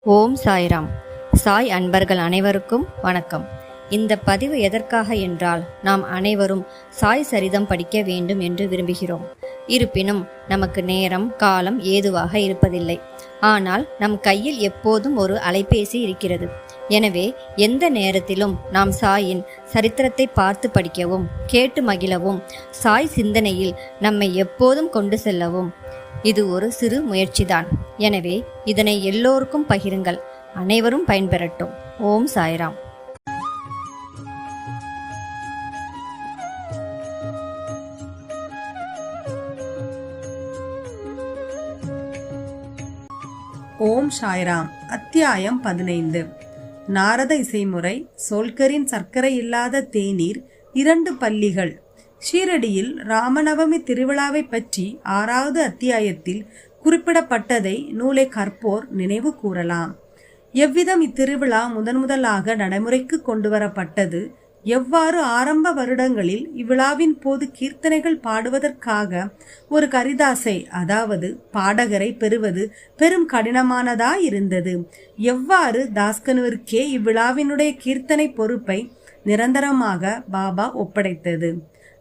ஓம் சாய்ராம். சாய் அன்பர்கள் அனைவருக்கும் வணக்கம். இந்த பதிவு எதற்காக என்றால், நாம் அனைவரும் சாய் சரிதம் படிக்க வேண்டும் என்று விரும்புகிறோம். இருப்பினும் நமக்கு நேரம் காலம் ஏதுவாக இருப்பதில்லை. ஆனால் நம் கையில் எப்போதும் ஒரு அலைபேசி இருக்கிறது. எனவே எந்த நேரத்திலும் நாம் சாயின் சரித்திரத்தை பார்த்து படிக்கவும் கேட்டு மகிழவும், சாய் சிந்தனையில் நம்மை எப்போதும் கொண்டு செல்லவும் இது ஒரு சிறு முயற்சிதான். எனவே இதனை எல்லோருக்கும் பகிருங்கள். அனைவரும் பயன்பெறட்டும். ஓம் சாய்ராம். ஓம் சாய்ராம். அத்தியாயம் 15. நாரத இசைமுறை, சோல்கரின் சர்க்கரை இல்லாத தேநீர், 2 பல்லிகள். ஷீரடியில் ராமநவமி திருவிழாவை பற்றி 6வது அத்தியாயத்தில் குறிப்பிடப்பட்டதை நூலை கற்போர் நினைவு கூறலாம். எவ்விதம் இத்திருவிழா முதலாக நடைமுறைக்கு கொண்டு வரப்பட்டது, எவ்வாறு ஆரம்ப வருடங்களில் இவ்விழாவின் போது கீர்த்தனைகள் பாடுவதற்காக ஒரு கரிதாசை, அதாவது பாடகரை பெறுவது பெரும் கடினமானதாயிருந்தது, எவ்வாறு தாஸ்கனுவிற்கே இவ்விழாவினுடைய கீர்த்தனை பொறுப்பை நிரந்தரமாக பாபா ஒப்படைத்தது,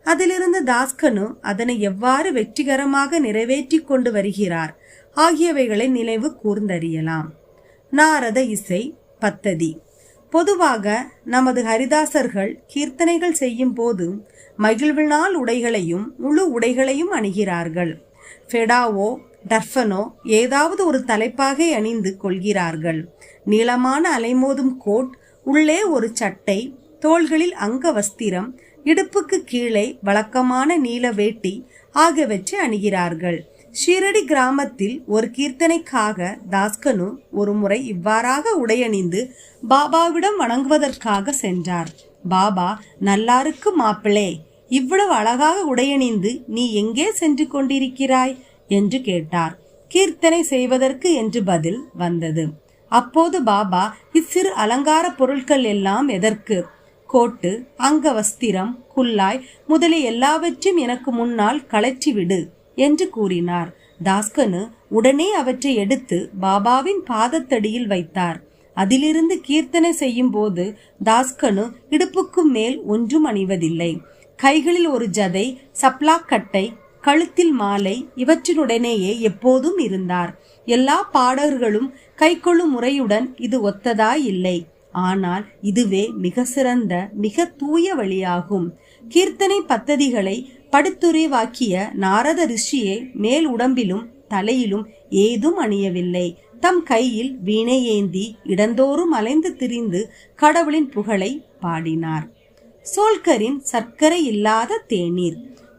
அதிலிருந்து தாஸ்கனு அதனை எவ்வாறு வெற்றிகரமாக நிறைவேற்றி கொண்டு வருகிறார் ஆகியவைகளை நினைவு கூர்ந்தறியலாம். நாரத இசை பத்ததி. பொதுவாக நமது ஹரிதாசர்கள் கீர்த்தனைகள் செய்யும் போது மகிழ்வினால் உடைகளையும் முழு உடைகளையும் அணிகிறார்கள். ஃபெடாவோ டர்ஃபனோ ஏதாவது ஒரு தலைப்பாகை அணிந்து கொள்கிறார்கள். நீளமான அலைமோதும் கோட், உள்ளே ஒரு சட்டை, தோள்களில் அங்க வஸ்திரம், இடுப்புக்கு கீழே வழக்கமான நீல வேட்டி ஆகியவற்றை அணிகிறார்கள். ஷீரடி கிராமத்தில் ஒரு கீர்த்தனைக்காக தாஸ்கனு ஒரு முறை இவ்வாறாக உடையணிந்து பாபாவிடம் வணங்குவதற்காக சென்றார். பாபா, நல்லாருக்கு மாப்பிளே, இவ்வளவு அழகாக உடையணிந்து நீ எங்கே சென்று கொண்டிருக்கிறாய் என்று கேட்டார். கீர்த்தனை செய்வதற்கு என்று பதில் வந்தது. அப்போது பாபா, இச்சிறு அலங்கார பொருட்கள் எல்லாம் எதற்கு? கோட்டு, அங்க வஸ்திரம், குல்லாய் முதலிய எல்லாவற்றையும் எனக்கு முன்னால் கழற்றிவிடு என்று கூறினார். தாஸ்கனு உடனே அவற்றை எடுத்து பாபாவின் பாதத்தடியில் வைத்தார். அதிலிருந்து கீர்த்தனை செய்யும் போது தாஸ்கனு இடுப்புக்கு மேல் ஒன்றும் அணிவதில்லை. கைகளில் ஒரு ஜதை, சப்ளாக்கட்டை, கழுத்தில் மாலை இவற்றினுடனேயே எப்போதும் இருந்தார். எல்லா பாடகர்களும் கைக்கொள்ளும் முறையுடன் இது ஒத்ததாய் இல்லை. ஆனால் இதுவே மிக சிறந்த, மிக தூய வழியாகும். கீர்த்தனை பத்ததிகளை படுத்துரைவாக்கிய நாரத ரிஷியே மேல் உடம்பிலும் தலையிலும் ஏதும் அணியவில்லை. தம் கையில் வீணை ஏந்தி இடந்தோறும் அலைந்து திரிந்து கடவுளின் புகழை பாடினார். சோல்கரின் சர்க்கரை இல்லாத தேநீர்.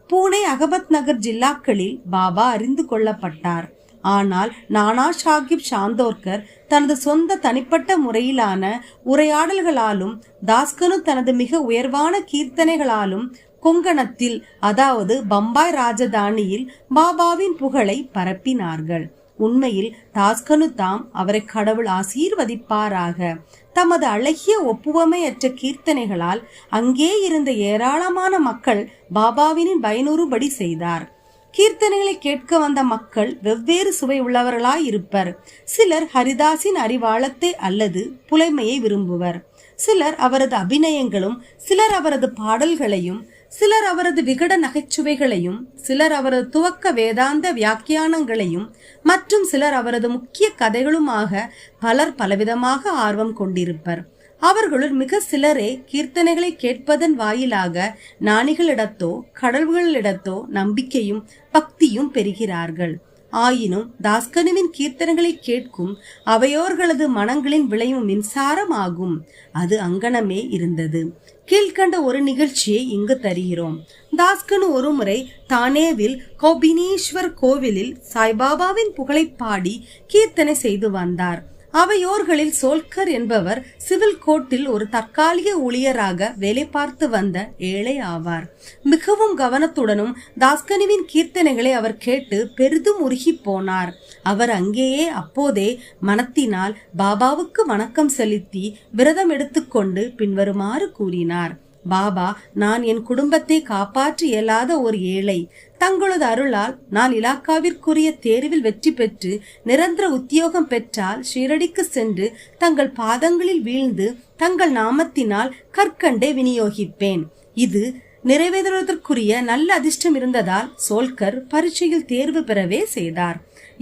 பூனே, அகமத் நகர் ஜில்லாக்களில் பாபா அறிந்து கொள்ளப்பட்டார். ஆனால் நானா சாஹிப் சாந்தோர்கர் தனது சொந்த தனிப்பட்ட முறையிலான உரையாடல்களாலும் தாஸ்கனு தனது மிக உயர்வான கீர்த்தனைகளாலும் கொங்கணத்தில், அதாவது பம்பாய் ராஜதானியில் பாபாவின் புகழை பரப்பினார்கள். உண்மையில் தாஸ்கனு தாம் அவரை கடவுள் ஆசீர்வதிப்பாராக தமது அழகிய ஒப்புவமையற்ற கீர்த்தனைகளால் அங்கே இருந்த ஏராளமான மக்கள் பாபாவினின் பயனுறுபடி செய்தார். கீர்த்தனைகளை கேட்க வந்த மக்கள் வெவ்வேறு சுவை உள்ளவர்களாய் இருப்பர். சிலர் ஹரிதாசின் அறிவாளத்தை அல்லது புலைமையை விரும்புவர். சிலர் அவரது அபிநயங்களும், சிலர் அவரது பாடல்களையும், சிலர் அவரது விகட நகைச்சுவைகளையும், சிலர் அவரது துவக்க வேதாந்த வியாக்கியானங்களையும், மற்றும் சிலர் அவரது முக்கிய கதைகளுமாக பலர் பலவிதமாக ஆர்வம் கொண்டிருப்பர். அவர்களுள் மிக சிலரே கீர்த்தனைகளை கேட்பதன் வாயிலாக ஞானிகளிடத்தோ கடவுள்களிடத்தோ நம்பிக்கையும் பக்தியும் பெறுகிறார்கள். ஆயினும் தாஸ்கனுவின் கீர்த்தனைகளை கேட்கும் அவையோர்களது மனங்களின் விளையும் மின்சாரம் ஆகும். அது அங்கனமே இருந்தது. கீழ்கண்ட ஒரு நிகழ்ச்சியை இங்கு தருகிறோம். தாஸ்கனு ஒருமுறை தானேவில் கௌபினேஸ்வர் கோவிலில் சாய்பாபாவின் புகழை பாடி கீர்த்தனை செய்து வந்தார். அவையோர்களில் சோல்கர் என்பவர் சிவில் கோர்ட்டில் ஒரு தற்காலிக ஊழியராக வேலை பார்த்து வந்த ஏழை ஆவார். மிகவும் கவனத்துடனும் தாஸ்கனுவின் கீர்த்தனைகளை அவர் கேட்டு பெரிதும் உருகி போனார். அவர் அங்கேயே அப்போதே மனத்தினால் பாபாவுக்கு வணக்கம் செலுத்தி விரதம் எடுத்துக்கொண்டு பின்வருமாறு கூறினார். பாபா, நான் என் குடும்பத்தை காப்பாற்ற இயலாத ஒரு ஏழை. தங்களது அருளால் நான் இலாக்காவிற்குரிய தேர்வில் வெற்றி பெற்று நிரந்தர உத்தியோகம் பெற்றால் ஷீரடிக்கு சென்று தங்கள் பாதங்களில் வீழ்ந்து தங்கள் நாமத்தினால் கற்கண்டை விநியோகிப்பேன். இது நிறைவேறுவதற்குரிய நல்ல அதிர்ஷ்டம் இருந்ததால் சோல்கர் பரீட்சையில் தேர்வு பெறவே செய்தார்.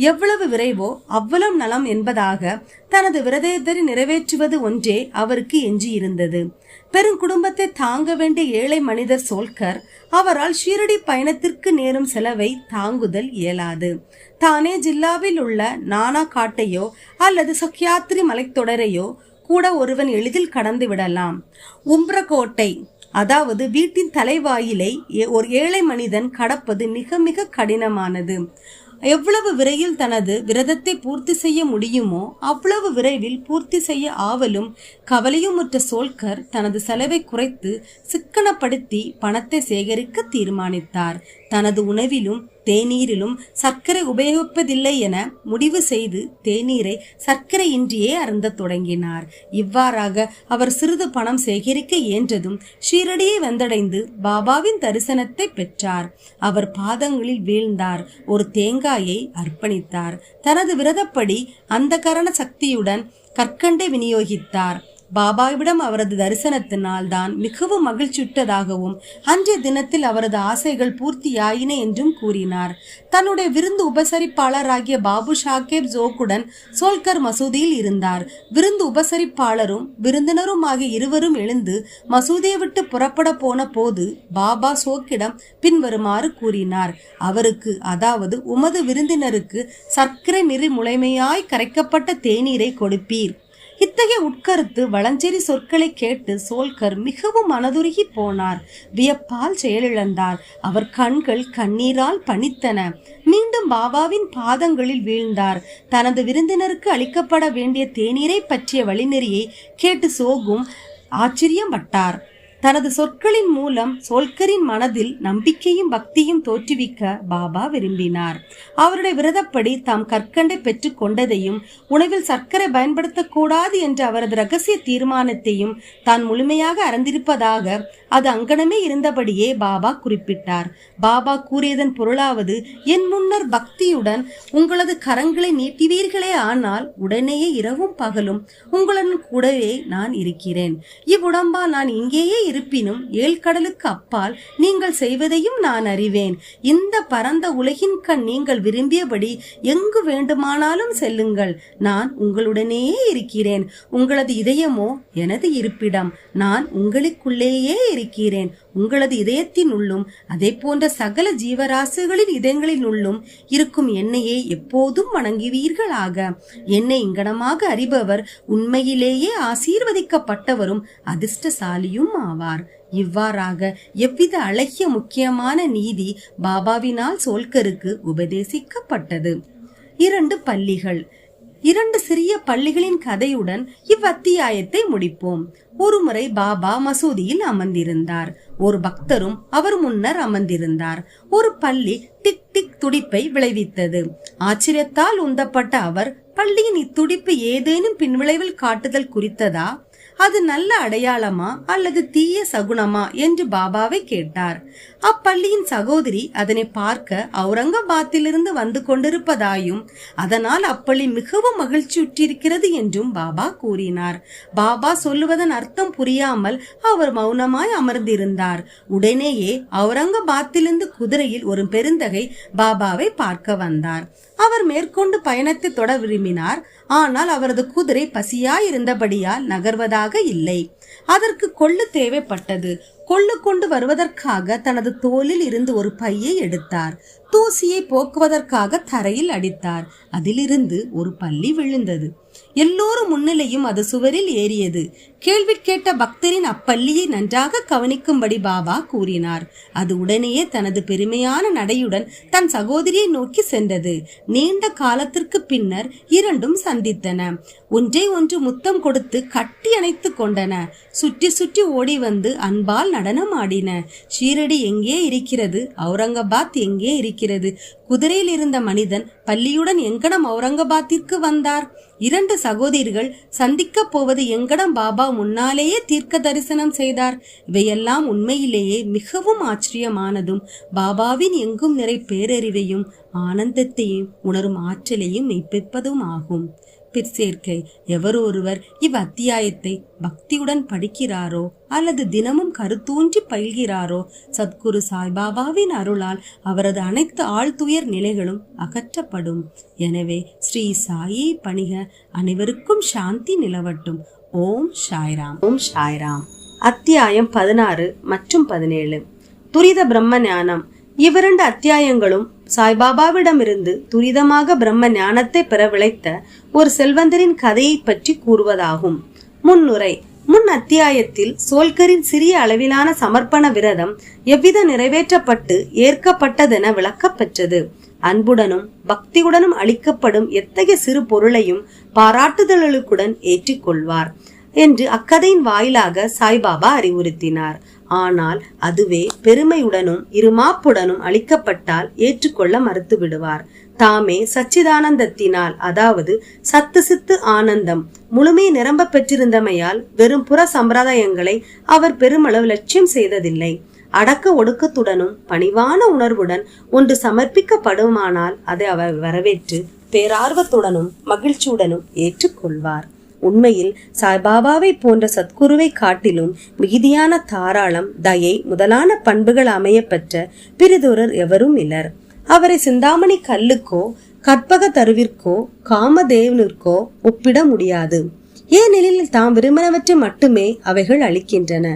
எவ்வளவு விரைவோ அவ்வளவு நலம் என்பதாக தனது விரதத்தை நிறைவேற்றுவது ஒன்றே அவருக்கு எஞ்சியிருந்தது. பெருங்குடும்பத்தை தாங்க வேண்டிய ஏழை மனிதர் சோல்கர் அவரால் ஷீரடி பயணத்திற்கு நேரும் செலவை தாங்குதல் இயலாது. தானே ஜில்லாவில் உள்ள நானா காட்டையோ அல்லது சக்யாத்ரி மலைத்தொடரையோ கூட ஒருவன் எளிதில் கடந்து விடலாம். உம்ரகோட்டை, அதாவது வீட்டின் தலைவாயிலை ஒரு ஏழை மனிதன் கடப்பது மிக மிக கடினமானது. எவ்வளவு விரைவில் தனது விரதத்தை பூர்த்தி செய்ய முடியுமோ அவ்வளவு விரைவில் பூர்த்தி செய்ய ஆவலும் கவலையுமுற்ற சோல்கர் தனது செலவை குறைத்து சிக்கனப்படுத்தி பணத்தை சேகரிக்க தீர்மானித்தார். தனது உணவிலும் தேநீரிலும் சர்க்கரை உபயோகிப்பதில்லை என முடிவு செய்து தேநீரை சர்க்கரையின்றியே அருந்த தொடங்கினார். இவ்வாறாக அவர் சிறிது பணம் சேகரிக்க இயன்றதும் ஷீரடியை வந்தடைந்து பாபாவின் தரிசனத்தை பெற்றார். அவர் பாதங்களில் வீழ்ந்தார். ஒரு தேங்காயை அர்ப்பணித்தார். தனது விரதப்படி அந்த கரண சக்தியுடன் கற்கண்டை விநியோகித்தார். பாபாவிடம் அவரது தரிசனத்தினால் தான் மிகவும் மகிழ்ச்சியுற்றதாகவும் அன்றைய தினத்தில் அவரது ஆசைகள் பூர்த்தியாயின என்றும் கூறினார். தன்னுடைய விருந்து உபசரிப்பாளராகிய பாபு சாஹேப் ஜோக்குடன் சோல்கர் மசூதியில் இருந்தார். விருந்து உபசரிப்பாளரும் விருந்தினரும் ஆகிய இருவரும் எழுந்து மசூதியை விட்டு புறப்பட போன போது பாபா சோக்கிடம் பின்வருமாறு கூறினார். அவருக்கு, அதாவது உமது விருந்தினருக்கு சர்க்கரை நிறை முளைமையாய் கரைக்கப்பட்ட தேநீரை கொடுப்பீர். இத்தகைய உட்கருத்து வளஞ்செறி சொற்களை கேட்டு சோல்கர் மிகவும் மனதுருகி போனார். வியப்பால் செயலிழந்தார். அவர் கண்கள் கண்ணீரால் பனித்தன. மீண்டும் பாபாவின் பாதங்களில் வீழ்ந்தார். தனது விருந்தினருக்கு அளிக்கப்பட வேண்டிய தேநீரை பற்றிய வழிநெறியை கேட்டு சோகும் ஆச்சரியப்பட்டார். தனது சொற்களின் மூலம் சோல்கரின் மனதில் நம்பிக்கையும் பக்தியும் தோற்றுவிக்க பாபா விரும்பினார். அவருடைய விரதப்படி தாம் கற்கண்டை பெற்றுக் கொண்டதையும் உணவில் சர்க்கரை பயன்படுத்தக்கூடாது என்ற அவரது ரகசிய தீர்மானத்தையும் தான் முழுமையாக அறிந்திருப்பதாக அது அங்கனமே இருந்தபடியே பாபா குறிப்பிட்டார். பாபா கூறியதன் பொருளாவது, என் முன்னர் பக்தியுடன் உங்களது கரங்களை நீட்டுவீர்களே ஆனால் உடனேயே இரவும் பகலும் உங்களுடன் கூடவே நான் இருக்கிறேன். இவ்வுடம்பா நான் இங்கேயே இருப்பினும் ஏழ்கடலுக்கு அப்பால் நீங்கள் செய்வதையும் நான் அறிவேன். இந்த பரந்த உலகின் கண் நீங்கள் விரும்பியபடி எங்கு வேண்டுமானாலும் செல்லுங்கள். நான் உங்களுடனேயே இருக்கிறேன். உங்களது இதயமோ எனது இருப்பிடம். நான் உங்களுக்குள்ளேயே இருக்கிறேன். உங்களது இதயத்தின் உள்ளும் அதே போன்ற சகல ஜீவராசிகளின் இதயங்களின் உள்ளும் இருக்கும் என்னையே எப்போதும் வணங்குவீர்களாக. என்னை இங்கனமாக அறிபவர் உண்மையிலேயே ஆசீர்வதிக்கப்பட்டவரும் அதிர்ஷ்டசாலியும் ஆவார். இவ்வாறாக எவ்வித அழகிய முக்கியமான நீதி பாபாவினால் சோல்கருக்கு உபதேசிக்கப்பட்டது. 2 பள்ளிகள். 2 சிறிய பள்ளிகளின் கதையுடன் இவ்வத்தியாயத்தை முடிப்போம். ஒருமுறை பாபா மசூதியில் அமர்ந்திருந்தார். ஒரு பக்தரும் அவர் முன்னர் அமர்ந்திருந்தார். ஒரு பள்ளி டிக் டிக் துடிப்பை விளைவித்தது. ஆச்சரியத்தால் உந்தப்பட்ட அவர், பள்ளியின் இத்துடிப்பு ஏதேனும் பின்விளைவில் காட்டுதல் குறித்ததா? அது நல்ல அடையாளமா அல்லது தீய சகுனமா என்று பாபாவை கேட்டார். அப்பள்ளியின் சகோதரி அதனை பார்க்க அவுரங்காபாத்திலிருந்து வந்து கொண்டிருப்பதாயும் அதனால் அப்பள்ளி மிகவும் மகிழ்ச்சியுற்றிருக்கிறது என்றும் பாபா கூறினார். பாபா சொல்லுவதன் அர்த்தம் புரியாமல் அவர் மௌனமாய் அமர்ந்திருந்தார். உடனேயே அவுரங்காபாத்திலிருந்து குதிரையில் ஒரு பெருந்தகை பாபாவை பார்க்க வந்தார். அவர் மேற்கொண்டு பயணத்தை தொட விரும்பினார். ஆனால் அவரது குதிரை பசியாயிருந்தபடியால் நகர்வதாக இல்லை. அதற்கு கொள்ளு தேவைப்பட்டது. கொள்ளு கொண்டு வருவதற்காக தனது தோளில் இருந்து ஒரு பையை எடுத்தார். தூசியை போக்குவதற்காக தரையில் அடித்தார். அதிலிருந்து ஒரு பள்ளி விழுந்தது. எல்லோரும் முன்னிலையும் அது சுவரில் ஏறியது. கேள்வி கேட்ட பக்தரின் அப்பள்ளியை நன்றாக கவனிக்கும்படி பாபா கூறினார். அது உடனேயே தனது பெருமையான நடையுடன் தன் சகோதரியை நோக்கி சென்றது. நீண்ட காலத்திற்கு பின்னர் இரண்டும் சந்தித்தன. ஒன்றை ஒன்று முத்தம் கொடுத்து கட்டி அணைத்து கொண்டன. சுற்றி சுற்றி ஓடி வந்து அன்பால் நடனம் ஆடின. ஷீரடி எங்கே இருக்கிறது? அவுரங்காபாத் எங்கே இருக்கிறது? குதிரையில் இருந்த மனிதன் பள்ளியுடன் எங்கனம் அவுரங்காபாத்திற்கு வந்தார்? 2 சகோதரிகள் சந்திக்க போவது எங்கடம் பாபா முன்னாலேயே தீர்க்க தரிசனம் செய்தார். இவையெல்லாம் உண்மையிலேயே மிகவும் ஆச்சரியமானதும் பாபாவின் எங்கும் நிறை பேரறிவையும் ஆனந்தத்தையும் உணரும் ஆற்றலையும் மெய்ப்பிப்பதும் ஆகும். பிற்சேர்க்கை எவர் ஒருவர் அத்தியாயத்தை பக்தியுடன் படிக்கிறாரோ அல்லது தினமும் கருத்தூன்றி பயில்கிறாரோ சத்குரு சாய்பாபாவின் அருளால் அவரது அனைத்து ஆழ்துயர் நிலைகளும் அகற்றப்படும். எனவே ஸ்ரீ சாயை பணிக. அனைவருக்கும் சாந்தி நிலவட்டும். ஓம் சாய்ராம். ஓம் சாய்ராம். அத்தியாயம் 16 மற்றும் 17 துரித பிரம்ம ஞானம். இவ்விரண்டு அத்தியாயங்களும் சாய்பாபாவிடமிருந்து துரிதமாக பிரம்ம ஞானத்தை பெற விளைத்த ஒரு செல்வந்தரின் கதையை பற்றி கூறுவதாகும். முன்னுரை. முன் அத்தியாயத்தில் சோல்கரின் சிறிய அளவிலான சமர்ப்பண விரதம் எவ்வித நிறைவேற்றப்பட்டு ஏற்கப்பட்டதென விளக்கப்பெற்றது. அன்புடனும் பக்தியுடனும் அளிக்கப்படும் எத்தகைய சிறு பொருளையும் பாராட்டுதல்களுடன் ஏற்றிக்கொள்வார் என்று அக்கதையின் வாயிலாக சாய்பாபா அறிவுறுத்தினார். ஆனால் அதுவே பெருமையுடனும் இருமாப்புடனும் அளிக்கப்பட்டால் ஏற்றுக்கொள்ள மறுத்து விடுவார். தாமே சச்சிதானந்தத்தினால், அதாவது சத்து சித்து ஆனந்தம் முழுமை நிரம்ப பெற்றிருந்தமையால் வெறும் புற சம்பிரதாயங்களை அவர் பெருமளவு லட்சியம் செய்ததில்லை. அடக்க ஒடுக்கத்துடனும் பணிவான உணர்வுடன் ஒன்று சமர்ப்பிக்கப்படுமானால் அதை அவர் வரவேற்று பேரார்வத்துடனும் மகிழ்ச்சியுடனும் ஏற்றுக்கொள்வார். உண்மையில் சாய்பாபாவை போன்ற சத்குருவை காட்டிலும் மிகுதியான தாராளம், தயை முதலான பண்புகள் அமைய பெற்ற பிரிதொரர் எவரும் இல்லர். அவரை சிந்தாமணி கல்லுக்கோ கற்பக தருவிற்கோ காமதேவனிற்கோ ஒப்பிட முடியாது. ஏனெனில் தாம் விரும்பினவற்றை மட்டுமே அவைகள் அளிக்கின்றன.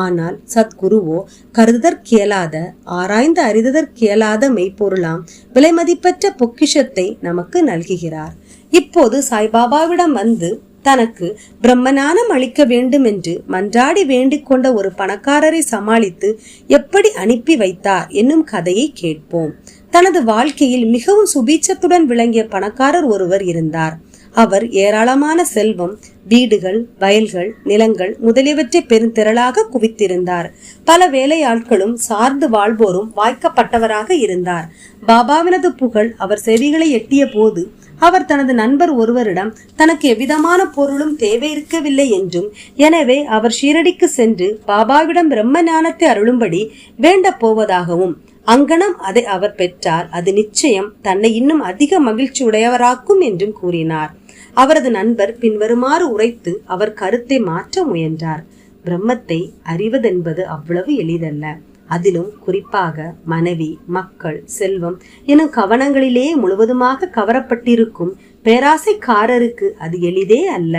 ஆனால் சத்குருவோ கருதற்கியலாத, ஆராய்ந்து அறிதற்கியலாத மெய்ப்பொருளாம் விலை மதிப்பற்ற பொக்கிஷத்தை நமக்கு நல்குகிறார். இப்போது சாய்பாபாவிடம் வந்து தனக்கு பிரம்மஞானம் அளிக்க வேண்டும் என்று மன்றாடி வேண்டிக் கொண்ட ஒரு பணக்காரரை சமாளித்து எப்படி அனுப்பி வைத்தார் என்னும் கதையை கேட்போம். தனது வாழ்க்கையில் மிகவும் சுபீட்சத்துடன் விளங்கிய பணக்காரர் ஒருவர் இருந்தார். அவர் ஏராளமான செல்வம், வீடுகள், வயல்கள், நிலங்கள் முதலியவற்றை பெருந்திரளாக குவித்திருந்தார். பல வேலையாட்களும் சார்ந்து வாழ்வோரும் வாய்க்கப்பட்டவராக இருந்தார். பாபாவினது புகழ் அவர் செவிகளை எட்டிய போது அவர் தனது நண்பர் ஒருவரிடம் தனக்கு எவ்விதமான பொருளும் தேவை இருக்கவில்லை என்றும், எனவே அவர் ஷீரடிக்கு சென்று பாபாவிடம் பிரம்ம ஞானத்தை அருளும்படி வேண்ட போவதாகவும், அங்கனம் அதை அவர் பெற்றால் அது நிச்சயம் தன்னை இன்னும் அதிக மகிழ்ச்சி உடையவராக்கும் என்றும் கூறினார். அவரது நண்பர் பின்வருமாறு உரைத்து அவர் கருத்தை மாற்ற முயன்றார். பிரம்மத்தை அறிவதென்பது அவ்வளவு எளிதல்ல. அதிலும் குறிப்பாக மனைவி, மக்கள், செல்வம் எனும் கவனங்களிலே முழுவதுமாக கவரப்பட்டிருக்கும் பேராசைக்காரருக்கு அது எளிதே அல்ல.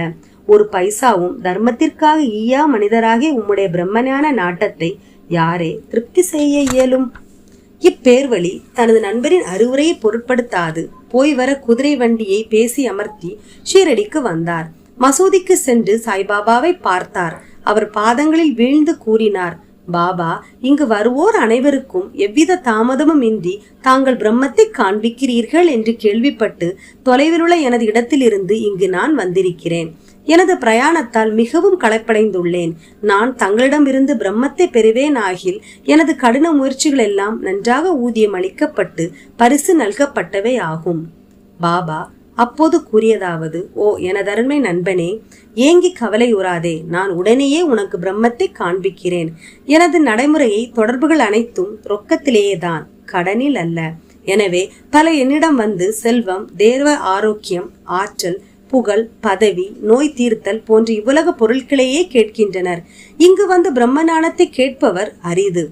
ஒரு பைசாவும் தர்மத்திற்காக ஈயா மனிதராகிய உம்முடைய பிரம்மஞான நாட்டத்தை யாரே திருப்தி செய்ய இயலும்? இப்பேர்வழி தனது நண்பரின் அறிவுரையை பொருட்படுத்தாது போய் வர குதிரை வண்டியை பேசி அமர்த்தி ஷீரடிக்கு வந்தார். மசூதிக்கு சென்று சாய்பாபாவை பார்த்தார். அவர் பாதங்களில் வீழ்ந்து கூறினார், பாபா, இங்கு வருவோர் அனைவருக்கும் எவ்வித தாமதமும் இன்றி தாங்கள் பிரம்மத்தை காண்பிக்கிறீர்கள் என்று கேள்விப்பட்டு தொலைவிலுள்ள எனது இடத்திலிருந்து இங்கு நான் வந்திருக்கிறேன். எனது பிரயாணத்தால் மிகவும் களைப்படைந்துள்ளேன். நான் தங்களிடமிருந்து பிரம்மத்தை பெறுவேன் ஆகில் எனது கடின முயற்சிகள் எல்லாம் நன்றாக ஊதியம் அளிக்கப்பட்டு பரிசு நல்கப்பட்டவை ஆகும். பாபா அப்போது கூறியதாவது, ஓ எனதருமை நண்பனே, ஏங்கி கவலையுறாதே. நான் உடனேயே உனக்கு பிரம்மத்தை காண்பிக்கிறேன். எனது நடைமுறையை தொடர்புகள் அனைத்தும் ரொக்கத்திலேயேதான், கடனில் அல்ல. எனவே பல என்னிடம் வந்து செல்வம், தேர்வ ஆரோக்கியம், ஆற்றல், புகழ், பதவி, நோய் தீர்த்தல் போன்ற இவ்வுலக பொருட்களையே கேட்கின்றனர். இங்கு வந்து பிரம்ம ஞானத்தை கேட்பவர் அரிது.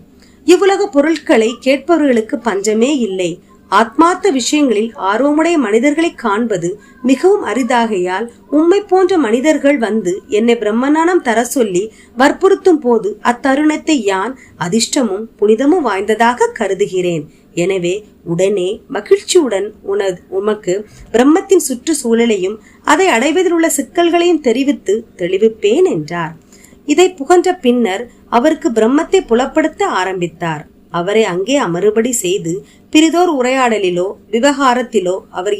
இவ்வுலக பொருட்களை கேட்பவர்களுக்கு பஞ்சமே இல்லை. ஆத்மார்த்த விஷயங்களில் ஆர்வமுடைய மனிதர்களை காண்பது மிகவும் அரிதாகையால் உம்மை போன்ற மனிதர்கள் வந்து என்னை பிரம்மஞானம் தர சொல்லி வற்புறுத்தும் போது அத்தருணத்தை யான் அதிர்ஷ்டமும் புனிதமும் வாய்ந்ததாக கருதுகிறேன். எனவே உடனே மகிழ்ச்சியுடன் உமக்கு பிரம்மத்தின் சுற்றுச்சூழலையும் அதை அடைவதில் உள்ள சிக்கல்களையும் தெரிவித்து தெளிவிப்பேன் என்றார். இதை புகன்ற பின்னர் அவருக்கு பிரம்மத்தை புலப்படுத்த ஆரம்பித்தார். அவரை அங்கே அமறுபடி செய்து பிரிதோர் உரையாடலிலோ விவகாரத்திலோ அவர்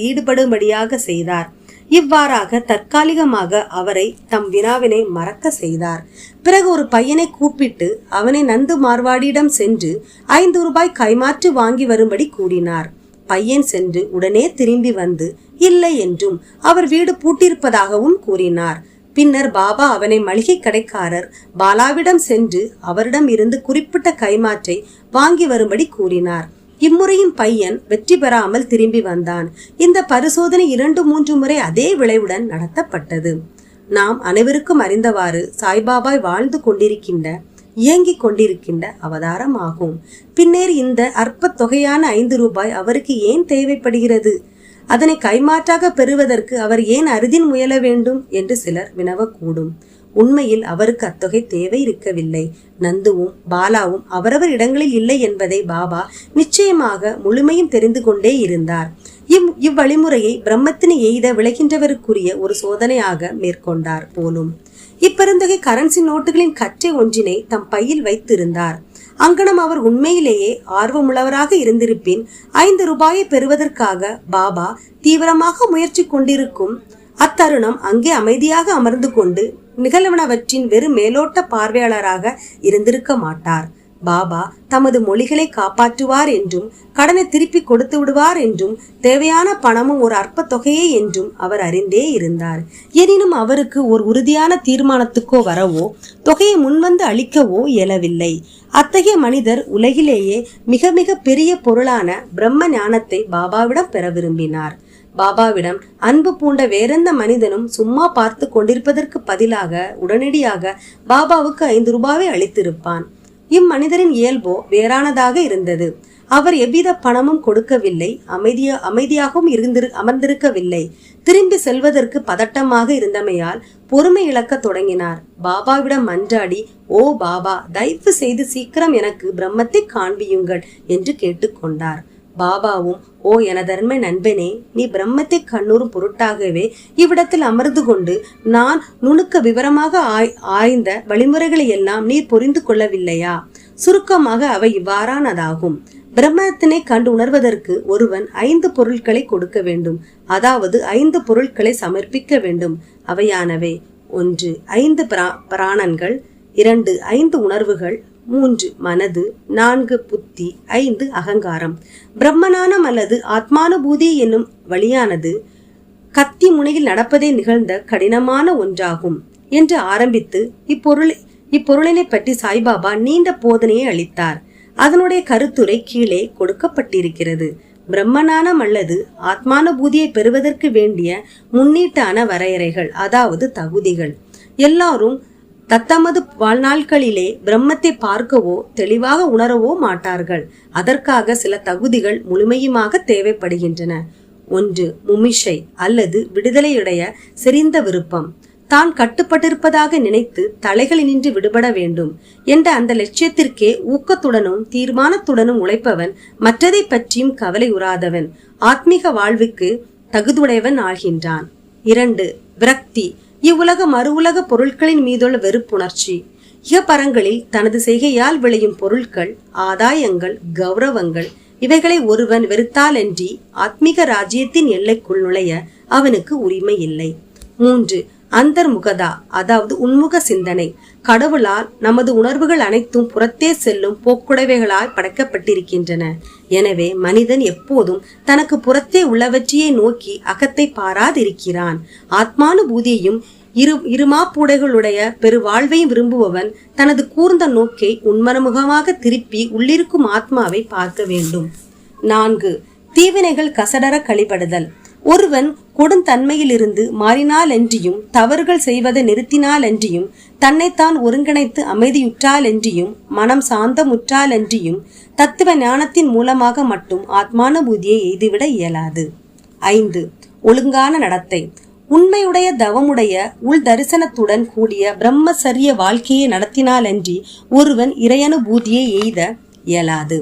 ஈடுபடும்படியாக செய்தார். இவ்வாறாக தற்காலிகமாக அவரை தம் வினாவினை மறக்க செய்தார். பிறகு ஒரு பையனை கூப்பிட்டு அவனை நந்து மார்வாடியிடம் சென்று 5 ரூபாய் கைமாற்று வாங்கி வரும்படி கூறினார். பையன் சென்று உடனே திரும்பி வந்து இல்லை என்றும் அவர் வீடு பூட்டியிருப்பதாகவும் கூறினார். பின்னர் பாபா அவனை மளிகை கடைக்காரர் பாலாவிடம் சென்று அவரிடம் இருந்து குறிப்பிட்ட கைமாற்றை வாங்கி வரும்படி கூறினார். இம்முறையின் பையன் வெற்றி பெறாமல் திரும்பி வந்தான். இந்த பரிசோதனை 2-3 முறை அதே விளைவுடன் நடத்தப்பட்டது. நாம் அனைவருக்கும் அறிந்தவாறு சாய்பாபாய் வாழ்ந்து கொண்டிருக்கின்ற இயங்கிக் கொண்டிருக்கின்ற அவதாரம் ஆகும். பின்னர் இந்த அற்ப தொகையான 5 ரூபாய் அவருக்கு ஏன் தேவைப்படுகிறது? அதனை கைமாற்றாக பெறுவதற்கு அவர் ஏன் அறுதின் முயல வேண்டும் என்று சிலர் வினவக்கூடும். உண்மையில் அவருக்கு அத்தொகை தேவை இருக்கவில்லை. நந்துவும் பாலாவும் அவரவர் இடங்களில் இல்லை என்பதை பாபா நிச்சயமாக முழுமையும் தெரிந்து கொண்டே இருந்தார். இவ்வழிமுறையை பிரம்மத்தினை எய்த விளைகின்றவருக்குரிய ஒரு சோதனையாக மேற்கொண்டார் போலும். இப்பெருந்தொகை கரன்சி நோட்டுகளின் கற்றை ஒன்றினை தம் பையில் வைத்திருந்தார். அங்கனம் அவர் உண்மையிலேயே ஆர்வமுள்ளவராக இருந்திருப்பின் 5 ரூபாயை பெறுவதற்காக பாபா தீவிரமாக முயற்சி கொண்டிருக்கும் அத்தருணம் அங்கே அமைதியாக அமர்ந்து கொண்டு நிகழ்வனவற்றின் வெறும் மேலோட்ட பார்வையாளராக இருந்திருக்க மாட்டார். பாபா தமது மொழிகளை காப்பாற்றுவார் என்றும் கடனை திருப்பி கொடுத்து விடுவார் என்றும் தேவையான பணமும் ஒரு அற்ப தொகையே என்றும் அவர் அறிந்தே இருந்தார். எனினும் அவருக்கு ஒரு உறுதியான தீர்மானத்துக்கோ வரவோ தொகையை முன்வந்து அளிக்கவோ இயலவில்லை. அத்தகைய மனிதர் உலகிலேயே மிக மிக பெரிய பொருளான பிரம்ம ஞானத்தை பாபாவிடம் பெற விரும்பினார். பாபாவிடம் அன்பு பூண்ட வேறெந்த மனிதனும் சும்மா பார்த்து கொண்டிருப்பதற்கு பதிலாக உடனடியாக பாபாவுக்கு 5 ரூபாவை அளித்திருப்பான். இம்மனிதரின் இயல்போ வேறானதாக இருந்தது. அவர் எவ்வித பணமும் கொடுக்கவில்லை, அமைதியாகவும் அமர்ந்திருக்கவில்லை. திரும்பி செல்வதற்கு பதட்டமாக இருந்தமையால் பொறுமை இழக்க தொடங்கினார். பாபாவிடம் மன்றாடி, ஓ பாபா, தயவு செய்து சீக்கிரம் எனக்கு பிரம்மத்தை காண்பியுங்கள் என்று கேட்டுக்கொண்டார். பாபாவும், ஓ எனதர்மை நண்பனே, நீ பிரம்மத்தை கண்ணூரும் பொருட்டாகவே இவ்விடத்தில் அமர்ந்து கொண்டு நான் நுணுக்க விவரமாக ஆய்ந்த வழிமுறைகளை எல்லாம் நீர் புரிந்து கொள்ளவில்லையா? சுருக்கமாக அவை இவ்வாறானதாகும். பிரம்மத்தினை கண்டு உணர்வதற்கு ஒருவன் 5 பொருட்களை கொடுக்க வேண்டும். அதாவது 5 பொருட்களை சமர்ப்பிக்க வேண்டும். அவையானவை: 1 5 பிராணன்கள், 2 5 உணர்வுகள், 3 மனது, 4 புத்தி, 5 அகங்காரம். பிரம்மஞானம் அல்லது ஆத்மானுபூதி என்னும் வழியானது கத்தி முனையில் நடப்பதே நிகழ்ந்த கடினமான ஒன்றாகும் என்று ஆரம்பித்து இப்பொருளினை பற்றி சாய்பாபா நீண்ட போதனையை அளித்தார். அதனுடைய கருத்துரை கீழே கொடுக்கப்பட்டிருக்கிறது. பிரம்மஞானம் அல்லது ஆத்மானுபூதியை பெறுவதற்கு வேண்டிய முன்னீட்டான வரையறைகள், அதாவது தகுதிகள். எல்லாரும் தத்தமது வாழ்நாட்களிலே பிரம்மத்தை பார்க்கவோ தெளிவாக உணரவோ மாட்டார்கள். அதற்காக சில தகுதிகள் முழுமையுமாக தேவைப்படுகின்றன. 1 முமிஷை அல்லது விடுதலையுடைய செறிந்த விருப்பம். தான் கட்டுப்பட்டிருப்பதாக நினைத்து தலைகளினின்று விடுபட வேண்டும் என்ற அந்த லட்சியத்திற்கே ஊக்கத்துடனும் தீர்மானத்துடனும் உழைப்பவன் மற்றதை பற்றியும் கவலை உறாதவன் ஆத்மீக வாழ்வுக்கு தகுதியுடையவன் ஆகின்றான். 2 விரக்தி. இவ்வுலக மறு உலக பொருட்களின் மீதுள்ள வெறுப்புணர்ச்சி. இகப்பரங்களில் தனது செய்கையால் விளையும் பொருட்கள், ஆதாயங்கள், கௌரவங்கள் இவைகளை ஒருவன் வெறுத்தாலன்றி ஆத்மீக ராஜ்யத்தின் எல்லைக்குள் நுழைய அவனுக்கு உரிமை இல்லை. 3 அந்தர்முகதா, அதாவது உன்முக சிந்தனை. கடவுளால் நமது உணர்வுகள் அனைத்தும் புறத்தே செல்லும் போக்குடைவைகளால் படைக்கப்பட்டிருக்கின்றன. எனவே மனிதன் எப்போதும் தனக்கு புறத்தே உள்ளவற்றையே நோக்கி அகத்தை பாராதிருக்கிறான். ஆத்மானுபூதியையும் இருமாப்பூடைகளுடைய பெருவாழ்வையும் விரும்புபவன் தனது கூர்ந்த நோக்கை உண்மனமுகமாக திருப்பி உள்ளிருக்கும் ஆத்மாவை பார்க்க வேண்டும். 4 தீவினைகள் கசடர கழிபடுதல். ஒருவன் கொடுந்தன்மையிலிருந்து மாறினாலன்றியும் தவறுகள் செய்வதை நிறுத்தினாலன்றியும் தன்னைத்தான் ஒருங்கிணைத்து அமைதியுற்றாலன்றியும் மனம் சாந்தமுற்றாலன்றியும் தத்துவ ஞானத்தின் மூலமாக மட்டும் ஆத்மானுபூதியை எய்துவிட இயலாது. 5 ஒழுங்கான நடத்தை. உண்மையுடைய தவமுடைய உள் தரிசனத்துடன் கூடிய பிரம்மசரிய வாழ்க்கையை நடத்தினாலன்றி ஒருவன் இறையனுபூதியை எய்த இயலாது.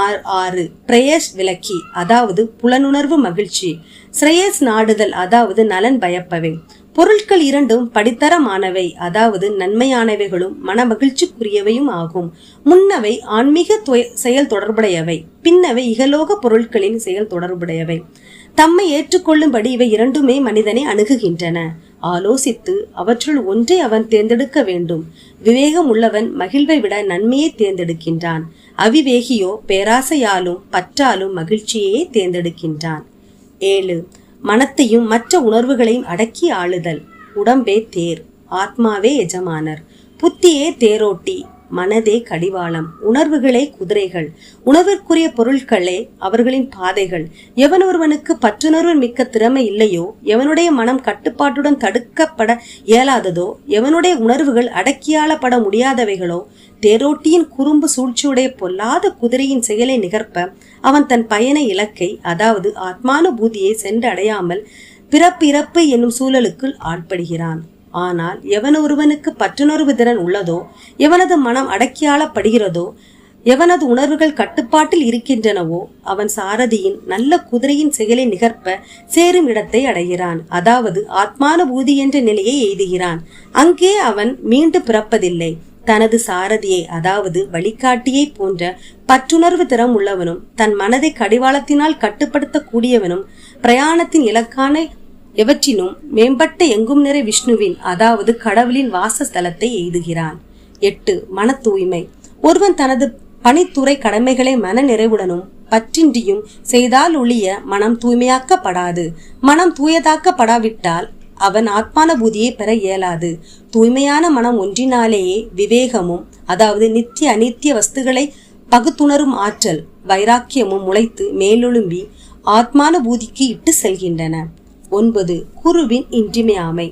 6 பிரேயஸ் விலக்கி, அதாவது புலனுணர்வு மகிழ்ச்சி. ஸ்ரேயஸ் நாடுதல், அதாவது நலன் பயப்பவை. பொருட்கள் இரண்டும் படித்தரமானவை, அதாவது நன்மையானவைகளும் மன மகிழ்ச்சிக்குரியவையும் ஆகும். முன்னவை ஆன்மீக செயல் தொடர்புடையவை, பின்னவை இகலோக பொருட்களின் செயல் தொடர்புடையவை. தம்மை ஏற்றுக்கொள்ளும்படி இவை இரண்டுமே மனிதனை அணுகுகின்றன. ஆலோசித்து அவற்றுள் ஒன்றை அவன் தேர்ந்தெடுக்க வேண்டும். விவேகம் உள்ளவன் மகிழ்வை விட நன்மையை தேர்ந்தெடுக்கின்றான். அவிவேகியோ பேராசையாலும் பற்றாலும் மகிழ்ச்சியே தேர்ந்தெடுக்கின்றான். 7. மனத்தையும் மற்ற உணர்வுகளையும் அடக்கி ஆளுதல். உடம்பே தேர், ஆத்மாவே எஜமானர். புத்தியே தேரோட்டி, மனதே கடிவாளம். உணர்வுகளே குதிரைகள், உணர்விற்குரிய பொருட்களே அவர்களின் பாதைகள். எவன் ஒருவனுக்கு பற்றுணர்வு மிக்க திறமை இல்லையோ, எவனுடைய மனம் கட்டுப்பாட்டுடன் தடுக்கப்பட இயலாததோ, எவனுடைய உணர்வுகள் அடக்கியாளப்பட முடியாதவைகளோ, தேரோட்டியின் குறும்பு சூழ்ச்சியுடைய பொல்லாத குதிரையின் செயலை நிகர்ப்ப அவன் தன் பயண இலக்கை, அதாவது ஆத்மானுபூதியை சென்றடையாமல் பிறப்பிறப்பு என்னும் சூழலுக்குள் ஆட்படுகிறான். ஆனால் எவன் ஒருவனுக்கு பற்றுணர்வு திறன் உள்ளதோ, எவனது மனம் அடக்கியாளப்படுகிறதோ, எவனது உணர்வுகள் கட்டுப்பாட்டில் இருக்கின்றனவோ, அவன் சாரதியின் நல்ல குதிரையின் செயலை நிகர்ப்ப சேரும் இடத்தை அடைகிறான். அதாவது ஆத்மானுபூதி என்ற நிலையை எய்துகிறான். அங்கே அவன் மீண்டு பிறப்பதில்லை. தனது சாரதியை, அதாவது வழிகாட்டியை போன்ற பற்றுணர்வு திறம் உள்ளவனும் தன் மனதை கடிவாளத்தினால் கட்டுப்படுத்த கூடியவனும் பிரயாணத்தின் இலக்கான எவற்றினும் மேம்பட்ட எங்கும் நிறை விஷ்ணுவின், அதாவது கடவுளின் வாசஸ்தலத்தை எய்துகிறான். 8. மன தூய்மை. ஒருவன் தனது பணித்துறை கடமைகளை மன நிறைவுடனும் பற்றின்றியும் செய்தால் ஒழிய மனம் தூய்மையாக்கப்படாது. மனம் தூயதாக்கப்படாவிட்டால் அவன் ஆத்மானுபூதியை பெற இயலாது. தூய்மையான மனம் ஒன்றினாலேயே விவேகமும், அதாவது நித்திய அநித்திய வஸ்துகளை பகுத்துணரும் ஆற்றல், வைராக்கியமும் முளைத்து மேலெழும்பி ஆத்மானுபூதிக்கு இட்டு செல்கின்றன. 9. குருவின் இன்றிமையாமை.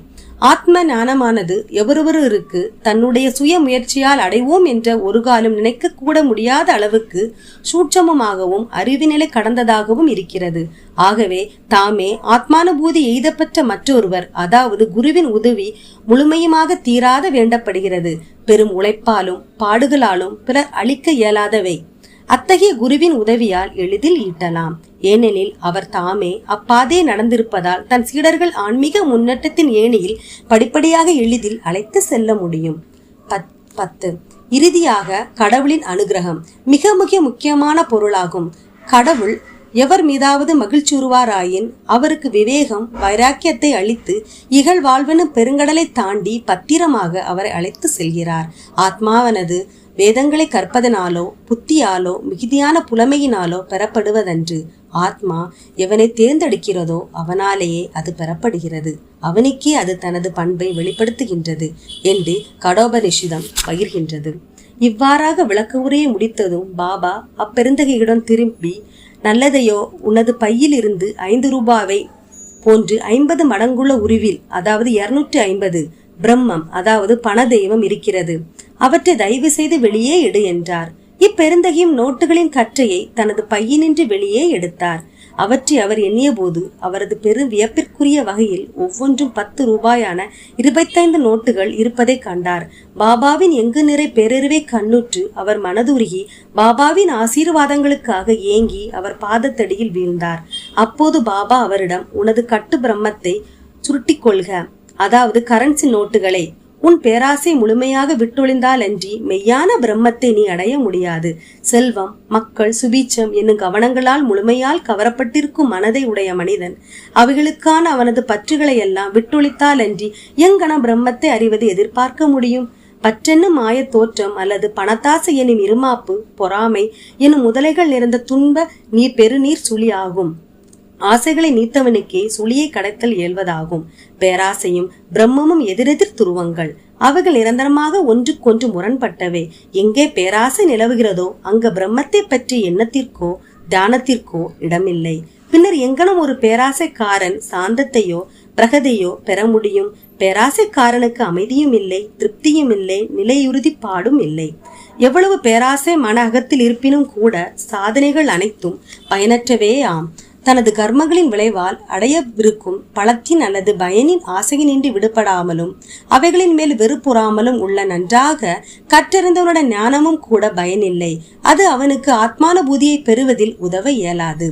ஆத்ம ஞானமானது எவரொருவருக்கு தன்னுடைய சுய முயற்சியால் அடைவோம் என்ற ஒரு காலம் நினைக்க கூட முடியாத அளவுக்கு சூட்சமமாகவும் அறிவுநிலை கடந்ததாகவும் இருக்கிறது. ஆகவே தாமே ஆத்மானுபூதி எய்தப்பெற்ற மற்றொருவர், அதாவது குருவின் உதவி முழுமையுமாக தீராத வேண்டப்படுகிறது. பெரும் உழைப்பாலும் பாடுகளாலும் பிறர் அளிக்க இயலாதவை அத்தகைய குருவின் உதவியால் எளிதில் ஈட்டலாம். ஏனெனில் அவர் தாமே அப்பாதே நடந்திருப்பதால் தன் சீடர்கள் ஆன்மீக முன்னேற்றத்தின் ஏணியில் படிப்படியாக எளிதில் அழைத்து செல்ல முடியும். 10. இறுதியாக கடவுளின் அனுகிரகம் மிக மிக முக்கியமான பொருளாகும். கடவுள் எவர் மீதாவது மகிழ்ச்சியுறுவாராயின் அவருக்கு விவேகம் வைராக்கியத்தை அளித்து இகழ் வாழ்வெனும் பெருங்கடலை தாண்டி பத்திரமாக அவரை அழைத்து செல்கிறார். ஆத்மாவானது வேதங்களை கற்பதனாலோ புத்தியாலோ மிகுதியான புலமையினாலோ பெறப்படுவதன்று. ஆத்மா எவனை தேர்ந்தெடுக்கிறதோ அவனாலேயே அது பெறப்படுகிறது. அவனுக்கே அது தனது பண்பை வெளிப்படுத்துகின்றது என்று கடோபனிஷிதம் பகிர்கின்றது. இவ்வாறாக விளக்க உரையை முடித்ததும் பாபா அப்பெருந்தகையுடன் திரும்பி, நல்லதையோ உனது பையில் இருந்து 5 ரூபாவை போன்று 50 மடங்குள்ள உருவில், அதாவது 250 பிரம்மம், அதாவது பண தெய்வம் இருக்கிறது. அவற்றை தயவு செய்து வெளியே எடு என்றார். இப்பெருந்தகையும் நோட்டுகளின் கற்றையை தனது பையினின்று வெளியே எடுத்தார். அவற்றை அவர் எண்ணிய போது அவரது பெரும் வியப்பிற்குரிய வகையில் ஒவ்வொன்றும் 10 ரூபாயான 25 நோட்டுகள் இருப்பதை கண்டார். பாபாவின் எங்கு நிறை பேரறிவை கண்ணுற்று அவர் மனதுருகி பாபாவின் ஆசீர்வாதங்களுக்காக ஏங்கி அவர் பாதத்தடியில் வீழ்ந்தார். அப்போது பாபா அவரிடம், உனது கட்டு பிரம்மத்தை சுருட்டிக் கொள்க, அதாவது கரன்சி நோட்டுகளை. உன் பேராசை முழுமையாக விட்டொழிந்தால் அன்றி மெய்யான பிரம்மத்தை நீ அடைய முடியாது. செல்வம், மக்கள், சுபீட்சம் என்னும் கவனங்களால் முழுமையால் கவரப்பட்டிருக்கும் மனதை உடைய மனிதன் அவைகளுக்கான அவனது பற்றுகளை எல்லாம் விட்டொழித்தால் அன்றி எங்கன பிரம்மத்தை அறிவது எதிர்பார்க்க முடியும்? பற்றென்னும் மாய தோற்றம் அல்லது பணத்தாசை எனும் இருமாப்பு, பொறாமை எனும் முதலைகள் நிறைந்த துன்ப பெருநீர் சுழி ஆகும். ஆசைகளை நீத்தவனுக்கே சுழியை கடைத்தல் இயல்வதாகும். பேராசையும் பிரம்மமும் எதிரெதிர் துருவங்கள். அவைகள் நிரந்தரமாக ஒன்றுக்கொன்று முரண்பட்டவை. எங்கே பேராசை நிலவுகிறதோ அங்க பிரம்மத்தை பற்றி எண்ணத்திற்கோ தியானத்திற்கோ இடமில்லை. பின்னர் எங்கனும் ஒரு பேராசைக்காரன் சாந்தத்தையோ பிரகதையோ பெற முடியும்? பேராசைக்காரனுக்கு அமைதியும் இல்லை, திருப்தியும் இல்லை, நிலையுறுதிப்பாடும் இல்லை. எவ்வளவு பேராசை மன அகத்தில் இருப்பினும் கூட சாதனைகள் அனைத்தும் பயனற்றவே ஆம். தனது கர்மங்களின் விளைவால் அடையவிருக்கும் பலத்தின் அல்லது பயனின் ஆசையினின்றி விடுபடாமலும் அவைகளின் மேல் வெறுப்புறாமலும் உள்ள நன்றாக கற்றறிந்தவனுடைய ஞானமும் கூட பயனில்லை. அது அவனுக்கு ஆத்மானுபூதியை பெறுவதில் உதவ இயலாது.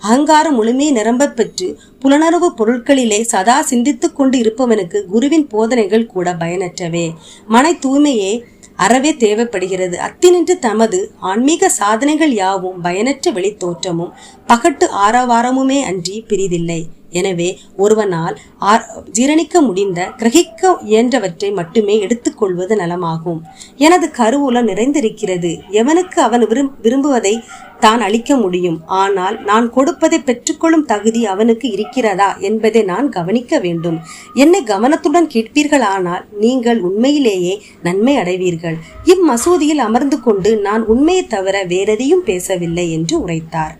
அகங்காரம் முழுமையை நிரம்ப பெற்று புலனர்வு பொருட்களிலே சதா சிந்தித்துக் கொண்டு இருப்பவனுக்கு குருவின் போதனைகள் கூட பயனற்றவே. மன தூய்மையே அறவே தேவைப்படுகிறது. அத்தினின்று தமது ஆன்மீக சாதனைகள் யாவும் பயனற்ற வெளித்தோற்றமும் பகட்டு ஆரவாரமுமே அன்றி பிரிதில்லை எனவே ஒருவனால் ஜீரணிக்க முடிந்த கிரகிக்க இயன்றவற்றை மட்டுமே எடுத்துக்கொள்வது நலமாகும். எனது கருவூலம் நிறைந்திருக்கிறது. எவனுக்கு அவன் விரும்புவதை தான் அளிக்க முடியும். ஆனால் நான் கொடுப்பதை பெற்றுக்கொள்ளும் தகுதி அவனுக்கு இருக்கிறதா என்பதை நான் கவனிக்க வேண்டும். என்னை கவனத்துடன் கேட்பீர்களானால் நீங்கள் உண்மையிலேயே நன்மை அடைவீர்கள். இம்மசூதியில் அமர்ந்து கொண்டு நான் உண்மையை தவிர வேறெதையும் பேசவில்லை என்று உரைத்தார்.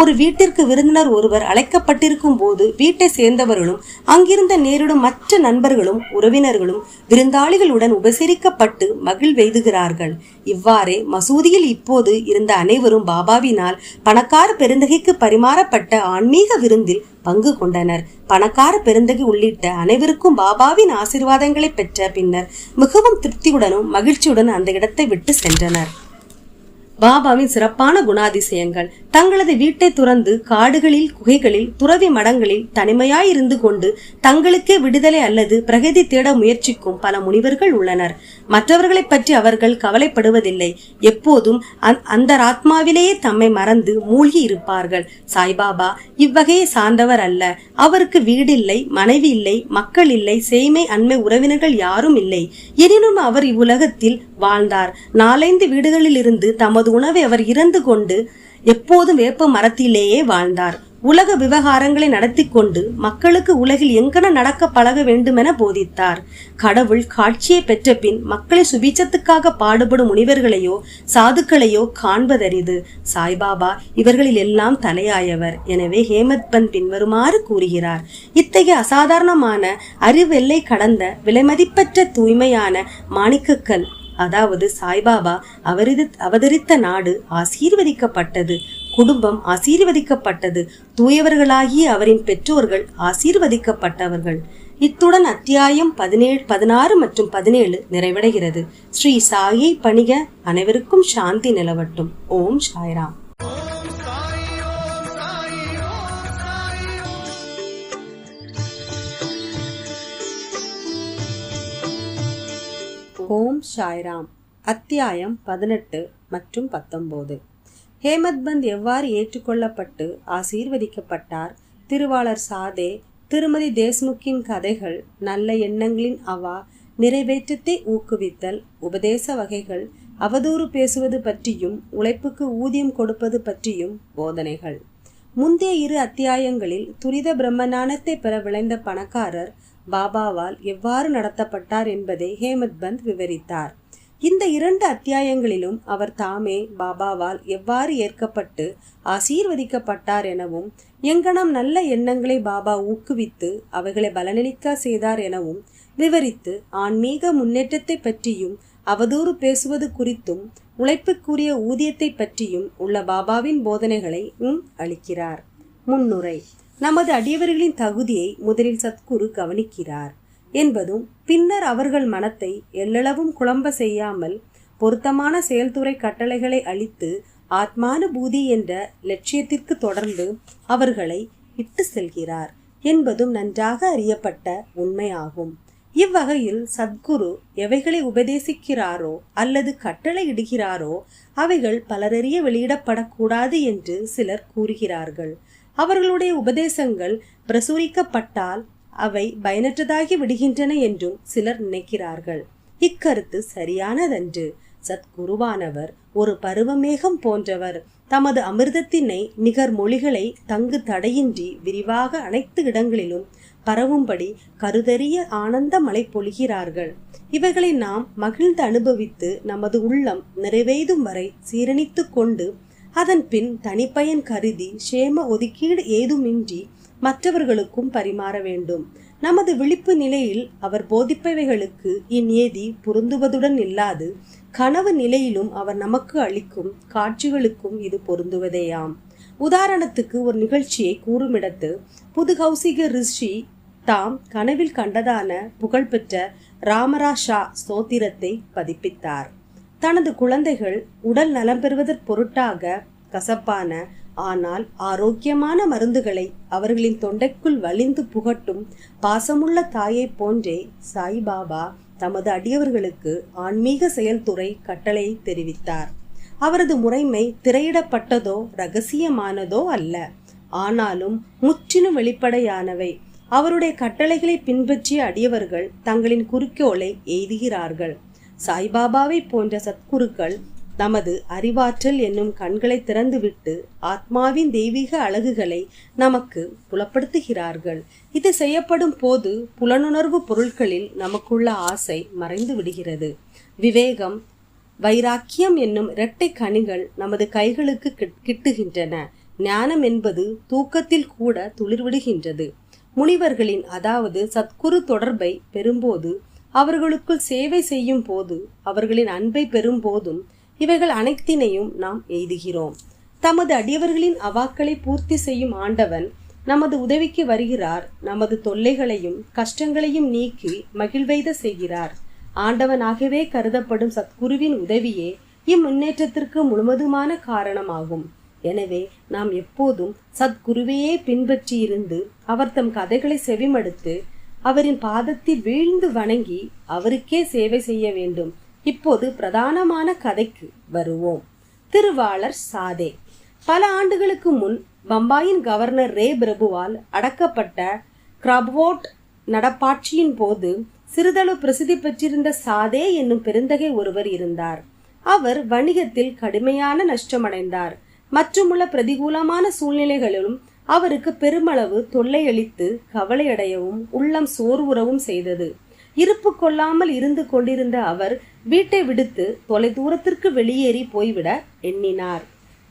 ஒரு வீட்டிற்கு விருந்தினர் ஒருவர் அழைக்கப்பட்டிருக்கும் போது வீட்டை சேர்ந்தவர்களும் அங்கிருந்த நேரிடும் மற்ற நண்பர்களும் உறவினர்களும் விருந்தாளிகளுடன் உபசரிக்கப்பட்டு மகிழ்வெய்துகிறார்கள். இவ்வாறே மசூதியில் இப்போது இருந்த அனைவரும் பாபாவினால் பணக்கார பெருந்தகைக்கு பரிமாறப்பட்ட ஆன்மீக விருந்தில் பங்கு கொண்டனர். பணக்கார பெருந்தகை உள்ளிட்ட அனைவருக்கும் பாபாவின் ஆசீர்வாதங்களை பெற்ற பின்னர் மிகவும் திருப்தியுடனும் மகிழ்ச்சியுடன் அந்த இடத்தை விட்டு சென்றனர். பாபாவின் சிறப்பான குணாதிசயங்கள். தங்களது வீட்டை துறந்து காடுகளில், குகைகளில், துறவி மடங்களில் தனிமையாயிருந்து கொண்டு தங்களுக்கே விடுதலை அல்லது பிரகதி தேட முயற்சிக்கும் பல முனிவர்கள் உள்ளனர். மற்றவர்களை பற்றி அவர்கள் கவலைப்படுவதில்லை. எப்போதும் அந்த ஆத்மாவிலேயே தம்மை மறந்து மூழ்கி இருப்பார்கள். சாய்பாபா இவ்வகையை சார்ந்தவர் அல்ல. அவருக்கு வீடில்லை, மனைவி இல்லை, மக்கள் இல்லை, சேய்மை அண்மை உறவினர்கள் யாரும் இல்லை. எனினும் அவர் இவ்வுலகத்தில் வாழ்ந்தார். 4-5 வீடுகளில் இருந்து தமது உணவை அவர் இறந்து கொண்டு எப்போதும் வேப்ப மரத்திலேயே வாழ்ந்தார். உலக விவகாரங்களை நடத்தி கொண்டு மக்களுக்கு உலகில் எங்கன நடக்க பழக வேண்டுமென போதித்தார். கடவுள் காட்சியை பெற்ற பின் மக்களை சுபீட்சத்துக்காக பாடுபடும் முனிவர்களையோ சாதுக்களையோ காண்பதரிது. சாய்பாபா இவர்களில் எல்லாம் தலையாயவர். எனவே ஹேமத் பந்த் பின்வருமாறு கூறுகிறார். இத்தகைய அசாதாரணமான அறிவெல்லை கடந்த விலைமதிப்பற்ற தூய்மையான மாணிக்கக்கல், அதாவது சாய்பாபா அவதரித்த நாடு ஆசீர்வதிக்கப்பட்டது. குடும்பம் ஆசீர்வதிக்கப்பட்டது. தூயவர்களாகிய அவரின் பெற்றோர்கள் ஆசீர்வதிக்கப்பட்டவர்கள். இத்துடன் அத்தியாயம் 16 மற்றும் 17 நிறைவடைகிறது. ஸ்ரீ சாயை பணிக. அனைவருக்கும் சாந்தி நிலவட்டும். ஓம் சாய்ராம். ஓம் சாய்ராம். அத்தியாயம் 18 மற்றும் 19. ஹேமத் பந்த் எவ்வாறு ஏற்றுக்கொள்ளப்பட்டு ஆசீர்வதிக்கப்பட்டார். திருவாளர் சாதே, திருமதி தேஷ்முக்கின் கதைகள், நல்ல எண்ணங்களின் அவா, நிறைவேற்றத்தை ஊக்குவித்தல், உபதேச வகைகள், அவதூறு பேசுவது பற்றியும் உழைப்புக்கு ஊதியம் கொடுப்பது பற்றியும் போதனைகள். முந்தைய 2 அத்தியாயங்களில் துரித பிரம்மஞானத்தை பெற விளைந்த பணக்காரர் பாபாவால் எவ்வாறு நடத்தப்பட்டார் என்பதை ஹேமத் பந்த் விவரித்தார். இந்த 2 அத்தியாயங்களிலும் அவர் தாமே பாபாவால் எவ்வாறு ஏற்கப்பட்டு ஆசீர்வதிக்கப்பட்டார் எனவும், எங்கனம் நல்ல எண்ணங்களை பாபா ஊக்குவித்து அவைகளை பலனளிக்க செய்தார் எனவும் விவரித்து ஆன்மீக முன்னேற்றத்தை பற்றியும் அவதூறு பேசுவது குறித்தும் உழைப்புக்குரிய ஊதியத்தை பற்றியும் உள்ள பாபாவின் போதனைகளை அளிக்கிறார். முன்னுரை. நமது அடியவர்களின் தகுதியை முதலில் சத்குரு கவனிக்கிறார் என்பதும், பின்னர் அவர்கள் மனத்தை எல்லளவும் குழம்ப செய்யாமல் பொருத்தமான செயல்துறை கட்டளைகளை அளித்து ஆத்மானுபூதி என்ற லட்சியத்திற்கு தொடர்ந்து அவர்களை இட்டு செல்கிறார் என்பதும் நன்றாக அறியப்பட்ட உண்மையாகும். இவ்வகையில் சத்குரு எவைகளை உபதேசிக்கிறாரோ அல்லது கட்டளை இடுகிறாரோ அவைகள் பலரறிய வெளியிடப்படக்கூடாது என்று சிலர் கூறுகிறார்கள். அவர்களுடைய உபதேசங்கள் பிரசுரிக்கப்பட்டால் அவை பயனற்றதாகி விடுகின்றன என்றும் சிலர் நினைக்கிறார்கள். இக்கருத்து சரியானதன்று. சத்குருவானவர் ஒரு பருவமேகம் போன்றவர். தமது அமிர்தத்தினை நிகர் மொழிகளை தங்கு தடையின்றி விரிவாக அனைத்து இடங்களிலும் பரவும்படி கருதறிய ஆனந்த மழை பொழிகிறார்கள். இவைகளை நாம் மகிழ்ந்து அனுபவித்து நமது உள்ளம் நிறைவேதும் வரை சீரணித்து கொண்டு அதன் பின் தனிப்பயன் கருதி சேம ஒதுக்கீடு ஏதுமின்றி மற்றவர்களுக்கும் பரிமாற வேண்டும். நமது விழிப்பு நிலையில் அவர் போதிப்பவைகளுக்கு இந்நியதி பொருந்துவதுடன் இல்லாது கனவு நிலையிலும் அவர் நமக்கு அளிக்கும் காட்சிகளுக்கும் இது பொருந்துவதேயாம். உதாரணத்துக்கு ஒரு நிகழ்ச்சியை கூறுமிடத்து புதுகௌசிக ரிஷி தாம் கனவில் கண்டதான புகழ்பெற்ற ராமராஷா ஸ்தோத்திரத்தை பதிப்பித்தார். தனது குழந்தைகள் உடல் நலம் பெறுவதற் பொருட்டாக கசப்பான ஆனால் ஆரோக்கியமான மருந்துகளை அவர்களின் தொண்டைக்குள் வலிந்து புகட்டும் பாசமுள்ள தாயை போன்றே சாய்பாபா தமது அடியவர்களுக்கு ஆன்மீக செயல்துறை கட்டளை தெரிவித்தார். அவரது முறைமை திரையிடப்பட்டதோ இரகசியமானதோ அல்ல. ஆனாலும் முற்றிலும் வெளிப்படையானவை. அவருடைய கட்டளைகளை பின்பற்றிய அடியவர்கள் தங்களின் குறிக்கோளை எய்துகிறார்கள். சாய்பாபாவை போன்ற சத்குருக்கள் நமது அறிவாற்றல் என்னும் கண்களை திறந்துவிட்டு ஆத்மாவின் தெய்வீக அழகுகளை நமக்கு புலப்படுத்துகிறார்கள். இது செய்யப்படும் போது புலனுணர்வு பொருட்களில் நமக்குள்ள ஆசை மறைந்து விடுகிறது. விவேகம், வைராக்கியம் என்னும் இரட்டை கனிகள் நமது கைகளுக்கு கிட்டுகின்றன. ஞானம் என்பது தூக்கத்தில் கூட துளிர்விடுகின்றது. முனிவர்களின் அதாவது சத்குரு தொடர்பை பெறும்போது, அவர்களுக்குள் சேவை செய்யும் போது, அவர்களின் அன்பை பெறும்போதும் இவைகள் அனைத்தினையும் நாம் எய்துகிறோம். தமது அடியவர்களின் அவாக்களை பூர்த்தி செய்யும் ஆண்டவன் நமது உதவிக்கு வருகிறார். நமது தொல்லைகளையும் கஷ்டங்களையும் நீக்கி மகிழ்வெய்த செய்கிறார். ஆண்டவனாகவே கருதப்படும் சத்குருவின் உதவியே இம்முன்னேற்றத்திற்கு முழுவதுமான காரணமாகும். எனவே நாம் எப்போதும் சத்குருவையே பின்பற்றி இருந்து அவர் தம் கதைகளை செவிமடுத்து அவரின் பாதத்தில் வீழ்ந்து வணங்கி அவருக்கே சேவை செய்ய வேண்டும். இப்போது பிரதானமான கதைக்கு வருவோம். திருவாளர் சாதே. பல ஆண்டுகளுக்கு முன் பம்பாயின் கவர்னர் ரே பிரபுவால் அடக்கப்பட்ட கிராப்வோட் நடப்பாட்சியின் போது சிறிதளவு பிரசித்தி பெற்றிருந்த சாதே என்னும் பெருந்தகை ஒருவர் இருந்தார். அவர் வணிகத்தில் கடுமையான நஷ்டமடைந்தார். மற்றுமுள்ள பிரதிகூலமான சூழ்நிலைகளிலும் அவருக்கு பெருமளவு தொல்லையளித்து கவலையடையவும் உள்ளம் சோர்வுறவும் செய்தது. இருப்பு கொள்ளாமல் இருந்து கொண்டிருந்த அவர் வீட்டை விடுத்து தொலை தூரத்திற்கு வெளியேறி போய்விட எண்ணினார்.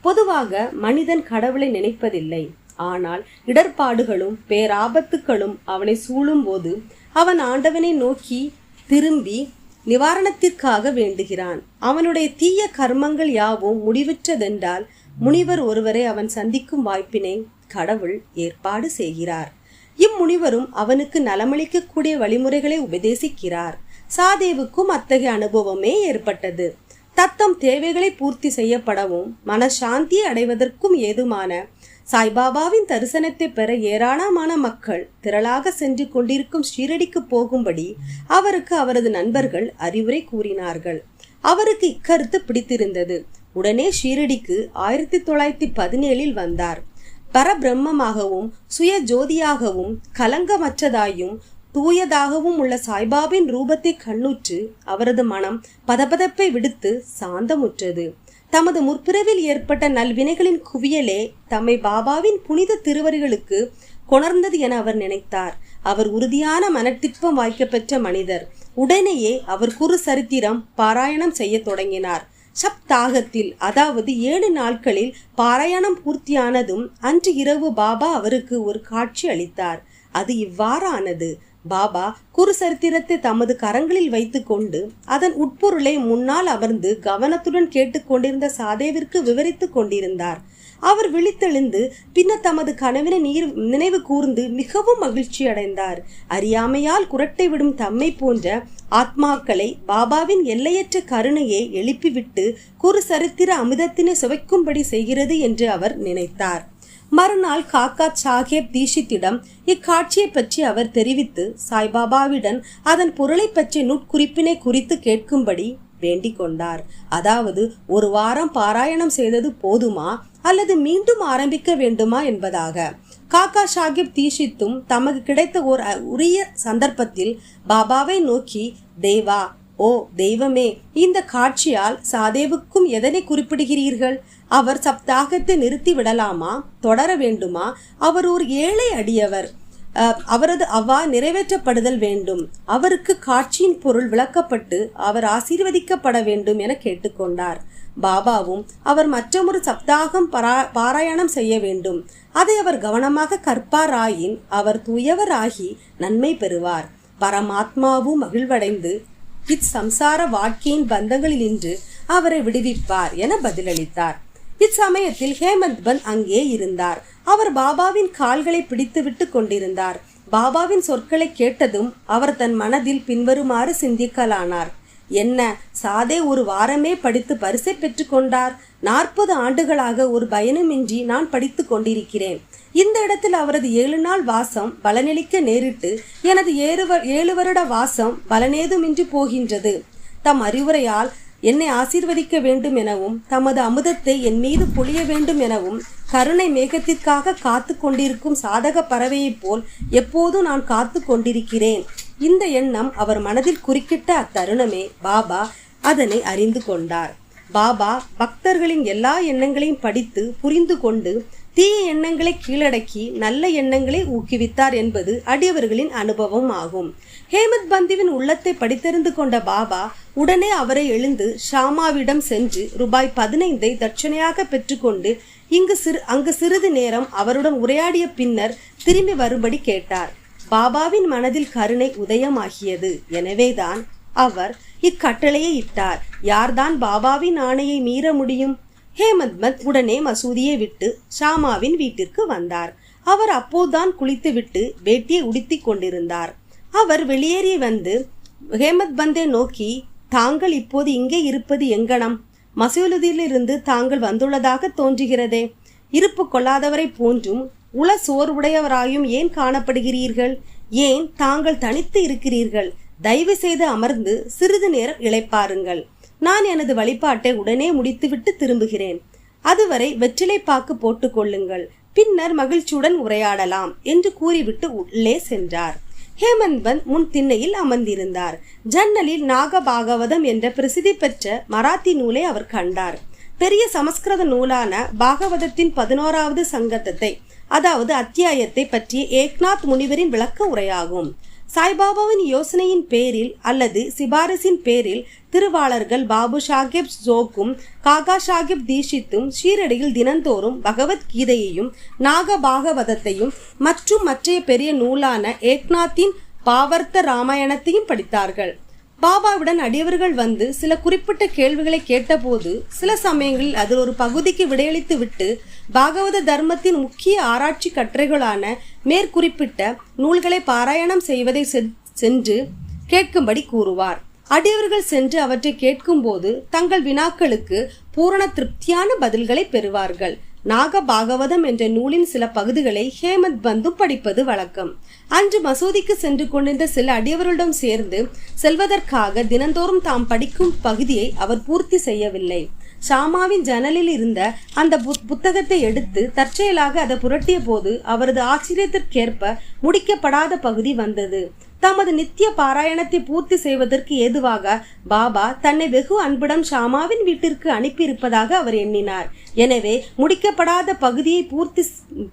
பொதுவாக மனிதன் கடவுளை நினைப்பதில்லை. ஆனால் இடர்பாடுகளும் பேராபத்துக்களும் அவனை சூழும் போது அவன் ஆண்டவனை நோக்கி திரும்பி நிவாரணத்திற்காக வேண்டுகிறான். அவனுடைய தீய கர்மங்கள் யாவும் முடிவுற்றதென்றால் முனிவர் ஒருவரை அவன் சந்திக்கும் வாய்ப்பினை கடவுள் ஏற்பாடு செய்கிறார். இம்முனிவரும் அவனுக்கு நலமளிக்கக்கூடிய வழிமுறைகளை உபதேசிக்கிறார். சாதேவுக்கும் அத்தகைய அனுபவமே ஏற்பட்டது. தத்தம் தேவைகளை பூர்த்தி செய்யப்படவும் மனசாந்தியை அடைவதற்கும் ஏதுமான சாய்பாபாவின் தரிசனத்தை பெற ஏராளமான மக்கள் திரளாக சென்று கொண்டிருக்கும் ஷீரடிக்கு போகும்படி அவருக்கு அவரது நண்பர்கள் அறிவுரை கூறினார்கள். அவருக்கு இக்கருத்து பிடித்திருந்தது. உடனே ஷீரடிக்கு 1917 வந்தார். பரபிரம்மமாகவும் சுய ஜோதியாகவும் கலங்கமற்றதாயும் தூயதாகவும் உள்ள சாய்பாபின் ரூபத்தை கண்ணுற்று அவரது மனம் பதபதப்பை விடுத்து சாந்தமுற்றது. தமது முற்பிறவில் ஏற்பட்ட நல்வினைகளின் குவியலே தம்மை பாபாவின் புனித திருவடிகளுக்கு கொணர்ந்தது என அவர் நினைத்தார். அவர் உறுதியான மனத்திற்பம் வாய்க்கப்பெற்ற மனிதர். உடனேயே அவர் குரு சரித்திரம் பாராயணம் செய்ய தொடங்கினார். சப்தாகத்தில் அதாவது 7 நாட்களில் பாராயணம் பூர்த்தியானதும் அன்று இரவு பாபா அவருக்கு ஒரு காட்சி அளித்தார். அது இவ்வாறானது. பாபா குரு சரித்திரத்தை தமது கரங்களில் வைத்து கொண்டு அதன் உட்பொருளை முன்னால் அமர்ந்து கவனத்துடன் கேட்டுக்கொண்டிருந்த சாதேவிற்கு விவரித்து கொண்டிருந்தார். அவர் விழித்தெழுந்து பின்னர் தமது கனவினை நினைவு கூர்ந்து மிகவும் மகிழ்ச்சி அடைந்தார். அறியாமையால் குரட்டை விடும் தம்மை போன்ற ஆத்மாக்களை பாபாவின் எல்லையற்ற கருணையை எழுப்பிவிட்டு குரு சரித்திர அமிர்தத்தினை சுவைக்கும்படி செய்கிறது என்று அவர் நினைத்தார். மறுநாள் காக்கா சாஹேப் தீஷித்திடம் இக்காட்சியை பற்றி அவர் தெரிவித்து சாய்பாபாவிடம் அதன் பொருளை பற்றிய நுட்குறிப்பினை குறித்து கேட்கும்படி வேண்டிக் கொண்டார். அதாவது 1 வாரம் பாராயணம் செய்தது போதுமா அல்லது மீண்டும் ஆரம்பிக்க வேண்டுமா என்பதாக. காக்கா சாஹிப் தீஷித்தும் தமக்கு கிடைத்த ஒரு உரிய சந்தர்ப்பத்தில் பாபாவை நோக்கி, தேவா, ஓ தெய்வமே, இந்த காட்சியால் சாதேவுக்கும் எதனை குறிப்பிடுகிறீர்கள்? அவர் சப்தாகத்தை நிறுத்தி விடலாமா, தொடர வேண்டுமா? அவர் ஒரு ஏழை அடியவர். அவரது அவ்வா நிறைவேற்றப்படுதல் வேண்டும். அவருக்கு காட்சியின் பொருள் விளக்கப்பட்டு அவர் ஆசீர்வதிக்கப்பட வேண்டும் என கேட்டுக்கொண்டார். பாபாவும் அவர் மற்றொரு சப்தாகம் பாராயணம் செய்ய வேண்டும். அதை அவர் கவனமாக கற்பாராயின் அவர் தூயவராகி நன்மை பெறுவார். பரமாத்மாவும் மகிழ்வடைந்து இச்சம்சார வாழ்க்கையின் பந்தங்களினின்று அவரை விடுவிப்பார் என பதிலளித்தார். இச்சமயத்தில் ஹேமந்த் பந்த் அங்கே இருந்தார். அவர் பாபாவின் கால்களை பிடித்து விட்டு கொண்டிருந்தார். பாபாவின் சொற்களை கேட்டதும் அவர் தன் மனதில் பின்வருமாறு சிந்திக்கலானார். என்ன, சாதே 1 வாரமே படித்து பரிசை பெற்று கொண்டார். 40 ஆண்டுகளாக ஒரு பயனுமின்றி நான் படித்து கொண்டிருக்கிறேன். இந்த இடத்தில் அவரது 7 நாள் வாசம் பலனளிக்க நேரிட்டு எனது 7 வருட வாசம் பலனேதுமின்றி போகின்றது. தம் அறிவுரையால் என்னை ஆசீர்வதிக்க வேண்டும் எனவும் தமது அமுதத்தை என் மீது பொழிய வேண்டும் எனவும் கருணை மேகத்திற்காக காத்து கொண்டிருக்கும் சாதக பறவையைப் போல் எப்போதும் நான் காத்து கொண்டிருக்கிறேன். இந்த எண்ணம் அவர் மனதில் குறுக்கிட்ட அத்தருணமே பாபா அதனை அறிந்து கொண்டார். பாபா பக்தர்களின் எல்லா எண்ணங்களையும் படித்து புரிந்து கொண்டு தீய எண்ணங்களை கீழடக்கி நல்ல எண்ணங்களை ஊக்குவித்தார் என்பது அடியவர்களின் அனுபவம் ஆகும். ஹேமத் பந்துவின் உள்ளத்தை படித்தறிந்து கொண்ட பாபா உடனே அவரை எழுந்து ஷாமாவிடம் சென்று ரூபாய் 15 தட்சணையாக பெற்றுக்கொண்டு அங்கு சிறிது நேரம் அவருடன் உரையாடிய பின்னர் திரும்பி வரும்படி கேட்டார். பாபாவின் மனதில் கருணை உதயமாகியது. எனவேதான் அவர் இக்கட்டளையை இட்டார். யார்தான் பாபாவின் ஆணையை மீற முடியும்? ஹேமத் பந்த் உடனே மசூதியை விட்டு ஷாமாவின் வீட்டிற்கு வந்தார். அவர் அப்போதுதான் குளித்துவிட்டு வேட்டியை உடுத்தி கொண்டிருந்தார். அவர் வெளியேறி வந்து ஹேமத் பந்தை நோக்கி, தாங்கள் இப்போது இங்கே இருப்பது எங்கனம்? மசூதியிலிருந்து தாங்கள் வந்துள்ளதாக தோன்றுகிறதே. இருப்பு கொள்ளாதவரை போன்றும் உள சோர்வுடையவராயும் ஏன் காணப்படுகிறீர்கள்? ஏன் தாங்கள் தனித்து இருக்கிறீர்கள்? தயவு செய்து அமர்ந்து சிறிது நேரம் இளைப்பாருங்கள். நான் எனது வழிபாட்டை உடனே முடித்துவிட்டு திரும்புகிறேன். அதுவரை வெற்றிலை பாக்கு போட்டுக் கொள்ளுங்கள். பின்னர் மகிழ்ச்சியுடன் உரையாடலாம் என்று கூறிவிட்டு உள்ளே சென்றார். ஹேமந்த் பந்த் முன் திண்ணையில் அமர்ந்திருந்தார். ஜன்னலில் நாகபாகவதம் என்ற பிரசித்தி பெற்ற மராத்தி நூலை அவர் கண்டார். பெரிய சமஸ்கிருத நூலான பாகவதத்தின் 11வது சங்கத்தை அதாவது அத்தியாயத்தை பற்றிய ஏக்நாத் முனிவரின் விளக்க உரையாகும். சாய்பாபாவின் யோசனையின் பேரில் அல்லது சிபாரிசின் பேரில் திருவாளர்கள் பாபு சாஹிப் ஜோக்கும் காகா சாஹிப் தீஷித்தும் ஷீரடியில் தினந்தோறும் பகவத்கீதையையும் நாகபாகவதத்தையும் மற்றும் மற்றைய பெரிய நூலான ஏக்நாத்தின் பாவர்த்த ராமாயணத்தையும் படித்தார்கள். பாபாவுடன் அடியவர்கள் வந்து சில குறிப்பிட்ட கேள்விகளை கேட்டபோது சில சமயங்களில் அதில் ஒரு பகுதிக்கு விடையளித்து விட்டு பாகவத தர்மத்தின் முக்கிய ஆராய்ச்சி கட்டுரைகளான மேற்குறிப்பிட்ட நூல்களை பாராயணம் செய்வதை சென்று கேட்கும்படி கூறுவார். அடியவர்கள் சென்று அவற்றை கேட்கும் போது தங்கள் வினாக்களுக்கு பூரண திருப்தியான பதில்களை பெறுவார்கள். நாகபாகவதம் என்ற நூலின் சில பகுதிகளை ஹேமத் பந்து படிப்பது வழக்கம். அன்று மசூதிக்கு சென்று கொண்டிருந்த சில அடியவர்களிடம் சேர்ந்து செல்வதற்காக தினந்தோறும் தாம் படிக்கும் பகுதியை அவர் பூர்த்தி செய்யவில்லை. ஷாமாவின் ஜன்னலில் இருந்த அந்த புத்தகத்தை எடுத்து தற்செயலாக அதை புரட்டிய போது அவரது ஆச்சரியத்திற்கேற்ப முடிக்கப்படாத பகுதி வந்தது. தமது நித்திய பாராயணத்தை பூர்த்தி செய்வதற்கு ஏதுவாக பாபா தன்னை வெகு அன்புடன் ஷாமாவின் வீட்டிற்கு அனுப்பியிருப்பதாக அவர் எண்ணினார். எனவே முடிக்கப்படாத பகுதியை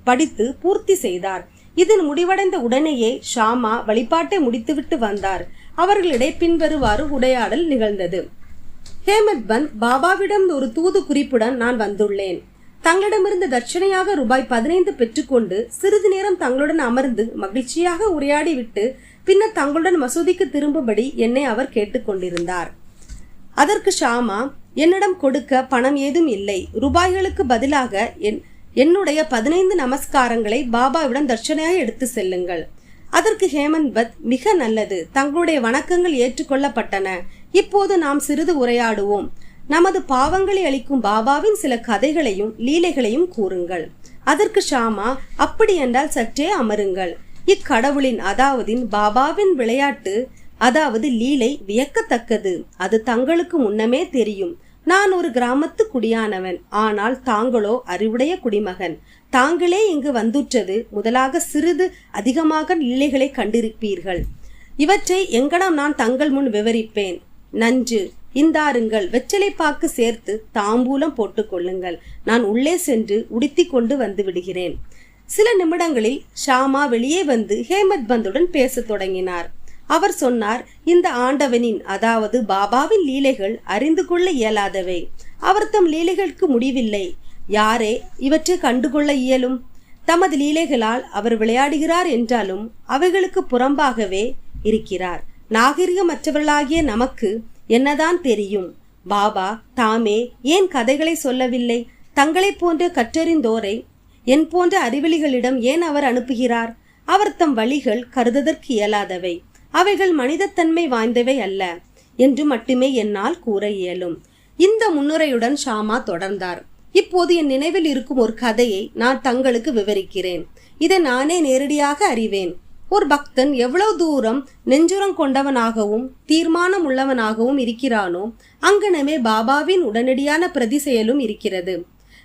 படித்து பூர்த்தி செய்தார். இதன் முடிவடைந்த உடனேயே ஷாமா வழிபாட்டை முடித்துவிட்டு வந்தார். அவர்களிடையே பின்வருவாறு உரையாடல் நிகழ்ந்தது. ஹேமத் பந்த் பாபாவிடம் ஒரு தூது குறிப்புடன் நான் வந்துள்ளேன். தங்களிடமிருந்து தட்சணையாக ரூபாய் 15 பெற்றுக்கொண்டு சிறிது நேரம் தங்களுடன் அமர்ந்து மகிழ்ச்சியாக உரையாடிவிட்டு பின்னர் தங்களுடன் மசூதிக்கு திரும்பும்படி என்னை அவர் கேட்டுக்கொண்டிருந்தார். அதற்கு ஷாமா, என்னிடம் கொடுக்க பணம் ஏதும் இல்லை. ரூபாய்களுக்கு பதிலாக என்னுடைய 15 நமஸ்காரங்களை பாபாவிடம் தட்சணையாக எடுத்து செல்லுங்கள். அதற்கு ஹேமந்த் பந்த், மிக நல்லது, தங்களுடைய வணக்கங்கள் ஏற்றுக்கொள்ளப்பட்டன. இப்போது நாம் சிறிது உரையாடுவோம். நமது பாவங்களை அளிக்கும் பாபாவின் சில கதைகளையும் லீலைகளையும் கூறுங்கள். அதற்கு ஷாமா, அப்படி என்றால் சற்றே அமருங்கள். இக்கடவுளின் அதாவது பாபாவின் விளையாட்டு அதாவது லீலை வியக்கத்தக்கது. அது தங்களுக்கு முன்னமே தெரியும். நான் ஒரு கிராமத்து குடியானவன். ஆனால் தாங்களோ அறிவுடைய குடிமகன். தாங்களே இங்கு வந்துற்றது முதலாக சிறிது அதிகமாக லீலைகளை கண்டிருப்பீர்கள். இவற்றை எங்கனம் நான் தங்கள் முன் விவரிப்பேன். நன்று, இந்தாருங்கள், வெற்றிலை பாக்கு சேர்த்து தாம்பூலம் போட்டுக் கொள்ளுங்கள். நான் உள்ளே சென்று உடுத்தி கொண்டு வந்து விடுகிறேன். சில நிமிடங்களில் ஷாமா வெளியே வந்து ஹேமத் பந்துடன் பேசத் தொடங்கினார். அவர் சொன்னார், இந்த ஆண்டவனின் அதாவது பாபாவின் லீலைகள் அறிந்து கொள்ள இயலாதவை. அவர் தம் லீலைகளுக்கு முடிவில்லை. யாரே இவற்றை கண்டுகொள்ள இயலும்? தமது லீலைகளால் அவர் விளையாடுகிறார் என்றாலும் அவைகளுக்கு புறம்பாகவே இருக்கிறார். நாகரிகமற்றவர்களாகிய நமக்கு என்னதான் தெரியும்? பாபா தாமே ஏன் கதைகளை சொல்லவில்லை? தங்களை போன்ற கற்றறிந்தோரை என் போன்ற அறிவெளிகளிடம் ஏன் அவர் அனுப்புகிறார்? அவர் தம் வழிகள் கருததற்கு இயலாதவை, அவைகள் மனிதத்தன்மை வாய்ந்தவை அல்ல என்று மட்டுமே என்னால் கூற இயலும். இந்த முன்னுரையுடன் ஷாமா தொடர்ந்தார். இப்போது என் நினைவில் இருக்கும் ஒரு கதையை நான் தங்களுக்கு விவரிக்கிறேன். இதை நானே நேரடியாக அறிவேன். ஒரு பக்தன் எவ்வளவு தூரம் நெஞ்சுரம் கொண்டவனாகவும் தீர்மானம் உள்ளவனாகவும் இருக்கிறானோ அங்கனமே பாபாவின் உடனடியான பிரதி செயலும் இருக்கிறது.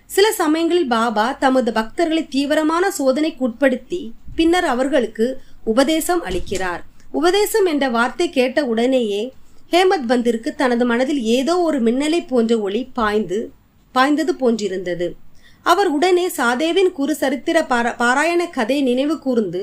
சில சமயங்களில் பாபா தமது பக்தர்களை தீவிரமான சோதனைக்கு உட்படுத்தி பின்னர் அவர்களுக்கு உபதேசம் அளிக்கிறார். உபதேசம் என்ற வார்த்தை கேட்ட உடனேயே ஹேமத் பந்திற்கு தனது மனதில் ஏதோ ஒரு மின்னலை போன்ற ஒளி பாய்ந்தது போன்றிருந்தது. அவர் உடனே சாதேவின் குரு சரித்திர பாராயண கதை நினைவு கூர்ந்து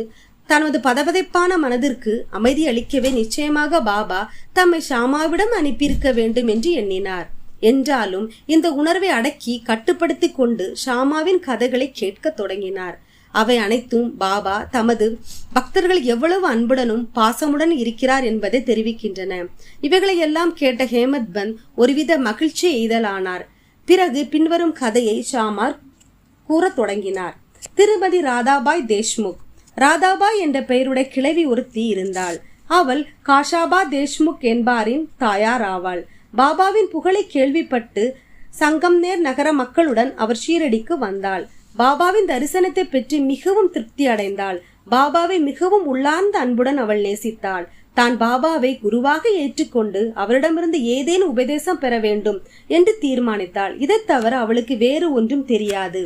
தனது பதபதைப்பான மனதிற்கு அமைதி அளிக்கவே நிச்சயமாக பாபா தம்மை ஷாமாவிடம் அனுப்பியிருக்க வேண்டும் என்று எண்ணினார். என்றாலும் இந்த உணர்வை அடக்கி கட்டுப்படுத்தி கொண்டு ஷாமாவின் கதைகளை கேட்க தொடங்கினார். அவை அனைத்தும் பாபா தமது பக்தர்கள் எவ்வளவு அன்புடனும் பாசமுடன் இருக்கிறார் என்பதை தெரிவிக்கின்றன. இவைகளை எல்லாம் கேட்ட ஹேமத் பந்த் ஒருவித மகிழ்ச்சி எய்தலானார். பிறகு பின்வரும் கதையை ஷாமா கூறத் தொடங்கினார். திருமதி ராதாபாய் தேஷ்முக். ராதாபாய் என்ற பெயருடைய கிழவி ஒருத்தி இருந்தாள். அவள் காஷாபா தேஷ்முக் என்பாரின் தாயார் ஆவாள். பாபாவின் புகழை கேள்விப்பட்டு சங்கம்நேர் நகர மக்களுடன் அவர் ஷீரடிக்கு வந்தாள். பாபாவின் தரிசனத்தை பெற்று மிகவும் திருப்தி அடைந்தாள். பாபாவை மிகவும் உள்ளார்ந்த அன்புடன் அவள் நேசித்தாள். தான் பாபாவை குருவாக ஏற்றுக்கொண்டு அவரிடமிருந்து ஏதேனும் உபதேசம் பெற வேண்டும் என்று தீர்மானித்தாள். இதை தவிர அவளுக்கு வேறு ஒன்றும் தெரியாது.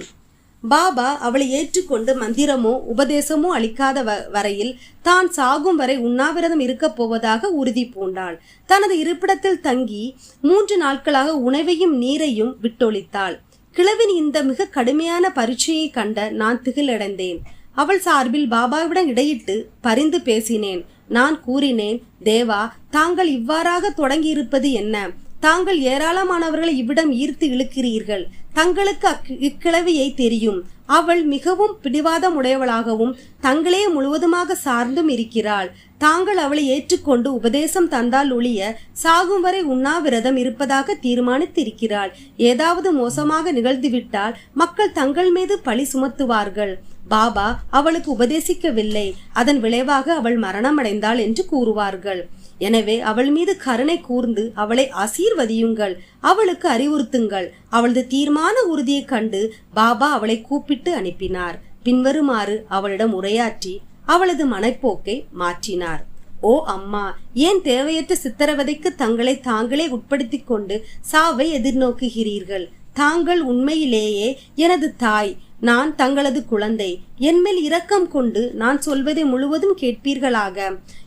பாபா அவளை ஏற்றுக்கொண்டு மந்திரமோ உபதேசமோ அளிக்காத வரையில் தான் சாகும் வரை உண்ணாவிரதம் இருக்கப் போவதாக உறுதி பூண்டாள். தனது இருப்பிடத்தில் தங்கி 3 நாட்களாக உணவையும் நீரையும் விட்டொழித்தாள். கிழவின் இந்த மிக கடுமையான பரீட்சையை கண்ட நான் திகிலடைந்தேன். அவள் சார்பில் பாபாவிடம் இடையிட்டு பரிந்து பேசினேன். நான் கூறினேன், தேவா, தாங்கள் இவ்வாறாக தொடங்கி இருப்பது என்ன? தாங்கள் ஏராளமானவர்களை இவ்விடம் ஈர்த்து இழுக்கிறீர்கள். தங்களுக்கு இக்கிழவியை தெரியும். அவள் மிகவும் பிடிவாதம் உடையவளாகவும் தங்களே முழுவதுமாக சார்ந்தும் இருக்கிறாள். தாங்கள் அவளை ஏற்றுக்கொண்டு உபதேசம் தந்தால் ஒழிய சாகும் வரை உண்ணாவிரதம் இருப்பதாக தீர்மானித்திருக்கிறாள். ஏதாவது மோசமாக நிகழ்ந்துவிட்டால் மக்கள் தங்கள் மீது பழி சுமத்துவார்கள். பாபா அவளுக்கு உபதேசிக்கவில்லை, அதன் விளைவாக அவள் மரணமடைந்தாள் என்று கூறுவார்கள். எனவே அவள் மீது கருணை கூர்ந்து அவளை ஆசீர்வதியுங்கள், அவளுக்கு அறிவுறுத்துங்கள். அவளது தீர்மான உறுதியை கண்டு பாபா அவளை கூப்பிட்டு அனுப்பினார். பின்வருமாறு அவளிடம் உரையாற்றி அவளது மனப்போக்கை மாற்றினார். ஓ அம்மா, ஏன் தேவையற்ற சித்திரவதைக்கு தங்களை தாங்களே உட்படுத்தி கொண்டு சாவை எதிர்நோக்குகிறீர்கள்? தாங்கள் உண்மையிலேயே எனது தாய், நான் தங்களது குழந்தை. என்மேல் இரக்கம் கொண்டு நான் சொல்வதை முழுவதும் கேட்பீர்களாக.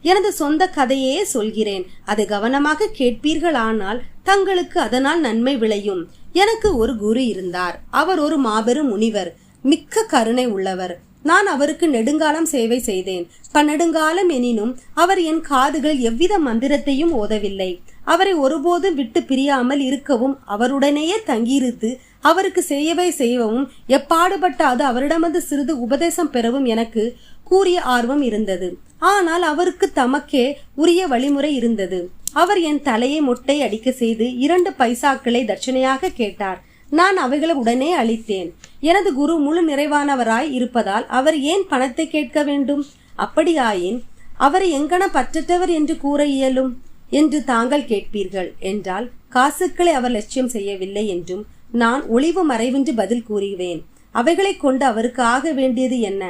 எனது சொந்த கதையே சொல்கிறேன். அதை கவனமாக கேட்பீர்களானால் தங்களுக்கு அதனால் நன்மை விளையும். எனக்கு ஒரு குரு இருந்தார். அவர் ஒரு மாபெரும் முனிவர், மிக்க கருணை உள்ளவர். நான் அவருக்கு நெடுங்காலம் சேவை செய்தேன். பன்னெடுங்காலம் எனினும் அவர் என் காதுகள் எவ்வித மந்திரத்தையும் ஓதவில்லை. அவரை ஒருபோதும் விட்டு பிரியாமல் இருக்கவும் அவருடனேயே தங்கியிருந்து அவருக்கு சேவை செய்யவும் எப்பாடுபட்டாது அவரிடமிருந்து சிறிது உபதேசம் பெறவும் எனக்கு கூறிய ஆர்வம் இருந்தது. ஆனால் அவருக்கு தமக்கே உரிய வழிமுறை இருந்தது. அவர் என் தலையை மொட்டை அடிக்க செய்து 2 பைசாக்களை தட்சணையாக கேட்டார். நான் அவைகளை உடனே அளித்தேன். எனது குரு முழு நிறைவானவராய் இருப்பதால் அவர் ஏன் பணத்தை கேட்க வேண்டும்? அப்படியாயின் அவரை எங்கன பற்றற்றவர் என்று கூற இயலும் என்று தாங்கள் கேட்பீர்கள் என்றால் காசுக்களை அவர் லட்சியம் செய்யவில்லை என்றும் நான் ஒளிவு மறைவின்றி பதில் கூறுவேன். அவைகளை கொண்டு அவருக்கு ஆக வேண்டியது என்ன?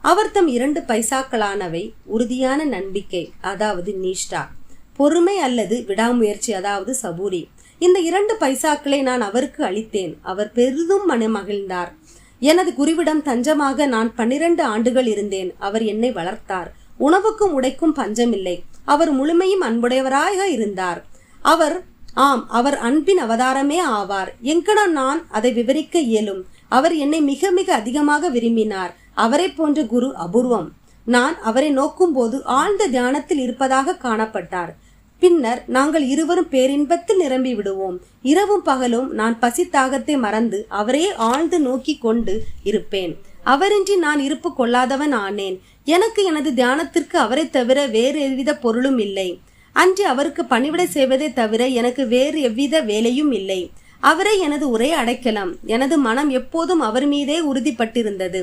அவர் தம் 2 பைசாக்களானவை உறுதியான நம்பிக்கை, அதாவது நிஷ்டா, பொறுமை அல்லது விடாமுயற்சி, அதாவது சபூரி. இந்த 2 பைசாக்களை நான் அவருக்கு அளித்தேன். அவர் பெரிதும் மகிழ்ந்தார். எனது குருவிடம் தஞ்சமாக நான் 12 ஆண்டுகள் இருந்தேன். அவர் என்னை வளர்த்தார். உணவுக்கும் உடைக்கும் பஞ்சமில்லை. அவர் முழுமையும் அன்புடையவராக இருந்தார். அவர் அன்பின் அவதாரமே ஆவார். எங்கன நான் அதை விவரிக்க இயலும். அவர் என்னை மிக மிக அதிகமாக விரும்பினார். அவரை போன்ற குரு அபூர்வம். நான் அவரை நோக்கும் போது ஆழ்ந்த தியானத்தில் இருப்பதாக காணப்பட்டார். பின்னர் நாங்கள் இருவரும் பேரின்பத்தில் நிரம்பி விடுவோம். இரவும் பகலும் நான் பசி தாகத்தை மறந்து அவரையே ஆழ்ந்து நோக்கி கொண்டு இருப்பேன். அவரின்றி நான் இருப்பு கொள்ளாதவன் ஆனேன். எனக்கு எனது தியானத்திற்கு அவரை தவிர வேறு எவ்வித பொருளும் இல்லை. அன்று அவருக்கு பணிவிடை செய்வதை தவிர எனக்கு வேறு எவ்வித வேலையும் இல்லை. அவரே எனது ஒரே அடைக்கலம். எனது மனம் எப்போதும் அவர் மீதே உறுதிப்பட்டிருந்தது.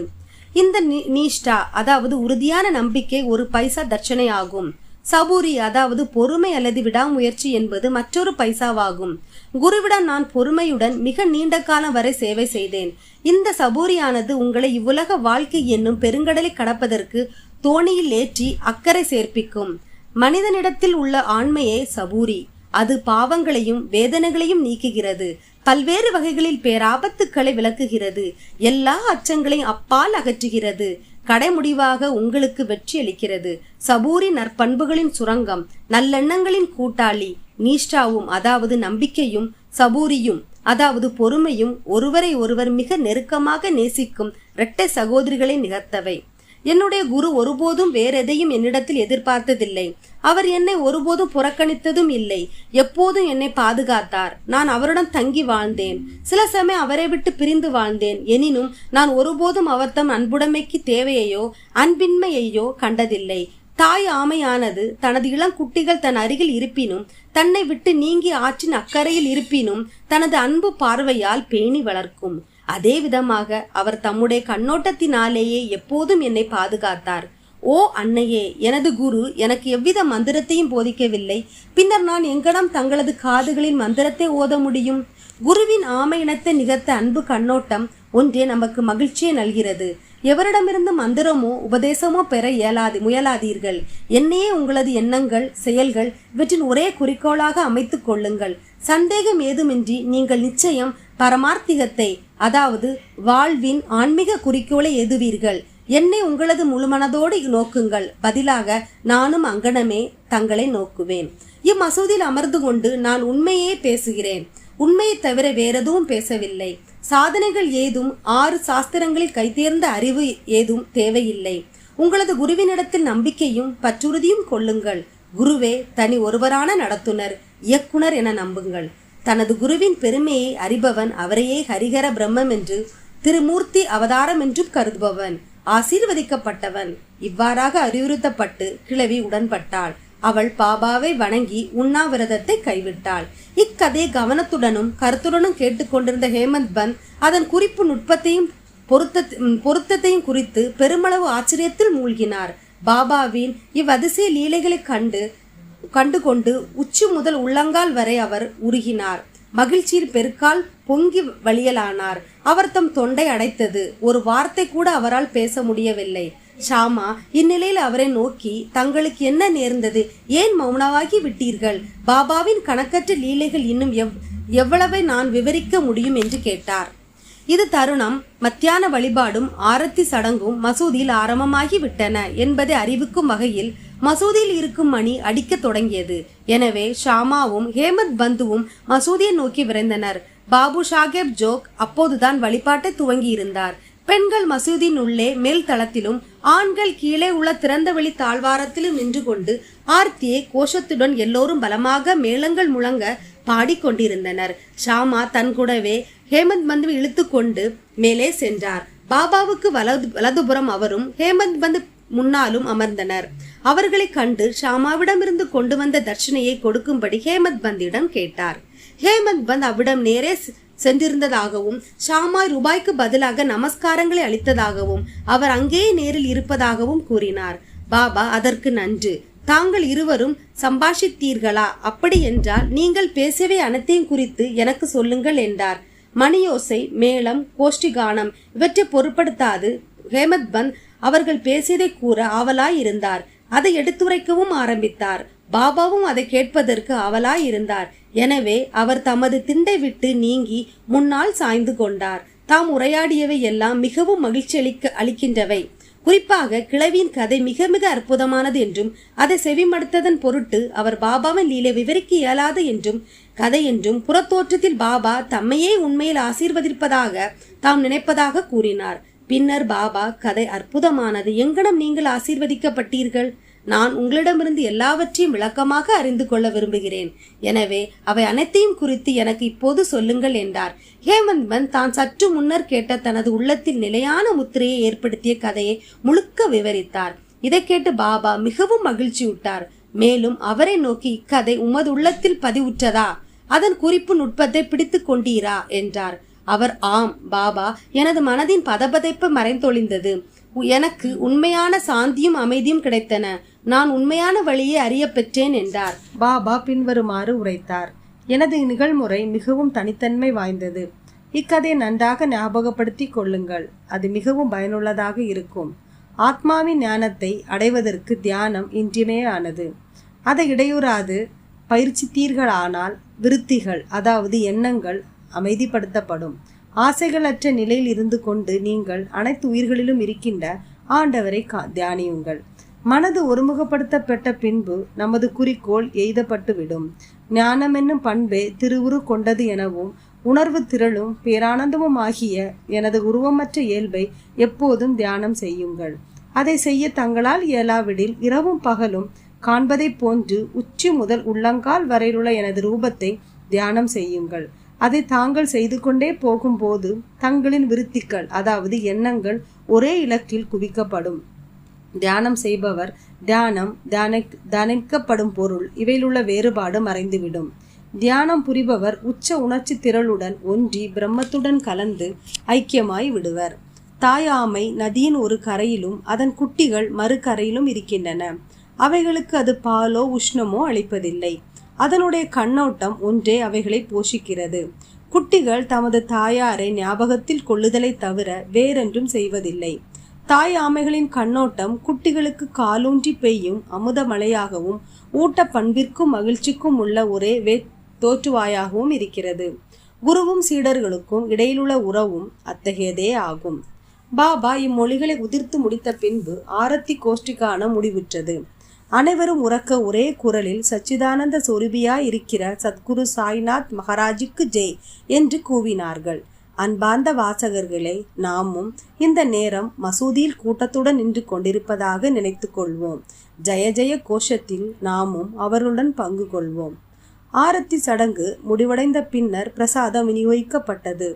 இந்த நிஷ்டா, அதாவது உறுதியான நம்பிக்கை, 1 பைசா தட்சணை ஆகும். சபூரி, அதாவது பொறுமை அல்லது விடாமுயற்சி என்பது மற்றொரு பைசாவாகும். குருவிடம் நான் பொறுமையுடன் மிக நீண்ட காலம் வரை சேவை செய்தேன். இந்த சபூரியானது உங்களை இவ்வுலக வாழ்க்கை என்னும் பெருங்கடலை கடப்பதற்கு தோணியில் ஏற்றி அக்கறை சேர்ப்பிக்கும். மனிதனிடத்தில் உள்ள ஆண்மையே சபூரி. அது பாவங்களையும் வேதனைகளையும் நீக்குகிறது. பல்வேறு வகைகளில் பேராபத்துக்களை விளக்குகிறது. எல்லா அச்சங்களையும் அப்பால் அகற்றுகிறது. கடைமுடிவாக உங்களுக்கு வெற்றி அளிக்கிறது. சபூரி நற்பண்புகளின் சுரங்கம், நல்லெண்ணங்களின் கூட்டாளி. நீஷ்டாவும் அதாவது நம்பிக்கையும், சபூரியும் அதாவது பொறுமையும் ஒருவரை ஒருவர் மிக நெருக்கமாக நேசிக்கும் இரட்டை சகோதரிகளை நிகழ்த்தவை. என்னுடைய குரு ஒருபோதும் வேறெதையும் என்னிடத்தில் எதிர்பார்த்ததில்லை. அவர் என்னை ஒருபோதும் புறக்கணித்ததும் இல்லை. எப்போதும் என்னை பாதுகாத்தார். நான் அவருடன் தங்கி வாழ்ந்தேன். சில சமயம் அவரை விட்டு பிரிந்து வாழ்ந்தேன். எனினும் நான் ஒருபோதும் அவர் தம் அன்புடைமைக்கு தேவையையோ அன்பின்மையையோ கண்டதில்லை. தாய் ஆமையானது தனது இளங்குட்டிகள் தன் அருகில் இருப்பினும், தன்னை விட்டு நீங்கி ஆற்றின் அக்கறையில் இருப்பினும் தனது அன்பு பார்வையால் பேணி வளர்க்கும். அதே விதமாக அவர் தம்முடைய கண்ணோட்டத்தினாலேயே எப்போதும் என்னை பாதுகாத்தார். ஓ அன்னையே, எனது குரு எனக்கு எவ்வித மந்திரத்தையும் போதிக்கவில்லை. பின்னர் நான் எங்கனம் தங்களது காதுகளில் மந்திரத்தை ஓத முடியும்? குருவின் ஆமை இனத்தை நிகழ்த்த அன்பு கண்ணோட்டம் ஒன்றே நமக்கு மகிழ்ச்சியை நல்கிறது. எவரிடமிருந்து மந்திரமோ உபதேசமோ பெற முயலாதீர்கள். என்னையே உங்களது எண்ணங்கள், செயல்கள் இவற்றின் ஒரே குறிக்கோளாக அமைத்துக் கொள்ளுங்கள். சந்தேகம் ஏதுமின்றி நீங்கள் நிச்சயம் பரமார்த்திகத்தை, அதாவது வாழ்வின் ஆன்மீக குறிக்கோளை எதுவீர்கள். என்னை உங்களது முழுமனதோடு நோக்குங்கள். பதிலாக நானும் அங்கனமே தங்களை நோக்குவேன். இம்மசூதியில் அமர்ந்து கொண்டு நான் உண்மையே பேசுகிறேன். உண்மையை தவிர வேறெதுவும் பேசவில்லை. சாதனைகள் ஏதும், 6 சாஸ்திரங்களில் கைதேர்ந்த அறிவு ஏதும் தேவையில்லை. உங்களது குருவினிடத்தில் நம்பிக்கையும் பற்றுறுதியும் கொள்ளுங்கள். குருவே தனி ஒருவரான நடத்துனர், இயக்குனர் என நம்புங்கள். தனது குருவின் பெருமையை அறிபவன் அவரையே ஹரிஹர பிரம்மம் என்று, திருமூர்த்தி அவதாரம் என்றும் கருதுபவன் ஆசீர்வதிக்கப்பட்டவன். இவ்வாறாக அறிவுறுத்தப்பட்டு கிழவி உடன்பட்டாள். அவள் பாபாவை வணங்கி உண்ணாவிரதத்தை கைவிட்டாள். இக்கதை கவனத்துடனும் கருத்துடனும் கேட்டுக்கொண்டிருந்த ஹேமந்த் பந்த் அதன் குறிப்பு நுட்பத்தையும் பொருத்தத்தையும் குறித்து பெருமளவு ஆச்சரியத்தில் மூழ்கினார். பாபாவின் இவ்வதிசய லீலைகளை கண்டுகொண்டு உச்சி முதல் உள்ளங்கால் வரை அவர் உருகினார். மகிழ்ச்சியில் பெருக்கால் பொங்கி வழியலானார். அவர் தம் தொண்டை அடைத்தது. ஒரு வார்த்தை கூட அவரால் பேச முடியவில்லை. ஷாமா இந்நிலையில் அவரை நோக்கி, தங்களுக்கு என்ன நேர்ந்தது? ஏன் மௌனமாகி விட்டீர்கள்? பாபாவின் கணக்கற்ற லீலைகள் இன்னும் எவ்வளவை நான் விவரிக்க முடியும் என்று கேட்டார். இது தருணம் மத்தியான வழிபாடும் ஆரத்தி சடங்கும் மசூதியில் ஆரம்பமாகி விட்டன என்பதை அறிவிக்கும் வகையில் மசூதியில் இருக்கும் மணி அடிக்க தொடங்கியது. எனவே ஷாமாவும் ஹேமந்த் பந்துவும் மசூதியை நோக்கி விரைந்தனர். பாபு சாஹேப் ஜோக் அப்போதுதான் வழிபாட்டை துவங்கி இருந்தார். பெண்கள் மசூதியின் உள்ளே மேல் தளத்திலும், ஆண்கள் கீழே உள்ள திறந்த வெளி தாழ்வாரத்திலும் நின்று கொண்டு ஆர்த்தியை கோஷத்துடன் எல்லோரும் பலமாக மேளங்கள் முழங்க பாடிக்கொண்டிருந்தனர். ஷாமா தன் கூடவே ஹேமந்த் பந்து இழுத்து கொண்டு மேலே சென்றார். பாபாவுக்கு வலதுபுறம் அவரும் ஹேமந்த் பந்து முன்னாலும் அமர்ந்தனர். அவர்களை கண்டு ஷாமாவிடமிருந்து கொண்டு வந்த தர்ஷனையை கொடுக்கும்படி ஹேமந்த் பந்திடம் கேட்டார். ஹேமந்த் பந்த் அவ்விடம் நேரே சென்றிருந்ததாகவும் ஷாமாய் ரூபாய்க்கு பதிலாக நமஸ்காரங்களை அளித்ததாகவும் அவர் அங்கேயே நேரில் இருப்பதாகவும் கூறினார். பாபா அதற்கு நன்று. தாங்கள் இருவரும் சம்பாஷித்தீர்களா? அப்படி என்றால் நீங்கள் பேசவே அனைத்தையும் குறித்து எனக்கு சொல்லுங்கள் என்றார். மணியோசை, மேளம், கோஷ்டிகானம் இவற்றை பொருட்படுத்தாது ஹேமந்த் பந்த் அவர்கள் பேசியதை கூற ஆவலாய் இருந்தார். அதை எடுத்துரைக்கவும் ஆரம்பித்தார். பாபாவும் அதை கேட்பதற்கு ஆவலாய் இருந்தார். எனவே அவர் தமது திண்டை விட்டு நீங்கி முன்னால் சாய்ந்து கொண்டார். தாம் உரையாடியவை எல்லாம் மிகவும் மகிழ்ச்சி அளிக்கின்றவை. குறிப்பாக கிழவியின் கதை மிக மிக அற்புதமானது என்றும் அதை செவிமடுத்ததன் பொருட்டு அவர் பாபாவின் லீலை விவரிக்க இயலாது என்றும் கதை என்றும் புறத்தோற்றத்தில் பாபா தம்மையே உண்மையில் ஆசீர்வதிப்பதாக தாம் நினைப்பதாக கூறினார். பின்னர் பாபா, கதை அற்புதமானது. எங்கனம் நீங்கள் ஆசீர்வதிக்கப்பட்டீர்கள்? நான் உங்களிடமிருந்து எல்லாவற்றையும் விளக்கமாக அறிந்து கொள்ள விரும்புகிறேன். எனவே அவை அனைத்தையும் குறித்து எனக்கு இப்போது சொல்லுங்கள் என்றார். ஹேமந்த் பந்த் தான் சற்று முன்னர் கேட்ட தனது உள்ளத்தில் நிலையான முத்திரையை ஏற்படுத்திய கதையை முழுக்க விவரித்தார். இதை கேட்டு பாபா மிகவும் மகிழ்ச்சியுட்டார். மேலும் அவரை நோக்கி, இக்கதை உமது உள்ளத்தில் பதிவுற்றதா? அதன் குறிப்பு நுட்பத்தை பிடித்து கொண்டீரா என்றார். அவர், ஆம் பாபா, எனது மனதின் பதபதைப்பு மறைந்தொழிந்தது. எனக்கு உண்மையான சாந்தியும் அமைதியும் கிடைத்தன. நான் உண்மையான வழியை அறிய பெற்றேன் என்றார். பாபா பின்வருமாறு உரைத்தார். எனது நிகழ்முறை மிகவும் தனித்தன்மை வாய்ந்தது. இக்கதையை நன்றாக ஞாபகப்படுத்தி கொள்ளுங்கள். அது மிகவும் பயனுள்ளதாக இருக்கும். ஆத்மாவின் ஞானத்தை அடைவதற்கு தியானம் இன்றியமையானது. அதை இடையூறாது பயிற்சித்தீர்களானால் விருத்திகள், அதாவது எண்ணங்கள், அமைதிப்படுத்தப்படும். ஆசைகளற்ற நிலையில் இருந்து கொண்டு நீங்கள் அனைத்து உயிர்களிலும் இருக்கின்ற ஆண்டவரை தியானியுங்கள். மனது ஒருமுகப்படுத்தப்பட்ட பின்பு நமது குறிக்கோள் எய்தப்பட்டுவிடும். ஞானம் என்னும் பண்பே திருவுரு கொண்டது எனவும் உணர்வு திரளும் பேரானந்தமும் ஆகிய எனது உருவமற்ற இயல்பை எப்போதும் தியானம் செய்யுங்கள். அதை செய்ய தங்களால் இயலாவிடில் இரவும் பகலும் காண்பதை போன்று உச்சி முதல் உள்ளங்கால் வரையிலுள்ள எனது ரூபத்தை தியானம் செய்யுங்கள். அதை தாங்கள் செய்து கொண்டே போகும்போது தங்களின் விருத்திகள் அதாவது எண்ணங்கள் ஒரே இலக்கில் குவிக்கப்படும். தியானம் செய்பவர் தியானிக்கப்படும் பொருள் இவையிலுள்ள வேறுபாடு மறைந்துவிடும். தியானம் புரிபவர் உச்ச உணர்ச்சி திரளுடன் ஒன்றி பிரம்மத்துடன் கலந்து ஐக்கியமாய் விடுவர். தாயாமை நதியின் ஒரு கரையிலும் அதன் குட்டிகள் மறு கரையிலும் இருக்கின்றன. அவைகளுக்கு அது பாலோ உஷ்ணமோ அளிப்பதில்லை. அதனுடைய கண்ணோட்டம் ஒன்றே அவைகளை போஷிக்கிறது. குட்டிகள் தமது தாயாரை ஞாபகத்தில் கொள்ளுதலை தவிர வேறென்றும் செய்வதில்லை. தாய் ஆமைகளின் கண்ணோட்டம் குட்டிகளுக்கு காலூன்றி பெய்யும் அமுத மழையாகவும் ஊட்ட பண்பிற்கும் மகிழ்ச்சிக்கும் உள்ள ஒரே தோற்றுவாயாகவும் இருக்கிறது. குருவும் சீடர்களுக்கும் இடையிலுள்ள உறவும் அத்தகையதே ஆகும். பாபா இம்மொழிகளை உதிர்த்து முடித்த பின்பு ஆரத்தி கோஷ்டி காண முடிவுற்றது. அனைவரும் உறக்க ஒரே குரலில் சச்சிதானந்த சொரூபியாய் இருக்கிற சத்குரு சாய்நாத் மகாராஜுக்கு ஜெய் என்று கூவினார்கள். அன்பார்ந்த வாசகர்களே, நாமும் இந்த நேரம் மசூதியில் கூட்டத்துடன் நின்று கொண்டிருப்பதாக நினைத்து கொள்வோம். ஜெய ஜெய கோஷத்தில் நாமும் அவர்களுடன் பங்கு கொள்வோம். ஆரத்தி சடங்கு முடிவடைந்த பின்னர் பிரசாதம் விநியோகிக்கப்பட்டது.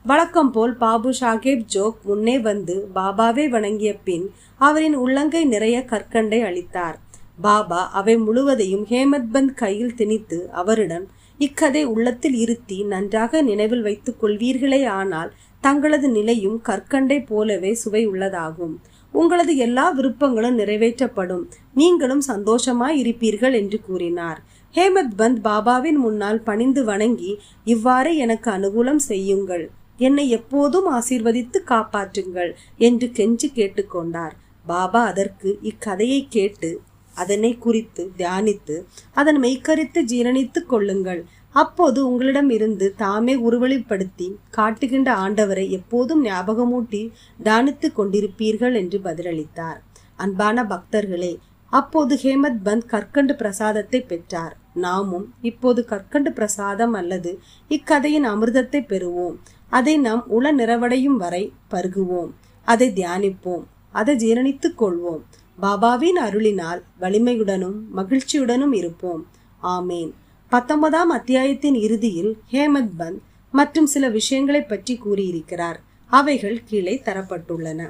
வழக்கம் போல் பாபு சாஹேப் ஜோக் முன்னே வந்து பாபாவை வணங்கிய பின் அவரின் உள்ளங்கை நிறைய கற்கண்டை அளித்தார். பாபா அவை முழுவதையும் ஹேமத் பந்த் கையில் திணித்து அவரிடம், இக்கதை உள்ளத்தில் இருத்தி நன்றாக நினைவில் வைத்துக் கொள்வீர்களே, ஆனால் தங்களது நிலையும் கற்கண்டை போலவே சுவை உள்ளதாகும். உங்களது எல்லா விருப்பங்களும் நிறைவேற்றப்படும். நீங்களும் சந்தோஷமாய் இருப்பீர்கள் என்று கூறினார். ஹேமத் பந்த் பாபாவின் முன்னால் பணிந்து வணங்கி, இவ்வாறு எனக்கு அனுகூலம் செய்யுங்கள், என்னை எப்போதும் ஆசீர்வதித்து காப்பாற்றுங்கள் என்று கெஞ்சி கேட்டுக்கொண்டார். பாபா அதற்கு, இக்கதையை கேட்டு அதனை குறித்து தியானித்து அதன் மெய்க்கரித்து ஜீரணித்து கொள்ளுங்கள். அப்போது உங்களிடம் இருந்து தாமே உருவழிப்படுத்தி காட்டுகின்ற ஆண்டவரை எப்போதும் ஞாபகமூட்டி தியானித்து கொண்டிருப்பீர்கள் என்று பதிலளித்தார். அன்பான பக்தர்களே, அப்போது ஹேமத் பந்த் கற்கண்டு பிரசாதத்தை பெற்றார். நாமும் இப்போது கற்கண்டு பிரசாதம் அல்லது இக்கதையின் அமிர்தத்தை பெறுவோம். அதை நாம் உள நிறைவடையும் வரை பருகுவோம். அதை தியானிப்போம். அதை ஜீரணித்துக் கொள்வோம். பாபாவின் அருளினால் வலிமையுடனும் மகிழ்ச்சியுடனும் இருப்போம். ஆமேன். 19ஆம் அத்தியாயத்தின் இறுதியில் ஹேமத் பந்த் மற்றும் சில விஷயங்களை பற்றி கூறியிருக்கிறார். அவைகள் கீழே தரப்பட்டுள்ளன.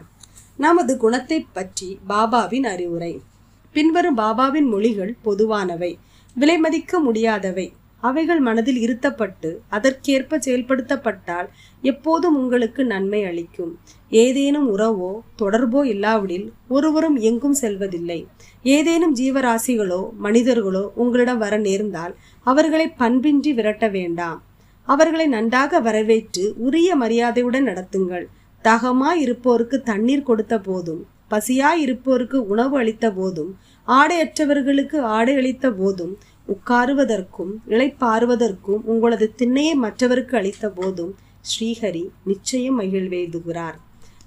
நமது குணத்தை பற்றி பாபாவின் அறிவுரை. பின்வரும் பாபாவின் மொழிகள் பொதுவானவை, விலைமதிக்க முடியாதவை. அவைகள் மனதில் இருத்தப்பட்டு அதற்கேற்ப செயல்படுத்தப்பட்டால் எப்போதும் உங்களுக்கு நன்மை அளிக்கும். ஏதேனும் உறவோ தொடர்போ இல்லாவிடில் ஒருவரும் எங்கும் செல்வதில்லை. ஏதேனும் ஜீவராசிகளோ மனிதர்களோ உங்களிடம் வர நேர்ந்தால் அவர்களை பண்பின்றி விரட்ட வேண்டாம். அவர்களை நன்றாக வரவேற்று உரிய மரியாதையுடன் நடத்துங்கள். தாகமாய் இருப்போருக்கு தண்ணீர் கொடுத்த போதும், பசியாய் இருப்போருக்கு உணவு அளித்த போதும், ஆடையற்றவர்களுக்கு ஆடை அளித்த போதும், உட்காருவதற்கும் இளைப்பாறுவதற்கும் உங்களது திண்ணையை மற்றவருக்கு அளித்த போதும் ஸ்ரீஹரி நிச்சயம் மகிழ்வெய்துகிறார்.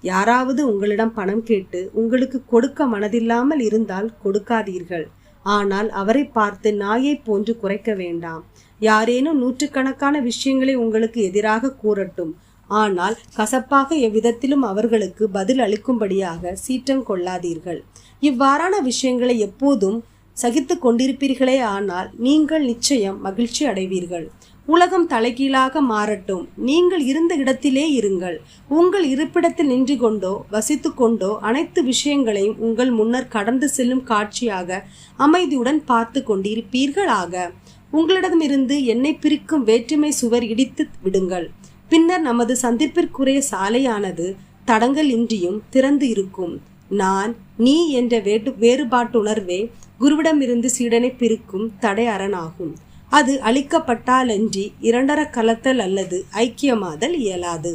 யாராவது உங்களிடம் பணம் கேட்டு உங்களுக்கு கொடுக்க மனதில்லாமல் இருந்தால் கொடுக்காதீர்கள். ஆனால் அவரை பார்த்து நாயை போன்று குறைக்க வேண்டாம். யாரேனும் நூற்றுக்கணக்கான விஷயங்களை உங்களுக்கு எதிராக கூறட்டும், ஆனால் கசப்பாக எவ்விதத்திலும் அவர்களுக்கு பதில் அளிக்கும்படியாக சீற்றம் கொள்ளாதீர்கள். இவ்வாறான விஷயங்களை எப்போதும் சகித்து கொண்டிருப்பீர்களே, ஆனால் நீங்கள் நிச்சயம் மகிழ்ச்சி அடைவீர்கள். உலகம் தலைகீழாக மாறட்டும், நீங்கள் இருந்த இடத்திலே இருங்கள். உங்கள் இருப்பிடத்தில் நின்று கொண்டோ வசித்து கொண்டோ அனைத்து விஷயங்களையும் உங்கள் முன்னர் கடந்து செல்லும் காட்சியாக அமைதியுடன் பார்த்து கொண்டிருப்பீர்களாக. உங்களிடமிருந்து என்னை பிரிக்கும் வேற்றுமை சுவர் இடித்து விடுங்கள். பின்னர் நமது சந்திப்பிற்குரிய சாலையானது தடங்கள் இன்றியும் திறந்து இருக்கும். நான் நீ என்ற வேறுபாட்டுணர்வே குருவிடமிருந்து சீடனை பிரிக்கும் தடை அரணாகும். அது அளிக்கப்பட்டாலன்றி இரண்டர கலத்தல் அல்லது ஐக்கியமாதல் இயலாது.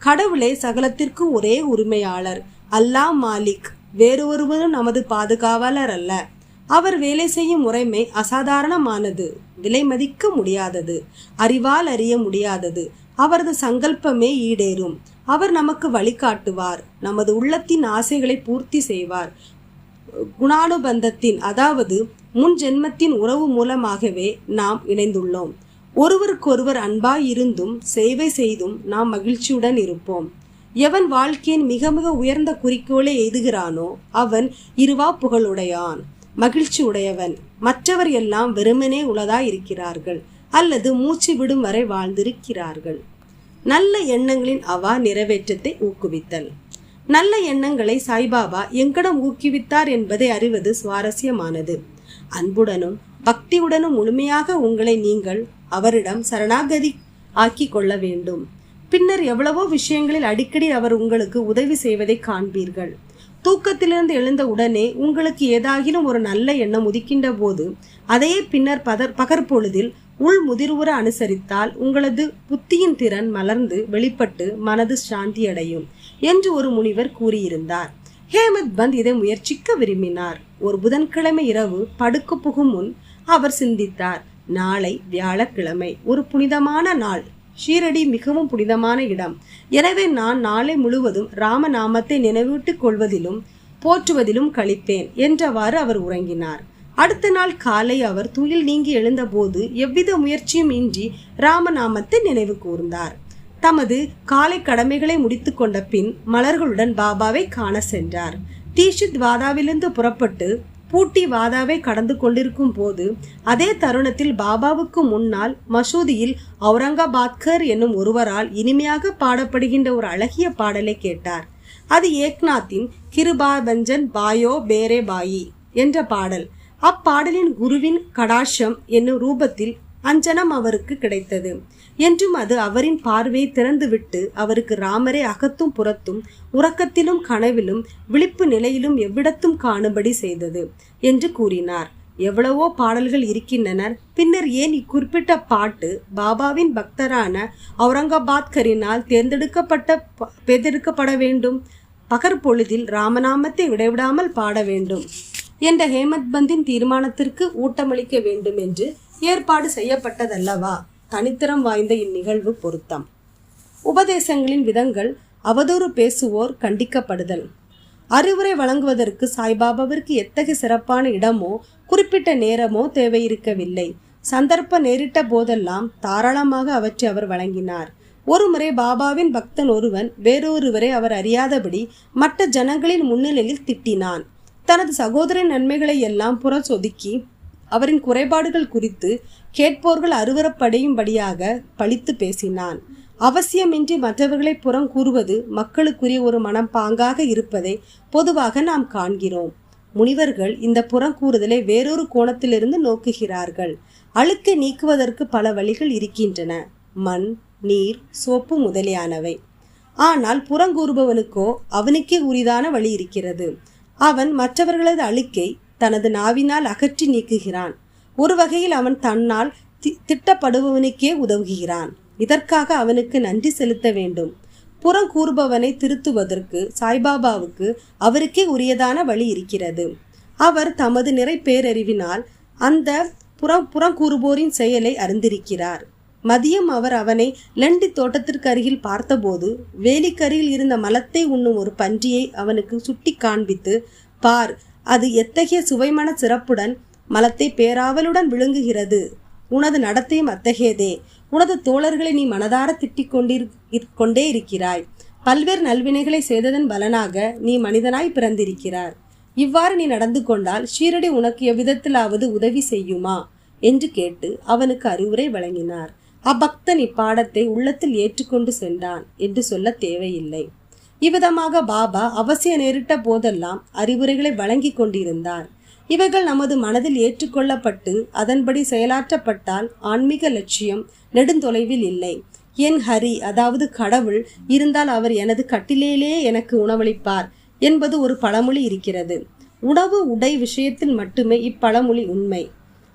கடவுளே சகலத்திற்கும் ஒரே உரிமையாளர். அல்லாஹ் மாலிக். வேறொருவரும் நமது பாதுகாவலர் அல்ல. அவர் வேலை செய்யும் முறைமை அசாதாரணமானது, விலை மதிக்க முடியாதது, அறிவால் அறிய முடியாதது. அவரது சங்கல்பமே ஈடேறும். அவர் நமக்கு வழிகாட்டுவார், நமது உள்ளத்தின் ஆசைகளை பூர்த்தி செய்வார். குணானுபந்தத்தின் அதாவது முன் ஜென்மத்தின் உறவு மூலமாகவே நாம் இணைந்துள்ளோம். ஒருவருக்கொருவர் அன்பாய் இருந்தும் சேவை செய்தும் நாம் மகிழ்ச்சியுடன் இருப்போம். எவன் வாழ்க்கையின் மிக மிக உயர்ந்த குறிக்கோளை எய்துகிறானோ அவன் இருவா புகழுடையான், மகிழ்ச்சி உடையவன். மற்றவர் எல்லாம் வெறுமனே உளதாய் இருக்கிறார்கள் அல்லது மூச்சு விடும் வரை வாழ்ந்திருக்கிறார்கள். நல்ல எண்ணங்களின் அவா நிறைவேற்றத்தை ஊக்குவித்தல். நல்ல எண்ணங்களை சாய்பாபா எங்களிடம் ஊக்குவித்தார் என்பதை அறிவது சுவாரஸ்யமானது. அன்புடனும் பக்தியுடனும் முழுமையாக உங்களை நீங்கள் அவரிடம் சரணாகதி ஆக்கி கொள்ள வேண்டும். பின்னர் எவ்வளவோ விஷயங்களில் அடிக்கடி அவர் உங்களுக்கு உதவி செய்வதை காண்பீர்கள். தூக்கத்திலிருந்து எழுந்த உடனே உங்களுக்கு ஏதாகிலும் ஒரு நல்ல எண்ணம் உதிக்கின்ற போது அதையே பின்னர் பகற்பொழுதில் உள் முதிர்வுற அனுசரித்தால் உங்களது புத்தியின் திறன் மலர்ந்து வெளிப்பட்டு மனது சாந்தியடையும் என்று ஒரு முனிவர் கூறியிருந்தார். ஹேமத் பந்த் இதை முயற்சிக்க விரும்பினார். ஒரு புதன்கிழமை இரவு படுக்க புகும் முன் அவர் சிந்தித்தார், நாளை வியாழக்கிழமை, ஒரு புனிதமான நாள். ஷீரடி மிகவும் புனிதமான இடம். எனவே நான் நாளை முழுவதும் ராமநாமத்தை நினைவூட்டிக் கொள்வதிலும் போற்றுவதிலும் கழிப்பேன் என்றவாறு அவர் உறங்கினார். அடுத்த நாள் காலை அவர் துயில் நீங்கி எழுந்தபோது எவ்வித முயற்சியும் இன்றி ராமநாமத்தை நினைவு கூர்ந்தார். தமது காலை கடமைகளை முடித்து கொண்ட பின் மலர்களுடன் பாபாவை காண சென்றார். தீஷித் வாதாவிலிருந்து புறப்பட்டு பூட்டி வாதாவை கடந்து கொண்டிருக்கும் போது அதே தருணத்தில் பாபாவுக்கு முன்னால் மசூதியில் அவுரங்காபாத்கர் என்னும் ஒருவரால் இனிமையாக பாடப்படுகின்ற ஒரு அழகிய பாடலை கேட்டார். அது ஏக்நாத்தின் கிருபாபஞ்சன் பாயோ பேரே பாயி என்ற பாடல். அப்பாடலின் குருவின் கடாட்சம் என்னும் ரூபத்தில் அஞ்சனம் அவருக்கு கிடைத்தது என்றும் அது அவரின் பார்வையை திறந்துவிட்டு அவருக்கு ராமரை அகத்தும் புறத்தும் உறக்கத்திலும் கனவிலும் விழிப்பு நிலையிலும் எவ்விடத்தும் காணும்படி செய்தது என்று கூறினார். எவ்வளவோ பாடல்கள் இருக்கின்றனர், பின்னர் ஏன் இக்குறிப்பிட்ட பாட்டு பாபாவின் பக்தரான அவுரங்காபாத்கரினால் தேர்ந்தெடுக்கப்பட வேண்டும்? பகற்பொழுதில் ராமநாமத்தை விடைவிடாமல் பாட வேண்டும் என்ற ஹேமத் பந்தின் தீர்மானத்திற்கு ஊட்டமளிக்க வேண்டும் என்று ஏற்பாடு செய்யப்பட்டதல்லவா? தனித்திறம் வாய்ந்த இந்நிகழ்வு பொருத்தம். உபதேசங்களின் விதங்கள். அவதூறு பேசுவோர் கண்டிக்கப்படுதல். அறிவுரை வழங்குவதற்கு சாய்பாபாவிற்கு எத்தகைய சிறப்பான இடமோ குறிப்பிட்ட நேரமோ தேவையிருக்கவில்லை. சந்தர்ப்பம் நேரிட்ட போதெல்லாம் தாராளமாக அவற்றை அவர் வழங்கினார். ஒருமுறை பாபாவின் பக்தன் ஒருவன் வேறொருவரை அவர் அறியாதபடி மற்ற ஜனங்களின் முன்னிலையில் திட்டினான். தனது சகோதரின் நன்மைகளை எல்லாம் புறச்சொதுக்கி அவரின் குறைபாடுகள் குறித்து கேட்போர்கள் அருவரப்படையும்படியாக பழித்து பேசினான். அவசியமின்றி மற்றவர்களை புறம் கூறுவது மக்களுக்குரிய ஒரு மனப்பாங்காக இருப்பதை பொதுவாக நாம் காண்கிறோம். முனிவர்கள் இந்த புறங்கூறுதலை வேறொரு கோணத்திலிருந்து நோக்குகிறார்கள். அழுக்கை நீக்குவதற்கு பல வழிகள் இருக்கின்றன, மண், நீர், சோப்பு முதலியானவை. ஆனால் புறங்கூறுபவனுக்கோ அவனுக்கே உரிதான வழி இருக்கிறது. அவன் மற்றவர்களது அழுக்கை தனது நாவினால் அகற்றி நீக்குகிறான். ஒரு வகையில் அவன் தன்னால் திட்டப்படுபவனுக்கே உதவுகிறான். இதற்காக அவனுக்கு நன்றி செலுத்த வேண்டும். புறங்கூறுபவனை திருத்துவதற்கு சாய்பாபாவுக்கு அவருக்கே உரியதான வழி இருக்கிறது. அவர் தமது நிறை பேரறிவினால் அந்த புறங்கூறுபோரின் செயலை அறிந்திருக்கிறார். மதியம் அவர் அவனை லண்டி தோட்டத்திற்கு அருகில் பார்த்தபோது வேலிக்கருகில் இருந்த மலத்தை உண்ணும் ஒரு பன்றியை அவனுக்கு சுட்டி காண்பித்து, பார், அது எத்தகைய சுவைமன சிறப்புடன் மலத்தை பேராவலுடன் விழுங்குகிறது. உனது நடத்தையும் அத்தகையதே. உனது தோழர்களை நீ மனதார திட்டிக் கொண்டே இருக்கிறாய். பல்வேறு நல்வினைகளை செய்ததன் பலனாக நீ மனிதனாய் பிறந்திருக்கிறார். இவ்வாறு நீ நடந்து கொண்டால் ஷீரடி உனக்கு எவ்விதத்திலாவது உதவி செய்யுமா என்று கேட்டு அவனுக்கு அறிவுரை வழங்கினார். அப்பக்தன் இப்பாடத்தை உள்ளத்தில் ஏற்றுக்கொண்டு சென்றான் என்று சொல்ல தேவையில்லை. இவ்விதமாக பாபா அவசிய நேரிட்ட போதெல்லாம் அறிவுரைகளை வழங்கி கொண்டிருந்தார். இவைகள் நமது மனதில் ஏற்றுக்கொள்ளப்பட்டு அதன்படி செயலாற்றப்பட்டால் ஆன்மீக லட்சியம் நெடுந்தொலைவில் இல்லை. என் ஹரி, அதாவது கடவுள் இருந்தால் அவர் எனது கட்டிலேயே எனக்கு உணவளிப்பார் என்பது ஒரு பழமொழி இருக்கிறது. உணவு உடை விஷயத்தில் மட்டுமே இப்பழமொழி உண்மை.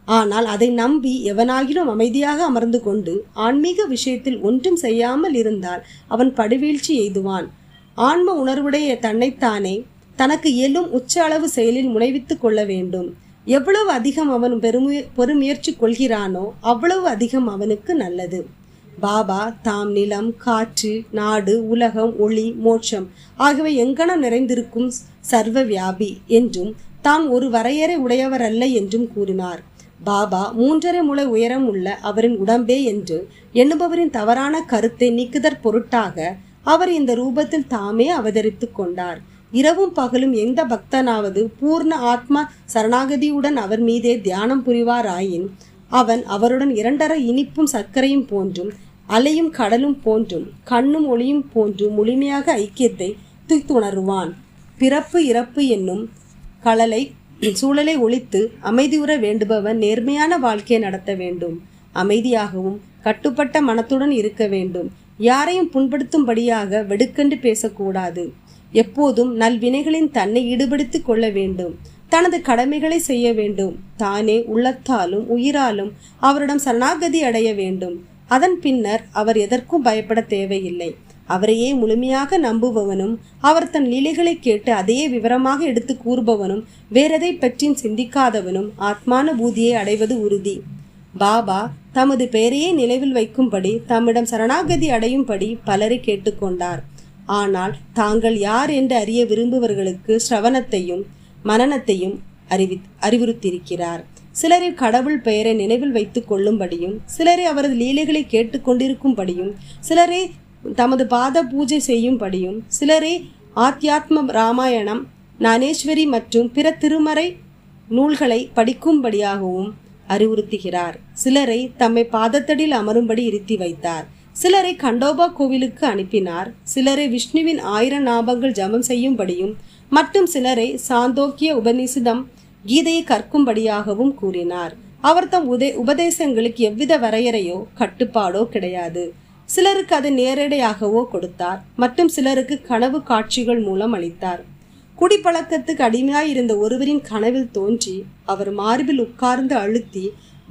ஆனால் அதை நம்பி எவனாகிலும் அமைதியாக அமர்ந்து கொண்டு ஆன்மீக விஷயத்தில் ஒன்றும் செய்யாமல் இருந்தால் அவன் படுவீழ்ச்சி எய்துவான். ஆன்ம உணர்வுடைய தன்னைத்தானே தனக்கு இயலும் உச்ச அளவு செயலில் முனைவித்துக் கொள்ள வேண்டும். எவ்வளவு அதிகம் அவன் பெருமுயற்சி கொள்கிறானோ அவ்வளவு அதிகம் அவனுக்கு நல்லது. பாபா தாம் நிலம், காற்று, நாடு, உலகம், ஒளி, மோட்சம் ஆகியவை எங்கனம் நிறைந்திருக்கும் சர்வ வியாபி என்றும் தான் ஒரு வரையறை உடையவர் அல்ல என்றும் கூறினார். பாபா 3.5 முழ உயரம் உள்ள அவரின் உடம்பே என்று எண்ணுபவரின் தவறான கருத்தை நீக்குதற் பொருட்டாக அவர் இந்த ரூபத்தில் தாமே அவதரித்து கொண்டார். இரவும் பகலும் எந்த பக்தனாவது பூர்ண ஆத்மா சரணாகதியுடன் அவர் மீதே தியானம் புரிவாராயின் அவன் அவருடன் 2.5 இனிப்பும் சர்க்கரையும் போன்றும் அலையும் கடலும் போன்றும் கண்ணும் ஒளியும் போன்றும் முழுமையாக ஐக்கியத்தை துய்த்துணருவான். பிறப்பு இறப்பு என்னும் சூழலை ஒழித்து அமைதியுற வேண்டுபவன் நேர்மையான வாழ்க்கையை நடத்த வேண்டும். அமைதியாகவும் கட்டுப்பட்ட மனத்துடன் இருக்க வேண்டும். யாரையும் புண்படுத்தும்படியாக வெடுக்கென்று பேசக்கூடாது. எப்போதும் நல்வினைகளின் தன்னை ஈடுபடுத்திக் கொள்ள வேண்டும். தனது கடமைகளை செய்ய வேண்டும். தானே உள்ளத்தாலும் உயிராலும் அவரிடம் சரணாகதி அடைய வேண்டும். அதன் பின்னர் அவர் எதற்கும் பயப்பட தேவையில்லை. அவரையே முழுமையாக நம்புபவனும் அவர் தன் லீலைகளை கேட்டு அதையே விவரமாக எடுத்து கூறுபவனும் வேறெதை பற்றியும் சிந்திக்காதவனும் ஆத்மானுபூதியை அடைவது உறுதி. பாபா தமது பெயரையே நினைவில் வைக்கும்படி தம்மிடம் சரணாகதி அடையும்படி பலரை கேட்டுக்கொண்டார். ஆனால் தாங்கள் யார் என்று அறிய விரும்புபவர்களுக்கு ஸ்ரவணத்தையும் மனனத்தையும் அறிவுறுத்தியிருக்கிறார். சிலரை கடவுள் பெயரை நினைவில் வைத்துக் கொள்ளும்படியும், சிலரை அவரது லீலைகளை கேட்டுக்கொண்டிருக்கும்படியும், சிலரை தமது பாத பூஜை செய்யும்படியும், சிலரை ஆத்தியாத்ம ராமாயணம், ஞானேஸ்வரி மற்றும் பிற திருமறை நூல்களை படிக்கும்படியாகவும் அறிவுறுத்துகிறார். சிலரை தம்மை பாதத்தடியில் அமரும்படி இருத்தி வைத்தார். சிலரை கண்டோபா கோவிலுக்கு அனுப்பினார். சிலரை விஷ்ணுவின் 1000 நாமங்கள் ஜபம் செய்யும்படியும் மற்றும் சிலரை சாந்தோக்கிய உபநிஷதம் கீதையை கற்கும்படியாகவும் கூறினார். அவர் தம் உபதேசங்களுக்கு எவ்வித வரையறையோ கட்டுப்பாடோ கிடையாது. சிலருக்கு அதை நேரடியாகவோ கொடுத்தார் மற்றும் சிலருக்கு கனவு காட்சிகள் மூலம் அளித்தார். குடிப்பழக்கத்துக்கு அடிமையாயிருந்த ஒருவரின் கனவில் தோன்றி அவர் மார்பில் உட்கார்ந்து அழுத்தி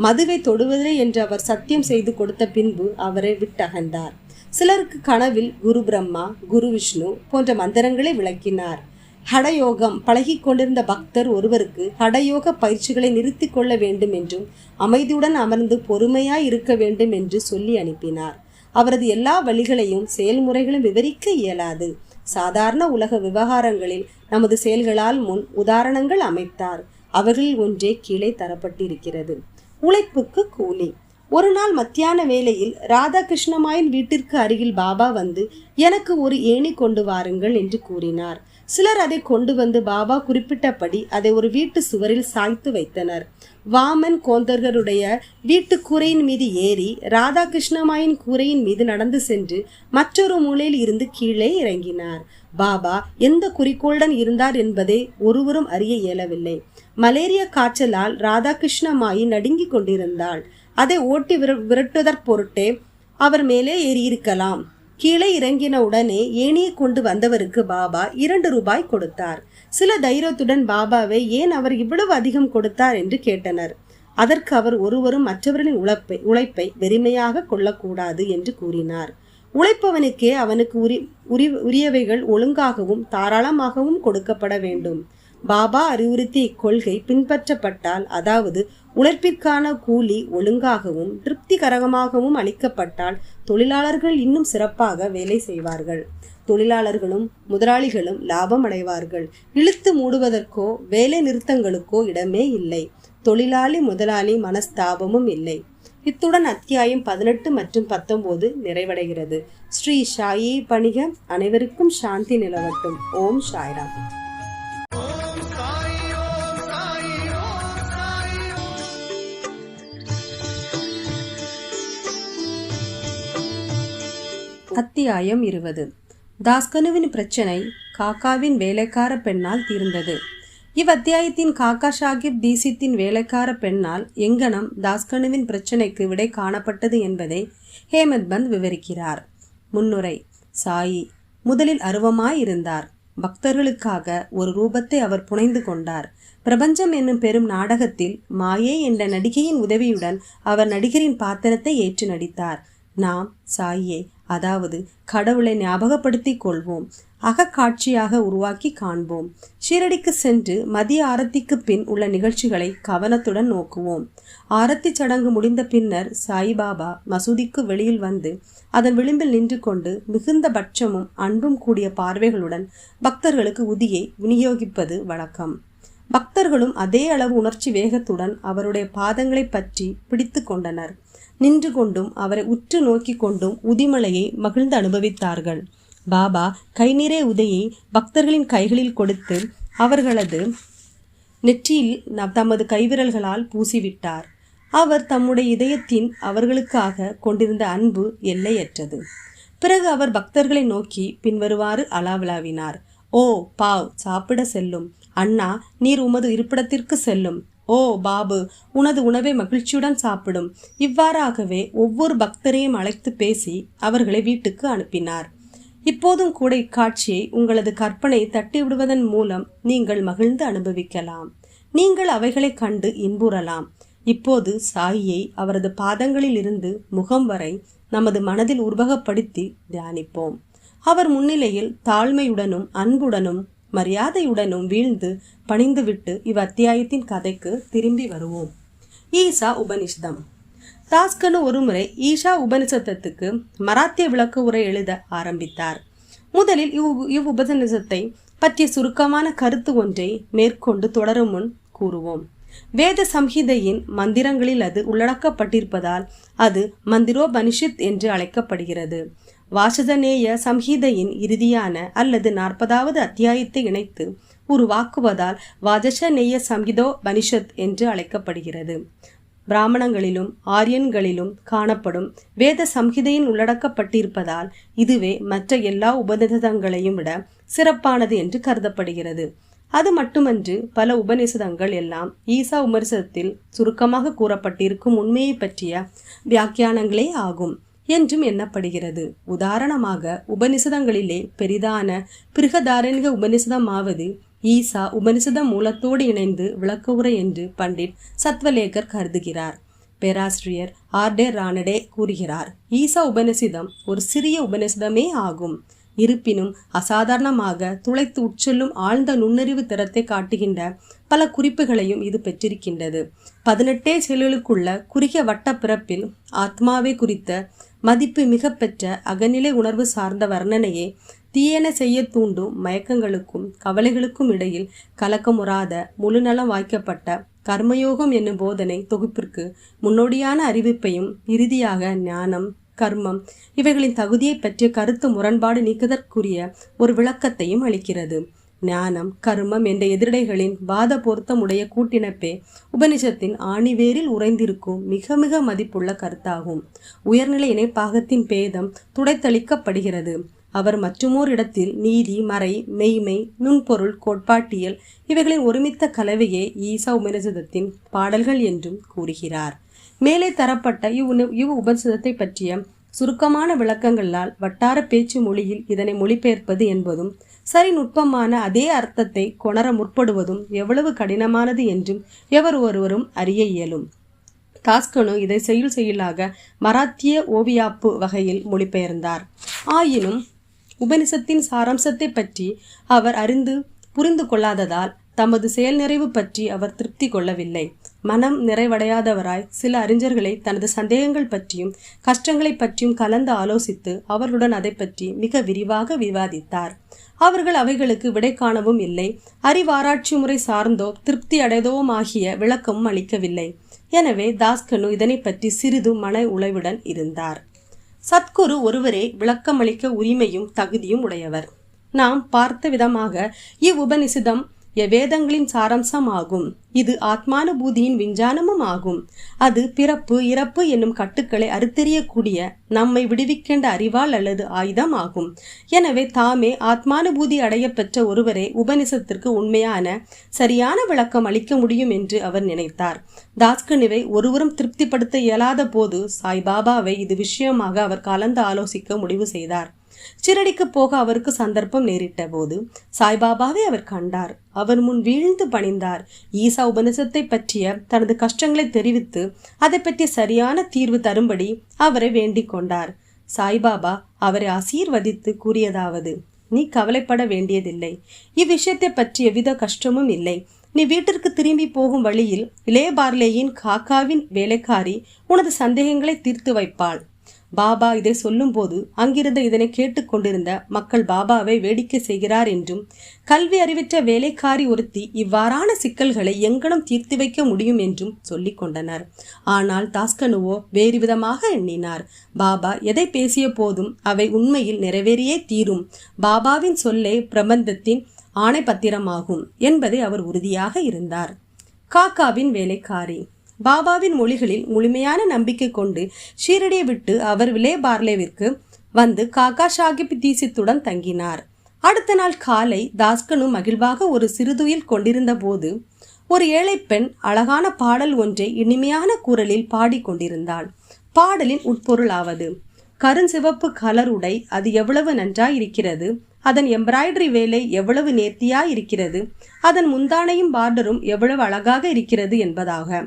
மதுவை தொடுவதே என்று அவர் சத்தியம் செய்து கொடுத்த பின்பு அவரை விட்டகந்தார். சிலருக்கு கனவில் குரு பிரம்மா, குரு விஷ்ணு போன்ற மந்திரங்களை விளக்கினார். ஹடயோகம் பழகி கொண்டிருந்த பக்தர் ஒருவருக்கு ஹடயோக பயிற்சிகளை நிறுத்தி கொள்ள வேண்டும் என்றும் அமைதியுடன் அமர்ந்து பொறுமையாய் இருக்க வேண்டும் என்று சொல்லி அனுப்பினார். அவரது எல்லா வழிகளையும் செயல்முறைகளும் விவரிக்க இயலாது. சாதாரண உலக விவகாரங்களில் நமது செயல்களால் முன் உதாரணங்கள் அமைத்தார். அவர்களில் ஒன்றே கீழே தரப்பட்டிருக்கிறது. உழைப்புக்கு கூலி. ஒரு நாள் மத்தியான வேளையில் ராதாகிருஷ்ணமாயின் வீட்டிற்கு அருகில் பாபா வந்து எனக்கு ஒரு ஏணி கொண்டு வாருங்கள் என்று கூறினார். சிலர் அதை கொண்டு வந்து பாபா குறிப்பிட்டபடி அதை ஒரு வீட்டு சுவரில் சாய்த்து வைத்தனர். வாமன் கோந்தர்களுடைய வீட்டு கூரையின் மீது ஏறி ராதாகிருஷ்ணமாயின் கூரையின் மீது நடந்து சென்று மற்றொரு மூலையில் இருந்து கீழே இறங்கினார். பாபா எந்த குறிக்கோளுடன் இருந்தார் என்பதை ஒருவரும் அறிய இயலவில்லை. மலேரியா காய்ச்சலால் ராதாகிருஷ்ணமாயி நடுங்கிக் கொண்டிருந்தாள். அதை ஓட்டி விரட்டுவதற் பொருட்டே அவர் மேலே ஏறியிருக்கலாம். கீழே இறங்கின உடனே ஏணியை கொண்டு வந்தவருக்கு பாபா 2 ரூபாய் கொடுத்தார். சில தைரியத்துடன் பாபாவை ஏன் அவர் இவ்வளவு அதிகம் கொடுத்தார் என்று கேட்டனர். அதற்கு அவர் ஒருவரும் மற்றவர்களின் உழைப்பை வெறுமையாக கொள்ளக்கூடாது என்று கூறினார். உழைப்பவனுக்கே அவனுக்கு உரியவைகள் ஒழுங்காகவும் தாராளமாகவும் கொடுக்கப்பட வேண்டும். பாபா அறிவுறுத்திய இக்கொள்கை பின்பற்றப்பட்டால், அதாவது உழைப்பிற்கான கூலி ஒழுங்காகவும் திருப்திகரமாகவும் அளிக்கப்பட்டால் தொழிலாளர்கள் இன்னும் சிறப்பாக வேலை செய்வார்கள். தொழிலாளர்களும் முதலாளிகளும் லாபம் அடைவார்கள். இழுத்து மூடுவதற்கோ வேலை நிறுத்தங்களுக்கோ இடமே இல்லை. தொழிலாளி முதலாளி மனஸ்தாபமும் இல்லை. இத்துடன் அத்தியாயம் 18 மற்றும் 19 நிறைவடைகிறது. ஸ்ரீ சாயி பணிக. அனைவருக்கும் சாந்தி நிலவட்டும். ஓம் சாய்ராம். அத்தியாயம் 20. தாஸ்கனுவின் பிரச்சனை காக்காவின் வேலைக்கார பெண்ணால் தீர்ந்தது. இவ்வத்தியாயத்தின் காக்கா சாஹிப் தீசித்தின் வேலைக்கார பெண்ணால் எங்கனம் தாஸ்கனுவின் பிரச்சனைக்கு விடை காணப்பட்டது என்பதை ஹேமத் பந்த் விவரிக்கிறார். முன்னுரை. சாயி முதலில் அருவமாயிருந்தார். பக்தர்களுக்காக ஒரு ரூபத்தை அவர் புனைந்து கொண்டார். பிரபஞ்சம் என்னும் பெரும் நாடகத்தில் மாயே என்ற நடிகையின் உதவியுடன் அவர் நடிகரின் பாத்திரத்தை ஏற்று நடித்தார். நாம் சாயியை அதாவது கடவுளை ஞாபகப்படுத்திக் கொள்வோம், அகக்காட்சியாக உருவாக்கி காண்போம். ஷீரடிக்கு சென்று மதிய ஆரத்திக்கு பின் உள்ள நிகழ்ச்சிகளை கவனத்துடன் நோக்குவோம். ஆரத்தி சடங்கு முடிந்த பின்னர் சாய்பாபா மசூதிக்கு வெளியில் வந்து அதன் விளிம்பில் நின்று கொண்டு மிகுந்த பட்சமும் அன்பும் கூடிய பார்வைகளுடன் பக்தர்களுக்கு உதியை விநியோகிப்பது வழக்கம். பக்தர்களும் அதே அளவு உணர்ச்சி வேகத்துடன் அவருடைய பாதங்களை பற்றி பிடித்து கொண்டனர். நின்று கொண்டும் அவரை உற்று நோக்கி கொண்டும் உதிமலையை மகிழ்ந்து அனுபவித்தார்கள். பாபா கை நிறைய உதையை பக்தர்களின் கைகளில் கொடுத்து அவர்களது நெற்றியில் தமது கைவிரல்களால் பூசிவிட்டார். அவர் தம்முடைய இதயத்தின் அவர்களுக்காக கொண்டிருந்த அன்பு எல்லையற்றது. பிறகு அவர் பக்தர்களை நோக்கி பின்வருவாறு அலாவிலாவினார். ஓ பாவ், சாப்பிட செல்லும். அண்ணா, நீர் உமது இருப்பிடத்திற்கு செல்லும். ஓ பாபு, உனது உணவை மகிழ்ச்சியுடன் சாப்பிடும். இவ்வாறாகவே ஒவ்வொரு பக்தரையும் அழைத்து பேசி அவர்களை வீட்டுக்கு அனுப்பினார். இப்போதும் கூட இக்காட்சியை உங்களது கற்பனை தட்டி விடுவதன் மூலம் நீங்கள் மகிழ்ந்து அனுபவிக்கலாம். நீங்கள் அவைகளை கண்டு இன்புறலாம். இப்போது சாயியை அவரது பாதங்களில் இருந்து முகம் வரை நமது மனதில் உருவகப்படுத்தி தியானிப்போம். அவர் முன்னிலையில் தாழ்மையுடனும் அன்புடனும் மரியாதையுடனும் வீழ்ந்து பணிந்துவிட்டு இவ்வத்தியாயத்தின் கதைக்கு திரும்பி வருவோம். ஈசா உபனிஷதம். தாஸ்கனு ஒருமுறை ஈஷா உபனிஷதத்துக்கு மராத்திய விளக்க உரை எழுத ஆரம்பித்தார். முதலில் இவ் உபனிஷத்தை பற்றிய சுருக்கமான கருத்து ஒன்றை மேற்கொண்டு தொடரும் முன் கூறுவோம். வேத சம்ஹிதையின் மந்திரங்களில் அது உள்ளடக்கப்பட்டிருப்பதால் அது மந்திரோபனிஷத் என்று அழைக்கப்படுகிறது. வாசதநேய சம்ஹிதையின் இறுதியான அல்லது 40வது அத்தியாயத்தை இணைத்து உருவாக்குவதால் வாஜசநேய சம்ஹிதோபனிஷத் என்று அழைக்கப்படுகிறது. பிராமணங்களிலும் ஆரியன்களிலும் காணப்படும் வேத சம்ஹிதையின் உள்ளடக்கப்பட்டிருப்பதால் இதுவே மற்ற எல்லா உபநிஷதங்களையும் விட சிறப்பானது என்று கருதப்படுகிறது. அது மட்டுமன்று பல உபநிஷதங்கள் எல்லாம் ஈசா உபனிஷதத்தில் சுருக்கமாக கூறப்பட்டிருக்கும் உண்மையை பற்றிய வியாக்கியானங்களே ஆகும் என்றும் எண்ணப்படுகிறது. உதாரணமாக உபனிஷதங்களிலே பெரிதான பிருகதாரண்ய உபனிஷதமாவது ஈசா உபனிஷத மூலத்தோடு இணைந்து விளக்கவுரை என்று பண்டிட் சத்வலேகர் கருதுகிறார். பேராசிரியர் ஆர்டே ரானடே கூறுகிறார், ஈசா உபனிஷதம் ஒரு சிறிய உபனிஷதமே ஆகும். இருப்பினும் அசாதாரணமாக துளைத்து உட்சொல்லும் ஆழ்ந்த நுண்ணறிவு திறத்தை காட்டுகின்ற பல குறிப்புகளையும் இது பெற்றிருக்கின்றது. 18 செயல்களுக்குள்ள குறுகிய வட்ட பிறப்பில் ஆத்மாவை குறித்த மதிப்பு மிக பெற்ற அகநிலை உணர்வு சார்ந்த வர்ணனையே தீயன செய்ய தூண்டும் மயக்கங்களுக்கும் கவலைகளுக்கும் இடையில் கலக்கமுறாத முழுநலம் வாய்க்கப்பட்ட கர்மயோகம் என்னும் போதனை தொகுப்பிற்கு முன்னோடியான அறிவிப்பையும் இறுதியாக ஞானம் கர்மம் இவைகளின் தகுதியை பற்றிய கருத்து முரண்பாடு நீக்குதற்குரிய ஒரு விளக்கத்தையும் அளிக்கிறது. ஞானம் கர்மம் என்ற எதிரடைகளின் வாத பொருத்தமுடைய கூட்டிணைப்பே உபனிஷத்தின் ஆணிவேரில் உறைந்திருக்கும் மிக மிக மதிப்புள்ள கருத்தாகும். உயர்நிலை இணைப்பாகத்தின் பேதம் துடைத்தளிக்கப்படுகிறது. அவர் மற்றுமோர் இடத்தில் நீதி மறை மெய்மை நுண்பொருள் கோட்பாட்டியல் இவைகளின் ஒருமித்த கலவையே ஈசா உபனிஷதத்தின் பாடல்கள் என்றும் கூறுகிறார். மேலே தரப்பட்ட இவ் உபனிஷதத்தை பற்றிய சுருக்கமான விளக்கங்களால் வட்டார பேச்சு மொழியில் இதனை மொழிபெயர்ப்பது என்பதும் சரி நுட்பமான அதே அர்த்தத்தை கொணர முற்படுவதும் எவ்வளவு கடினமானது என்றும் எவர் ஒருவரும் அறிய இயலும். தாஸ்கனு இதை செயலாக மராத்திய ஓவியாப்பு வகையில் மொழிபெயர்ந்தார். ஆயினும் உபனிஷத்தின் சாராம்சத்தை பற்றி அவர் அறிந்து புரிந்து கொள்ளாததால் தமது செயல் நிறைவு பற்றி அவர் திருப்தி கொள்ளவில்லை. மனம் நிறைவடையாதவராய் சில அறிஞர்களை தனது சந்தேகங்கள் பற்றியும் கஷ்டங்களை பற்றியும் கலந்து ஆலோசித்து அவர்களுடன் அதை பற்றி மிக விரிவாக விவாதித்தார். அவர்கள் அவைகளுக்கு விடை காணவும் இல்லை, அறிவாராய்ச்சி முறை சார்ந்தோ திருப்தி அடைதோவும் ஆகிய விளக்கமும் அளிக்கவில்லை. எனவே தாஸ்கனு இதனை பற்றி சிறிது மன உளைவுடன் இருந்தார். சத்குரு ஒருவரே விளக்கமளிக்க உரிமையும் தகுதியும் உடையவர். நாம் பார்த்த விதமாக இவ்வுபனிஷதம் வேதங்களின் சாராம்சம் ஆகும். இது ஆத்மானுபூதியின் விஞ்ஞானமும் ஆகும். அது பிறப்பு இறப்பு என்னும் கட்டுக்களை அறுத்தெறியக்கூடிய நம்மை விடுவிக்கின்ற அறிவால் அல்லது ஆயுதம் ஆகும். எனவே தாமே ஆத்மானுபூதி அடைய பெற்ற ஒருவரே உபனிஷத்திற்கு உண்மையான சரியான விளக்கம் அளிக்க முடியும் என்று அவர் நினைத்தார். தாஸ்கனுவை ஒருவரும் திருப்திப்படுத்த இயலாத போது சாய்பாபாவை இது விஷயமாக அவர் கலந்து ஆலோசிக்க முடிவு செய்தார். ஷிரடிக்கு போக அவருக்கு சந்தர்ப்பம் நேரிட்ட போது சாய்பாபாவை அவர் கண்டார். அவர் முன் வீழ்ந்து பணிந்தார். ஈசா உபனிஷத்தை பற்றிய தனது கஷ்டங்களை தெரிவித்து அதை பற்றிய சரியான தீர்வு தரும்படி அவரை வேண்டிக் கொண்டார். சாய்பாபா அவரை ஆசீர்வதித்து கூறியதாவது: நீ கவலைப்பட வேண்டியதில்லை. இவ்விஷயத்தை பற்றி எவ்வித கஷ்டமும் இல்லை. நீ வீட்டிற்கு திரும்பி போகும் வழியில் விலேபார்லேயின் காக்காவின் வேலைக்காரி உனது சந்தேகங்களை தீர்த்து வைப்பாள். பாபா இதை சொல்லும் போது அங்கிருந்த இதனை கேட்டுக்கொண்டிருந்த மக்கள் பாபாவை வேடிக்கை செய்கிறார் என்றும், கல்வி அறிவித்த வேலைக்காரி ஒருத்தி இவ்வாறான சிக்கல்களை எங்கனம் தீர்த்து வைக்க முடியும் என்றும் சொல்லிக் கொண்டனர். ஆனால் தாஸ்கனுவோ வேறு விதமாக எண்ணினார். பாபா எதை பேசிய போதும் அவை உண்மையில் நிறைவேறியே தீரும். பாபாவின் சொல்லே பிரபந்தத்தின் ஆணை பத்திரமாகும் என்பதை அவர் உறுதியாக இருந்தார். காக்காவின் வேலைக்காரி. பாபாவின் மொழிகளில் முழுமையான நம்பிக்கை கொண்டு ஷீரடியை விட்டு அவர் விலேபார்லேவிற்கு வந்து காக்கா சாஹிப் தீசித்துடன் தங்கினார். அடுத்த நாள் காலை தாஸ்கனு மகிழ்வாக ஒரு சிறுதுயில் கொண்டிருந்த போது ஒரு ஏழை பெண் அழகான பாடல் ஒன்றை இனிமையான குரலில் பாடிக்கொண்டிருந்தாள். பாடலின் உட்பொருளாவது: கருஞ்சிவப்பு கலர் உடை, அது எவ்வளவு நன்றாயிருக்கிறது. அதன் எம்ப்ராய்டரி வேலை எவ்வளவு நேர்த்தியாயிருக்கிறது. அதன் முந்தானையும் பார்டரும் எவ்வளவு அழகாக இருக்கிறது என்பதாக.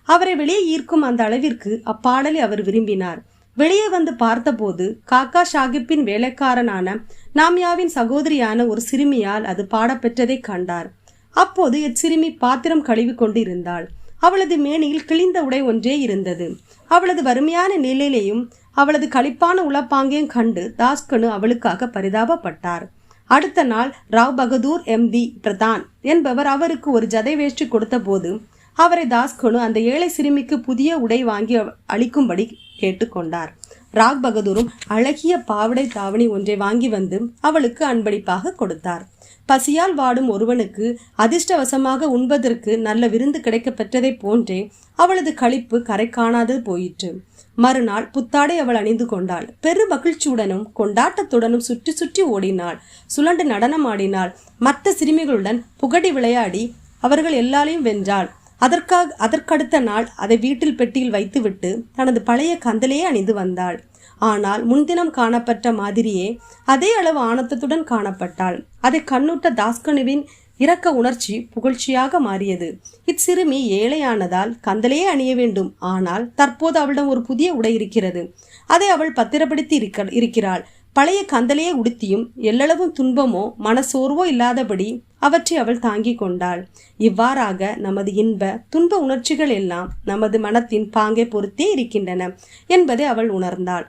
அவரை வெளியே ஈர்க்கும் அந்த அளவிற்கு அப்பாடலை அவர் விரும்பினார். வெளியே வந்து பார்த்தபோது காக்கா சாஹிப்பின் வேலைக்காரனான நாமியாவின் சகோதரியான ஒரு சிறுமியால் அது பாடப்பெற்றதை கண்டார். அப்போது இச்சிறுமி பாத்திரம் கழுவி கொண்டிருந்தாள். அவளது மேனியில் கிழிந்த உடை ஒன்றே இருந்தது. அவளது வறுமையான நிலையிலேயும் அவளது களிப்பான உளப்பாங்கையும் கண்டு தாஸ்கனு அவளுக்காக பரிதாபப்பட்டார். அடுத்த நாள் ராவ் பகதூர் MV பிரதான் என்பவர் அவருக்கு ஒரு ஜதை வேஷ்டி கொடுத்த போது அவரை தாஸ்கனு அந்த ஏழை சிறுமிக்கு புதிய உடை வாங்கி அளிக்கும்படி கேட்டுக்கொண்டார். ராவ் பகதூரும் அழகிய பாவடை தாவணி ஒன்றை வாங்கி வந்து அவளுக்கு அன்பளிப்பாக கொடுத்தார். பசியால் வாடும் ஒருவனுக்கு அதிர்ஷ்டவசமாக உண்பதற்கு நல்ல விருந்து கிடைக்க பெற்றதை போன்றே அவளது களிப்பு கரை காணாது போயிற்று. மறுநாள் புத்தாடை அவள் அணிந்து கொண்டாள். பெரு மகிழ்ச்சியுடனும் கொண்டாட்டத்துடனும் சுற்றி சுற்றி ஓடினாள். சுழண்டு நடனமாடினாள். மற்ற சிறுமிகளுடன் புகடி விளையாடி அவர்கள் எல்லாரையும் வென்றாள். அதற்கடுத்த நாள் அதை வீட்டில் பெட்டியில் வைத்துவிட்டு தனது பழைய கந்தலையே அணிந்து வந்தாள். ஆனால் முன்தினம் காணப்பட்ட மாதிரியே அதே அளவு ஆனந்தத்துடன் காணப்பட்டாள். அதை கண்ணுட்ட தாஸ்கனுவின் இரக்க உணர்ச்சி புகழ்ச்சியாக மாறியது. இச்சிறுமி ஏழையானதால் கந்தலையே அணிய வேண்டும். ஆனால் தற்போது அவளிடம் ஒரு புதிய உடை இருக்கிறது. அதை அவள் பத்திரப்படுத்தி இருக்கிறாள். பழைய கந்தலையே உடுத்தியும் எல்லளவும் துன்பமோ மனசோர்வோ இல்லாதபடி அவற்றை அவள் தாங்கிக் கொண்டாள். இவ்வாறாக நமது இன்ப துன்ப உணர்ச்சிகள் எல்லாம் நமது மனத்தின் பாங்கை பொறுத்தே இருக்கின்றன என்பதை அவள் உணர்ந்தாள்.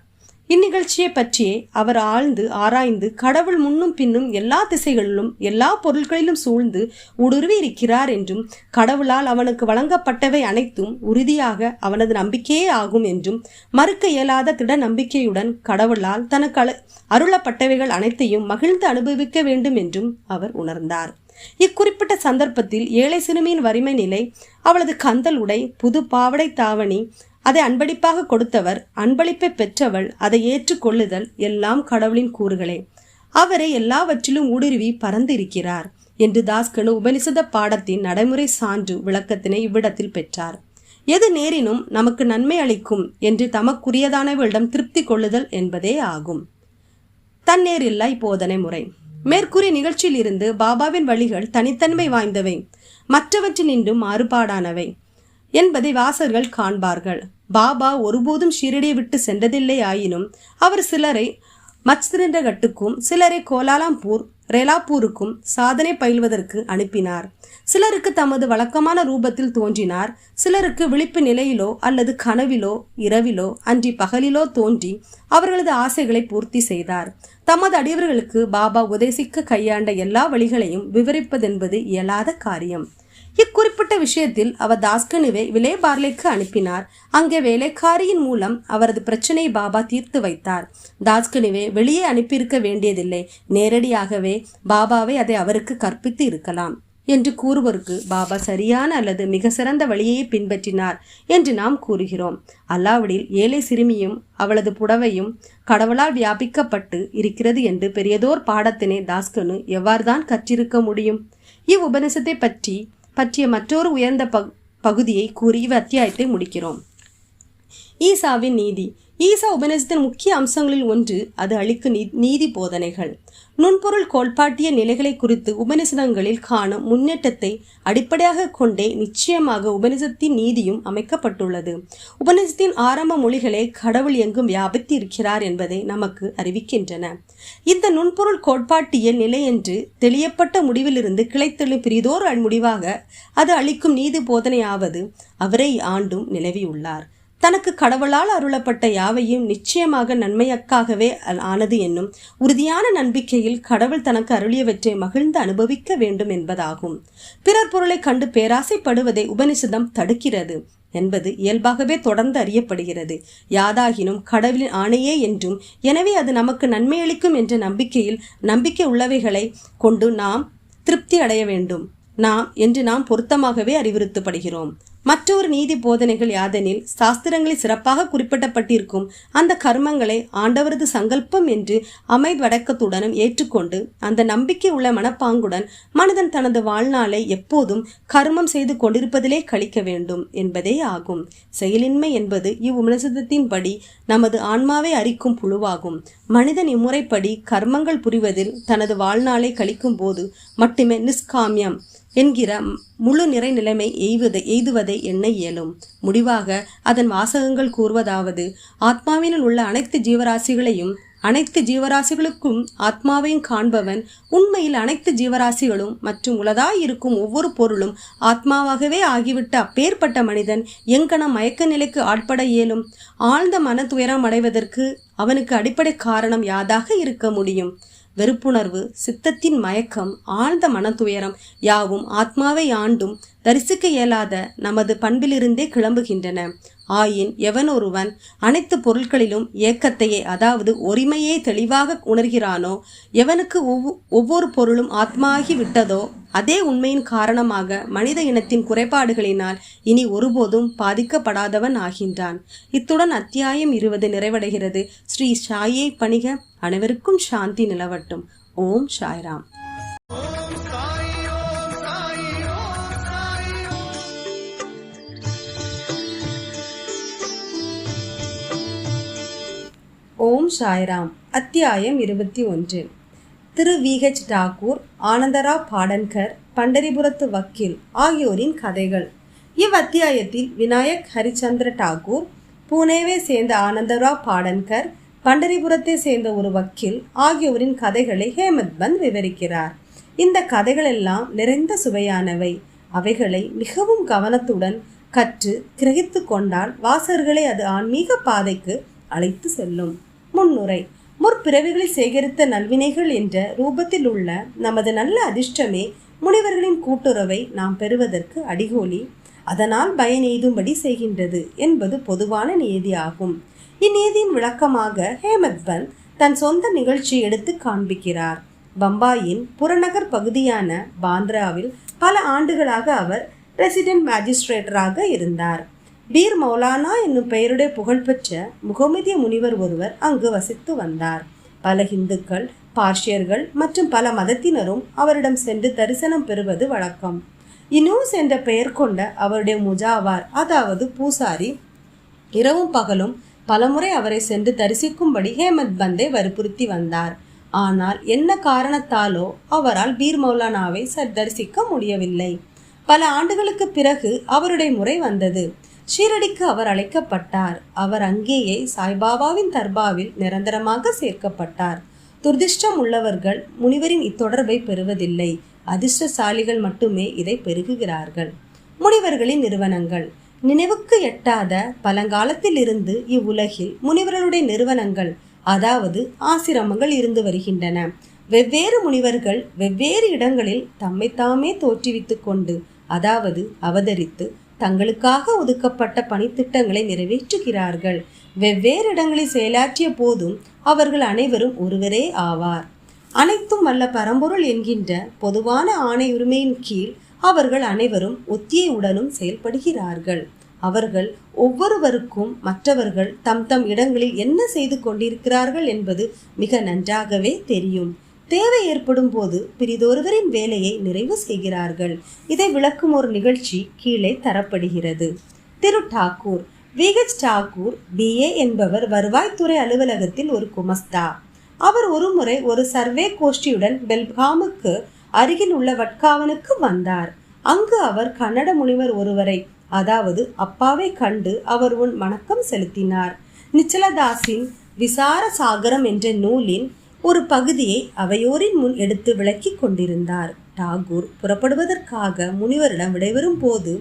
இந்நிகழ்ச்சியை பற்றியே அவர் ஆழ்ந்து ஆராய்ந்து கடவுள் முன்னும் பின்னும் எல்லா திசைகளிலும் எல்லா பொருட்களிலும் சூழ்ந்து ஊடுருவி இருக்கிறார் என்றும், கடவுளால் அவனுக்கு வழங்கப்பட்டவை அனைத்தும் உறுதியாக அவனது நம்பிக்கையே ஆகும் என்றும், மறுக்க இயலாத திட நம்பிக்கையுடன் கடவுளால் தனக்கு அருளப்பட்டவைகள் அனைத்தையும் மகிழ்ந்து அனுபவிக்க வேண்டும் என்றும் அவர் உணர்ந்தார். இக்குறிப்பிட்ட சந்தர்ப்பத்தில் ஏழை சிறுமியின் வறுமை நிலை, அவளது கந்தல் உடை, புது பாவடை தாவணி, அதை அன்பளிப்பாக கொடுத்தவர், அன்பளிப்பை பெற்றவள், அதை ஏற்றுக்கொள்ளுதல் எல்லாம் கடவுளின் கூறுகளே. அவரை எல்லாவற்றிலும் ஊடுருவி பறந்து இருக்கிறார் என்று தாஸ்கனு உபனிஷத பாடத்தின் நடைமுறை சான்று விளக்கத்தினை இவ்விடத்தில் பெற்றார். எது நேரினும் நமக்கு நன்மை அளிக்கும் என்று தமக்குரியதானவர்களிடம் திருப்தி கொள்ளுதல் என்பதே ஆகும். தன்னேரில்லா போதனை முறை. மேற்கூறிய நிகழ்ச்சியில் இருந்து பாபாவின் வழிகள் தனித்தன்மை வாய்ந்தவை, மற்றவற்றினின்றும் மாறுபாடானவை என்பதை வாசகர்கள் காண்பார்கள். பாபா ஒருபோதும் ஷீரடியை விட்டு சென்றதில்லை. ஆயினும் அவர் சிலரை மச்திரகட்டுக்கும் சிலரை கோலாலம்பூர் ரெலாப்பூருக்கும் சாதனை பயில்வதற்கு அனுப்பினார். சிலருக்கு தமது வழக்கமான ரூபத்தில் தோன்றினார். சிலருக்கு விழிப்பு நிலையிலோ அல்லது கனவிலோ இரவிலோ அன்றி பகலிலோ தோன்றி அவர்களது ஆசைகளை பூர்த்தி செய்தார். தமது அடியவர்களுக்கு பாபா உபதேசிக்க கையாண்ட எல்லா வழிகளையும் விவரிப்பதென்பது இயலாத காரியம். இக்குறிப்பிட்ட விஷயத்தில் அவர் தாஸ்கனுவை விலேபார்லேக்கு அனுப்பினார். அங்கே வேலைக்காரியின் மூலம் அவரது பிரச்சனையை பாபா தீர்த்து வைத்தார். தாஸ்கனுவை வெளியே அனுப்பியிருக்க வேண்டியதில்லை, நேரடியாகவே பாபாவை அதை அவருக்கு கற்பித்து இருக்கலாம் என்று கூறுவோருக்கு பாபா சரியான அல்லது மிக சிறந்த வழியை பின்பற்றினார் என்று நாம் கூறுகிறோம். அல்லாவிடில் ஏழை சிறுமியும் அவளது புடவையும் கடவுளால் வியாபிக்கப்பட்டு இருக்கிறது என்று பெரியதோர் பாடத்தினை தாஸ்கனு எவ்வாறுதான் கற்றிருக்க முடியும்? இவ்வுபநிஷத்தை பற்றிய மற்றொரு உயர்ந்த பகுதியை கூறி இவ் அத்தியாயத்தை முடிக்கிறோம். ஈசாவின் நீதி. ஈசா உபநிஷத்தின் முக்கிய அம்சங்களில் ஒன்று அது அளிக்கும் நீதி போதனைகள். நுண்பொருள் கோட்பாட்டிய நிலைகளை குறித்து உபநிஷதங்களில் காணும் முன்னேற்றத்தை அடிப்படையாக கொண்டே நிச்சயமாக உபநிஷத்தின் நீதியும் அமைக்கப்பட்டுள்ளது. உபநிஷத்தின் ஆரம்ப மொழிகளே கடவுள் எங்கும் வியாபித்து இருக்கிறார் என்பதை நமக்கு அறிவிக்கின்றன. இந்த நுண்பொருள் கோட்பாட்டியல் நிலை என்று தெளியப்பட்ட முடிவிலிருந்து கிளைத்தெழும் பிரிதோர் முடிவாக அது அளிக்கும் நீதி போதனையாவது அவரை ஆண்டும் நிலவியுள்ளார். தனக்கு கடவுளால் அருளப்பட்ட யாவையும் நிச்சயமாக நன்மையக்காகவே ஆனது என்னும் உறுதியான நம்பிக்கையில் கடவுள் தனக்கு அருளியவற்றை மகிழ்ந்து அனுபவிக்க வேண்டும் என்பதாகும். பிறர் பொருளை கண்டு பேராசைப்படுவதை உபனிஷதம் தடுக்கிறது என்பது இயல்பாகவே தொடர்ந்து அறியப்படுகிறது. யாதாகினும் கடவுளின் ஆணையே என்றும், எனவே அது நமக்கு நன்மையளிக்கும் என்ற நம்பிக்கை உள்ளவைகளை கொண்டு நாம் திருப்தி அடைய வேண்டும் நாம் பொருத்தமாகவே அறிவுறுத்தப்படுகிறோம். மற்றொரு நீதி போதனைகள் யாதெனில், சாஸ்திரங்களில் சிறப்பாக குறிப்பிடப்பட்டிருக்கும் அந்த கர்மங்களை ஆண்டவரது சங்கல்பம் என்று அமைவடக்கத்துடனும் ஏற்றுக்கொண்டு அந்த நம்பிக்கை உள்ள மனப்பாங்குடன் மனிதன் தனது வாழ்நாளை எப்போதும் கர்மம் செய்து கொண்டிருப்பதிலே கழிக்க வேண்டும் என்பதே ஆகும். செயலின்மை என்பது இவ்வுபநிஷதத்தின்படி நமது ஆன்மாவை அரிக்கும் புழுவாகும். மனிதன் இம்முறைப்படி கர்மங்கள் புரிவதில் தனது வாழ்நாளை கழிக்கும் போது மட்டுமே நிஷ்காமியம் என்கிற முழு நிறை நிலைமை எய்துவதை எண்ண இயலும். முடிவாக அதன் வாசகங்கள் கூறுவதாவது, ஆத்மாவினுள் உள்ள அனைத்து ஜீவராசிகளுக்கும் ஆத்மாவையும் காண்பவன் உண்மையில் அனைத்து ஜீவராசிகளும் மற்றும் உலதாயிருக்கும் ஒவ்வொரு பொருளும் ஆத்மாவாகவே ஆகிவிட்ட அப்பேற்பட்ட மனிதன் எங்கனம் மயக்க நிலைக்கு ஆட்பட இயலும்? ஆழ்ந்த மன துயரம் அடைவதற்கு அவனுக்கு அடிப்படை காரணம் யாதாக இருக்க முடியும்? வெறுப்புணர்வு, சித்தத்தின் மயக்கம், ஆழ்ந்த மனத்துயரம் யாவும் ஆத்மாவை ஆண்டும் தரிசிக்க இயலாத நமது பண்பிலிருந்தே கிளம்புகின்றன. ஆயின் எவன் ஒருவன் அனைத்து பொருட்களிலும் ஏக்கத்தையே, அதாவது ஒருமையே தெளிவாக உணர்கிறானோ, எவனுக்கு ஒவ்வொரு பொருளும் ஆத்மாகி விட்டதோ, அதே உண்மையின் காரணமாக மனித இனத்தின் குறைபாடுகளினால் இனி ஒருபோதும் பாதிக்கப்படாதவன் ஆகின்றான். இத்துடன் அத்தியாயம் 20 நிறைவடைகிறது. ஸ்ரீ சாயை பணிக. அனைவருக்கும் சாந்தி நிலவட்டும். ஓம் சாய்ராம். ஓம் சாய்ராம். அத்தியாயம் 21. திரு வி.ஹெச். டாகூர், ஆனந்தராவ் பாடன்கர், பண்டரிபுரத்து வக்கீல் ஆகியோரின் கதைகள். இவ்வத்தியாயத்தில் விநாயக் ஹரிச்சந்திர டாகூர், பூனேவை சேர்ந்த ஆனந்தராவ் பாடன்கர், பண்டரிபுரத்தை சேர்ந்த ஒரு வக்கீல் ஆகியோரின் கதைகளை ஹேமத் பந்த் விவரிக்கிறார். இந்த கதைகளெல்லாம் நிறைந்த சுவையானவை. அவைகளை மிகவும் கவனத்துடன் கற்று கிரகித்து கொண்டால் வாசகர்களை அது ஆன்மீக பாதைக்கு அழைத்து செல்லும். முன்னுரை. முற்பிறவிகளில் சேகரித்த நல்வினைகள் என்ற ரூபத்தில் உள்ள நமது நல்ல அதிர்ஷ்டமே முனிவர்களின் கூட்டுறவை நாம் பெறுவதற்கு அடிகோலி, அதனால் பயன் எய்தும்படி செய்கின்றது என்பது பொதுவான நியதி ஆகும். இந்நியதியின் விளக்கமாக ஹேமத் பந்த் தன் சொந்த நிகழ்ச்சியை எடுத்து காண்பிக்கிறார். பம்பாயின் புறநகர் பகுதியான பாந்த்ராவில் பல ஆண்டுகளாக அவர் ரெசிடென்ட் மேஜிஸ்ட்ரேட்டராக இருந்தார். பீர் மௌலானா என்னும் பெயருடைய புகழ்பெற்ற முகமதிய முனிவர் ஒருவர் அங்கு வசித்து வந்தார். பல இந்துக்கள், பார்ஷியர்கள் மற்றும் பல மதத்தினரும் அவரிடம் சென்று தரிசனம் பெறுவது வழக்கம். இனூஸ் என்ற பெயர் கொண்ட அவருடைய முஜாவார், அதாவது பூசாரி, இரவும் பகலும் பலமுறை அவரை சென்று தரிசிக்கும்படி ஹேமத் பந்தை வற்புறுத்தி வந்தார். ஆனால் என்ன காரணத்தாலோ அவரால் பீர் மௌலானாவை தரிசிக்க முடியவில்லை. பல ஆண்டுகளுக்கு பிறகு அவருடைய முறை வந்தது. ஷீரடிக்கு அவர் அழைக்கப்பட்டார். அவர் அங்கேயே சாய்பாபாவின் தர்பாவில் நிரந்தரமாக சேர்க்கப்பட்டார். துர்திஷ்டம் உள்ளவர்கள் முனிவரின் இத்தொடர்பை பெறுவதில்லை. அதிர்ஷ்டசாலிகள் மட்டுமே இதை பெருகுகிறார்கள். முனிவர்களின் நிறுவனங்கள். நினைவுக்கு எட்டாத பழங்காலத்தில் இருந்து இவ்வுலகில் முனிவர்களுடைய நிறுவனங்கள், அதாவது ஆசிரமங்கள் இருந்து வருகின்றன. வெவ்வேறு முனிவர்கள் வெவ்வேறு இடங்களில் தம்மைத்தாமே தோற்றுவித்து கொண்டு, அதாவது அவதரித்து தங்களுக்காக ஒதுக்கப்பட்ட பணித்திட்டங்களை நிறைவேற்றுகிறார்கள். வெவ்வேறு இடங்களில் செயலாற்றிய போதும் அவர்கள் அனைவரும் ஒருவரே ஆவார். அனைத்தும் வல்ல பரம்பொருள் என்கின்ற பொதுவான ஆணை உரிமையின் கீழ் அவர்கள் அனைவரும் ஒத்தியையுடனும் செயல்படுகிறார்கள். அவர்கள் ஒவ்வொருவருக்கும் மற்றவர்கள் தம் தம் இடங்களில் என்ன செய்து கொண்டிருக்கிறார்கள் என்பது மிக நன்றாகவே தெரியும். தேவை ஏற்படும் போது பிரிதொருவரின் வேலையை நிறைவு செய்கிறார்கள். இதை விளக்கும் ஒரு நிகழ்ச்சி கீழே தரப்படுகிறது. திரு டாகூர் VH டாகூர் BA என்பவர் வருவாய்த்துறை அலுவலகத்தில் ஒரு குமஸ்தா. அவர் ஒருமுறை ஒரு சர்வே கோஷ்டியுடன் பெல்காமுக்கு அருகில் உள்ள வட்காவனுக்கு வந்தார். அங்கு அவர் கன்னட முனிவர் ஒருவரை, அதாவது அப்பாவை கண்டு அவர் வணக்கம் செலுத்தினார். நிச்சலதாஸின் விசார சாகரம் என்ற நூலின் ஒரு பகுதியை அவையோரின் முன் எடுத்து விளக்கி கொண்டிருந்தார். டாகூர் புறப்படுவதற்காக முனிவரிடம் விடைபெறும் போது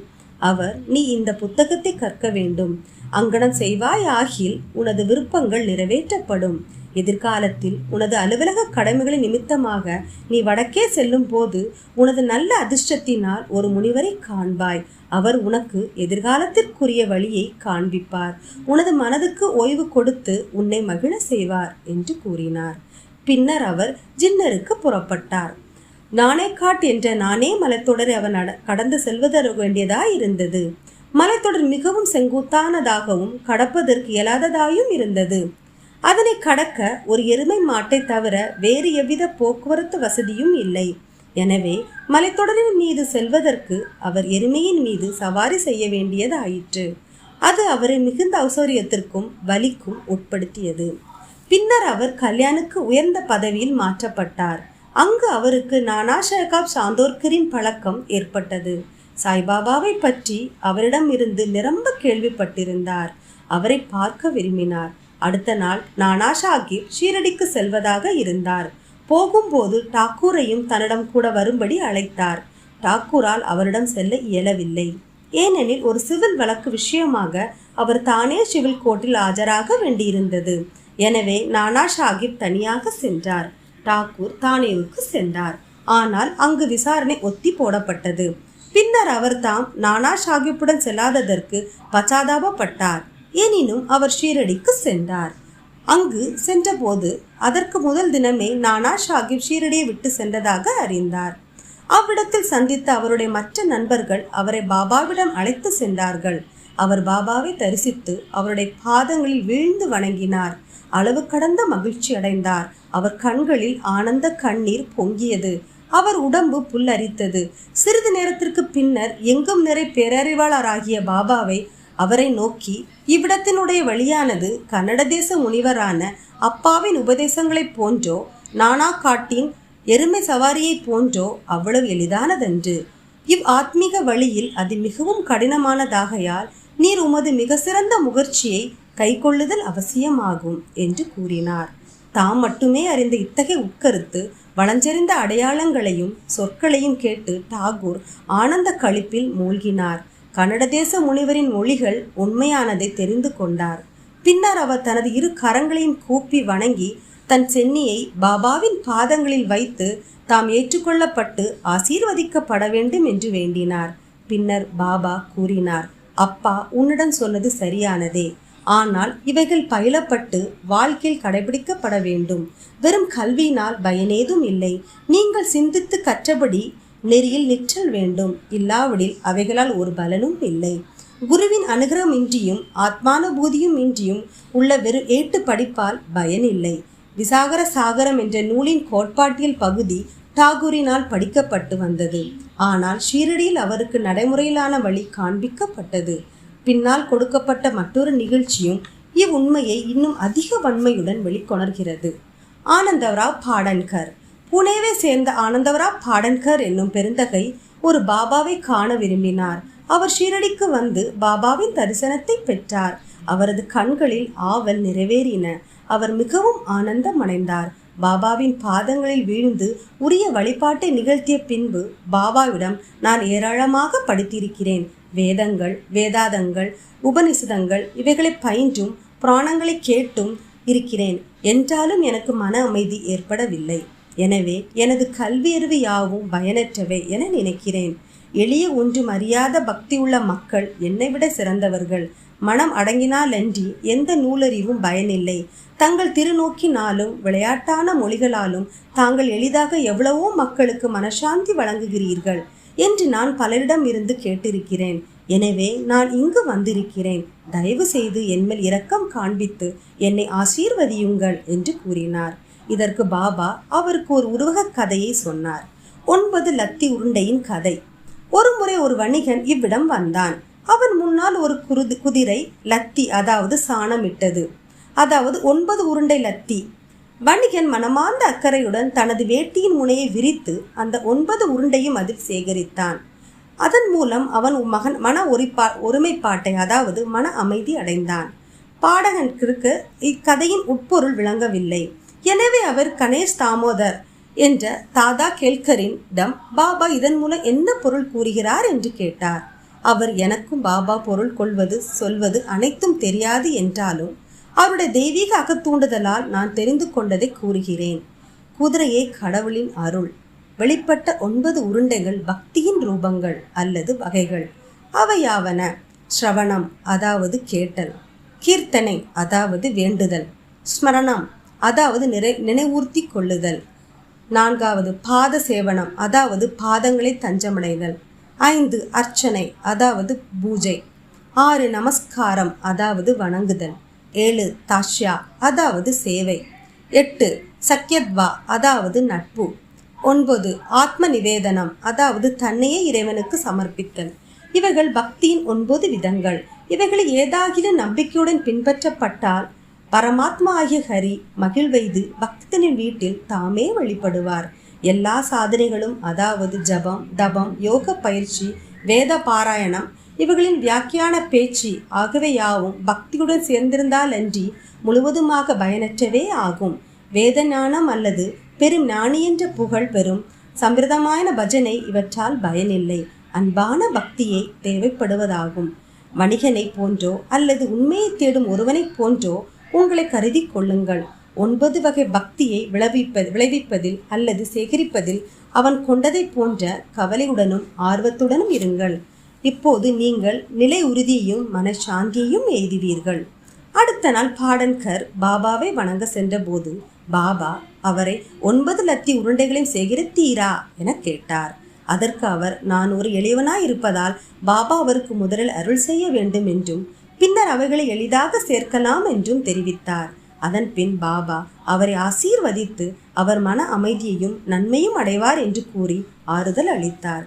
அவர், நீ இந்த புத்தகத்தை கற்க வேண்டும், அங்கனம் செய்வாயாகில் உனது விருப்பங்கள் நிறைவேற்றப்படும். எதிர்காலத்தில் உனது அலுவலக கடமைகளின் நிமித்தமாக நீ வடக்கே செல்லும் போது உனது நல்ல அதிர்ஷ்டத்தினால் ஒரு முனிவரை காண்பாய். அவர் உனக்கு எதிர்காலத்திற்குரிய வழியை காண்பிப்பார். உனது மனதுக்கு ஓய்வு கொடுத்து உன்னை மகிழ செய்வார் என்று கூறினார். பின்னர் அவர் ஜின்னருக்கு புறப்பட்டார். நானேகாட் என்ற நானே மலைத்தொடரை அவன் கடந்து செல்வதற்கு வேண்டியதாயிருந்தது. மலைத்தொடர் மிகவும் செங்குத்தானதாகவும் கடப்பதற்கு இயலாததாயும் இருந்தது. அதனை கடக்க ஒரு எருமை மாட்டை தவிர வேறு எவ்வித போக்குவரத்து வசதியும் இல்லை. எனவே மலைத்தொடரின் மீது செல்வதற்கு அவர் எருமையின் மீது சவாரி செய்ய வேண்டியதாயிற்று. அது அவரை மிகுந்த ஔசரியத்திற்கும் வலிக்கும் உட்படுத்தியது. பின்னர் அவர் கல்யாணுக்கு உயர்ந்த பதவியில் மாற்றப்பட்டார். அங்கு அவருக்கு நானா சாஹிப் சாந்தோர்கரின் பழக்கம் ஏற்பட்டது. சாய்பாபாவை பற்றி அவரிடம் இருந்து நிரம்ப கேள்விப்பட்டிருந்தார். அவரை பார்க்க விரும்பினார். அடுத்த நாள் நானா சாஹிப் ஷீரடிக்கு செல்வதாக இருந்தார். போகும்போது டாக்கூரையும் தன்னிடம் கூட வரும்படி அழைத்தார். டாக்கூரால் அவரிடம் செல்ல இயலவில்லை. ஏனெனில் ஒரு சிவில் வழக்கு விஷயமாக அவர் தானே சிவில் கோர்ட்டில் ஆஜராக வேண்டியிருந்தது. எனவே நானா சாஹிப் தனியாக சென்றார். டாக்கூர் தானேவுக்கு சென்றார். ஆனால் அங்கு விசாரணை ஒத்தி போடப்பட்டது. பின்னர் அவர் தாம் நானா சாஹிப்புடன் செல்லாததற்கு பச்சாதாபப்பட்டார். எனினும் அவர் ஷீரடிக்கு சென்றார். அங்கு சென்றபோது அதற்கு முதல் தினமே நானா சாஹிப் ஷீரடியை விட்டு சென்றதாக அறிந்தார். அவ்விடத்தில் சந்தித்த அவருடைய மற்ற நண்பர்கள் அவரை பாபாவிடம் அழைத்து சென்றார்கள். அவர் பாபாவை தரிசித்து அவருடைய பாதங்களில் வீழ்ந்து வணங்கினார். அளவு கடந்த மகிழ்ச்சி அடைந்தார். அவர் கண்களில் ஆனந்த கண்ணீர் பொங்கியது. அவர் உடம்பு புல்லரித்தது. சிறிது நேரத்திற்கு பின்னர் எங்கும் நிறை பேரறிவாளராகிய பாபாவை அவரை நோக்கி, இவ்விடத்தினுடைய வழியானது கன்னட தேச முனிவரான அப்பாவின் உபதேசங்களைப் போன்றோ நானா காட்டின் எருமை சவாரியை போன்றோ அவ்வளவு எளிதானதன்று. இவ் ஆத்மீக வழியில் அது மிகவும் கடினமானதாகையால் நீர் உமது மிக சிறந்த முயற்சியை கைக்கொள்ளுதல் அவசியமாகும் என்று கூறினார். தாம் மட்டுமே அறிந்த இத்தகைய உட்கருத்து வளஞ்செறிந்த அடையாளங்களையும் சொற்களையும் கேட்டு டாகூர் ஆனந்த களிப்பில் மூழ்கினார். கன்னட தேச முனிவரின் மொழிகள் உண்மையானதை தெரிந்து கொண்டார். பின்னர் அவர் தனது இரு கரங்களையும் கூப்பி வணங்கி தன் சென்னியை பாபாவின் பாதங்களில் வைத்து தாம் ஏற்றுக்கொள்ளப்பட்டு ஆசீர்வதிக்கப்பட வேண்டும் என்று வேண்டினார். பின்னர் பாபா கூறினார், அப்பா, உன்னிடம் சொன்னது சரியானதே. ஆனால் இவைகள் பயிலப்பட்டு வாழ்க்கையில் கடைபிடிக்கப்பட வேண்டும். வெறும் கல்வியினால் பயனேதும் இல்லை. நீங்கள் சிந்தித்து கற்றபடி நெறியில் நிற்றல் வேண்டும். இல்லாவிடில் அவைகளால் ஒரு பலனும் இல்லை. குருவின் அனுகிரகம் இன்றியும் ஆத்மானுபூதியும் இன்றியும் உள்ள வெறும் ஏட்டு படிப்பால் பயனில்லை. விசாகர சாகரம் என்ற நூலின் கோட்பாட்டியல் பகுதி டாகூரினால் படிக்கப்பட்டு வந்தது. ஆனால் ஷீரடியில் அவருக்கு நடைமுறையிலான வழி காண்பிக்கப்பட்டது. பின்னால் கொடுக்கப்பட்ட மற்றொரு நிகழ்ச்சியும் இவ்வுண்மையை இன்னும் அதிக வன்மையுடன் வெளிக்கொணர்கிறது. ஆனந்தவராவ் பாடன்கர். புனேவை சேர்ந்த ஆனந்தவராவ் பாடன்கர் என்னும் பெருந்தகை ஒரு பாபாவை காண விரும்பினார். அவர் ஷீரடிக்கு வந்து பாபாவின் தரிசனத்தை பெற்றார். அவரது கண்களில் ஆவல் நிறைவேறின. அவர் மிகவும் ஆனந்தம் அடைந்தார். பாபாவின் பாதங்களில் வீழ்ந்து உரிய வழிபாட்டை நிகழ்த்திய பின்பு பாபாவிடம், நான் ஏராளமாக படித்திருக்கிறேன். வேதங்கள், வேதாந்தங்கள், உபனிஷதங்கள் இவைகளை பயின்றும் புராணங்களை கேட்டும் இருக்கிறேன். என்றாலும் எனக்கு மன அமைதி ஏற்படவில்லை. எனவே எனது கல்வியறிவு யாவும் பயனற்றவை என நினைக்கிறேன். எளிய ஒன்றும் அறியாத பக்தியுள்ள மக்கள் என்னை விட சிறந்தவர்கள். மனம் அடங்கினாலன்றி எந்த நூலறிவும் பயனில்லை. தங்கள் திருநோக்கினாலும் விளையாட்டான மொழிகளாலும் தாங்கள் எளிதாக எவ்வளவோ மக்களுக்கு மனசாந்தி வழங்குகிறீர்கள் என்று நான் பலரிடம் இருந்து கேட்டிருக்கிறேன். எனவே நான் இங்கு வந்திருக்கிறேன். தயவு செய்து என்மேல் இரக்கம் காண்பித்து என்னை ஆசீர்வதியுங்கள் என்று கூறினார். இதற்கு பாபா அவருக்கு ஒரு உருவக கதையை சொன்னார். 9 லத்தி உருண்டையின் கதை. ஒருமுறை ஒரு வணிகன் இவ்விடம் வந்தான். அவன் முன்னால் ஒரு குதிரை லத்தி, அதாவது சாணமிட்டது, அதாவது 9 உருண்டை லத்தி. வணிகன் மனமார்ந்த அக்கறையுடன் தனது வேட்டியின் முனையை விரித்து அந்த 9 உருண்டையும் அதில் சேகரித்தான். அதன் மூலம் அவன் மன ஒருமைப்பாட்டை, அதாவது மன அமைதி அடைந்தான். பாடகனுக்கு இக்கதையின் உட்பொருள் விளங்கவில்லை. எனவே அவர் கணேஷ் தாமோதர் என்ற தாதா கேல்கரிடம் பாபா இதன் மூலம் என்ன பொருள் கூறுகிறார் என்று கேட்டார். அவர், எனக்கும் பாபா பொருள் சொல்வது அனைத்தும் தெரியாது என்றாலும் அவருடைய தெய்வீக அகத்தூண்டுதலால் நான் தெரிந்து கொண்டதை கூறுகிறேன். குதிரையே கடவுளின் அருள். வெளிப்பட்ட 9 உருண்டைகள் பக்தியின் ரூபங்கள் அல்லது வகைகள். அவையாவன: ஸ்ரவணம், அதாவது கேட்டல்; கீர்த்தனை, அதாவது வேண்டுதல்; ஸ்மரணம், அதாவது நினைவூர்த்தி கொள்ளுதல்; 4வது பாத சேவனம், அதாவது பாதங்களை தஞ்சமடைதல்; 5 அர்ச்சனை, அதாவது பூஜை; 6 நமஸ்காரம், அதாவது வணங்குதல்; 7 தாஷ்யா, அதாவது சேவை; 8 சக்யத்வா, அதாவது நட்பு; 9 ஆத்ம நிவேதனம், அதாவது தன்னையே இறைவனுக்கு சமர்ப்பித்தல். இவைகள் பக்தியின் 9 விதங்கள். இவைகளை ஏதாகிலும் நம்பிக்கையுடன் பின்பற்றப்பட்டால் பரமாத்மா ஆகிய ஹரி மகிழ்வைது பக்தனின் வீட்டில் தாமே வழிபடுவார். எல்லா சாதனைகளும், அதாவது ஜபம், தபம், யோக பயிற்சி, வேத பாராயணம், இவைகளின் வியாக்கியான பேச்சு ஆகவே யாவும் பக்தியுடன் சேர்ந்திருந்தால் அன்றி முழுவதுமாக பயனற்றவே ஆகும். வேத ஞானம் அல்லது பெரும் ஞானி என்ற புகழ் பெறும் சம்பிரதமான பஜனை இவற்றால் பயனில்லை. அன்பான பக்தியே தேவைப்படுவதாகும். வணிகனை போன்றோ அல்லது உண்மையை தேடும் ஒருவனை போன்றோ உங்களை கருதி கொள்ளுங்கள். 9 வகை பக்தியை விளைவிப்பதில் அல்லது சேகரிப்பதில் அவன் கொண்டதை போன்ற கவலையுடனும் ஆர்வத்துடனும் இருங்கள். இப்போது நீங்கள் நிலை உறுதியையும் மனசாந்தியையும் எய்துவீர்கள். அடுத்த நாள் பாடன்கர் பாபாவை வணங்க சென்ற போது பாபா அவரை 9 லத்தி உருண்டைகளையும் சேகரித்தீரா என கேட்டார். அதற்கு அவர், நான் ஒரு எளியவனாய் இருப்பதால் பாபா அவருக்கு முதலில் அருள் செய்ய வேண்டும் என்றும் பின்னர் அவைகளை எளிதாக சேர்க்கலாம் என்றும் தெரிவித்தார். அதன் பின் பாபா அவரை ஆசீர்வதித்து அவர் மன அமைதியையும் நன்மையும் அடைவார் என்று கூறி ஆறுதல் அளித்தார்.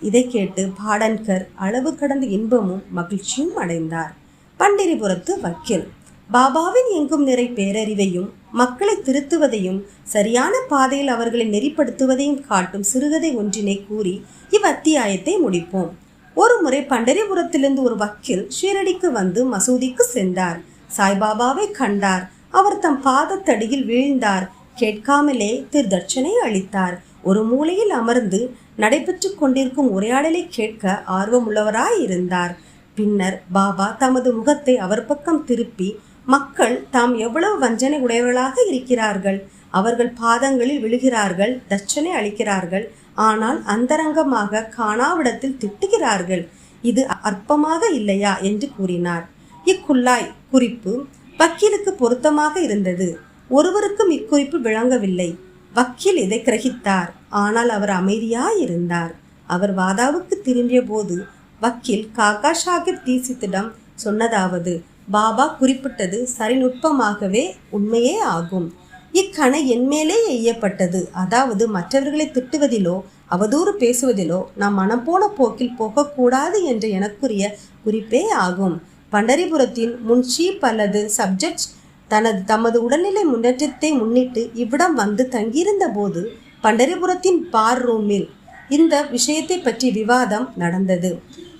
இதை கேட்டு பாடன்கர் அளவு கடந்த இன்பமும் மகிழ்ச்சியும் அடைந்தார். பண்டிரிபுரத்து வக்கீல் பாபாவின் எங்கும் நிறை பேரறிவையும் மக்களை திருத்துவதையும் சரியான பாதையில் அவர்களை நெறிப்படுத்துவதையும் காட்டும் சிறுகதை ஒன்றினை கூறி இவ்வத்தியாயத்தை முடிப்போம். ஒரு முறை பண்டரிபுரத்திலிருந்து ஒரு வக்கீல் ஷீரடிக்கு வந்து மசூதிக்கு சென்றார். சாய்பாபாவை கண்டார். அவர் தம் பாதத்தடியில் வீழ்ந்தார். கேட்காமலே திருதட்சணை அளித்தார். ஒரு மூலையில் அமர்ந்து நடைபெற்று கொண்டிருக்கும் உரையாடலை கேட்க ஆர்வமுள்ளவராய் இருந்தார். பின்னர் பாபா தமது முகத்தை அவர் பக்கம் திருப்பி, மக்கள் தாம் எவ்வளவு வஞ்சனை உடையவர்களாக இருக்கிறார்கள், அவர்கள் பாதங்களில் விழுகிறார்கள், தட்சணை அளிக்கிறார்கள், ஆனால் அந்தரங்கமாக காணாவிடத்தில் திட்டுகிறார்கள், இது அற்பமாக இல்லையா என்று கூறினார். இக்குள்ளாய் குறிப்பு வக்கீலுக்கு பொருத்தமாக இருந்தது. ஒருவருக்கும் இக்குறிப்பு விளங்கவில்லை. வக்கீல் இதை கிரகித்தார். ஆனால் அவர் அமைதியாயிருந்தார். அவர் வாதாவுக்கு திரும்பிய போது வக்கீல் காக்கா சாஹிப் தீசித்திடம் சொன்னதாவது, பாபா குறிப்பிட்டது சரிநுட்பமாகவே உண்மையே ஆகும். இக்கணை என்மேலே எய்யப்பட்டது. அதாவது மற்றவர்களை திட்டுவதிலோ அவதூறு பேசுவதிலோ நாம் மனம் போன போக்கில் போகக்கூடாது என்ற எனக்குரிய குறிப்பே ஆகும். பண்டரிபுரத்தின் முன்ஷீப் அல்லது சப்ஜெக்ட் தமது உடல்நிலை முன்னேற்றத்தை முன்னிட்டு இவ்விடம் வந்து தங்கியிருந்த போது பண்டரிபுரத்தின் பார் ரூமில் இந்த விஷயத்தை பற்றி விவாதம் நடந்தது.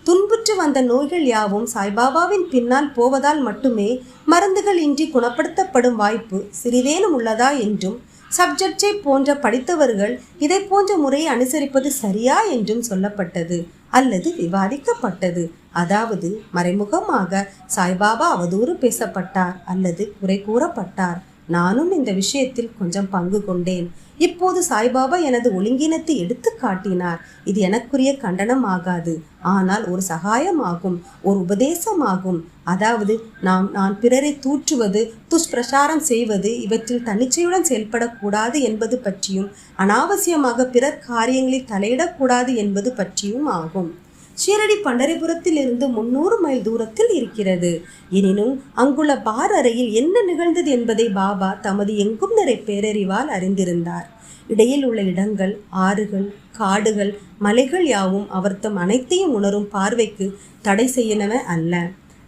துன்புற்று வந்த நோய்கள் யாவும் சாய்பாபாவின் பின்னால் போவதால் மட்டுமே மருந்துகள் இன்றி குணப்படுத்தப்படும் வாய்ப்பு சிறிதேனும் உள்ளதா என்றும், சப்ஜெக்டை போன்ற படித்தவர்கள் இதை போன்ற முறையை அனுசரிப்பது சரியா என்றும் சொல்லப்பட்டது அல்லது விவாதிக்கப்பட்டது. அதாவது மறைமுகமாக சாய்பாபா அவதூறு பேசப்பட்டார் அல்லது குறை கூறப்பட்டார். நானும் இந்த விஷயத்தில் கொஞ்சம் பங்கு கொண்டேன். இப்போது சாய்பாபா எனது ஒழுங்கினத்தை எடுத்து காட்டினார். இது எனக்குரிய கண்டனம் ஆகாது, ஆனால் ஒரு சகாயமாகும், ஒரு உபதேசமாகும். அதாவது நான் பிறரை தூற்றுவது, துஷ்பிரசாரம் செய்வது இவற்றில் தன்னிச்சையுடன் செயல்படக்கூடாது என்பது பற்றியும், அனாவசியமாக பிறர் காரியங்களில் தலையிடக்கூடாது என்பது பற்றியும் ஆகும். ஷீரடி பண்டரிபுரத்தில் இருந்து 300 மைல் தூரத்தில் இருக்கிறது. எனினும் அங்குள்ள பார் அறையில் என்ன நிகழ்ந்தது என்பதை பாபா தமது எங்கும் நிறை பேரறிவால் அறிந்திருந்தார். இடையில் உள்ள இடங்கள், ஆறுகள், காடுகள், மலைகள் யாவும் அவர்தம் அனைத்தையும் உணரும் பார்வைக்கு தடை செய்யனவ அல்ல.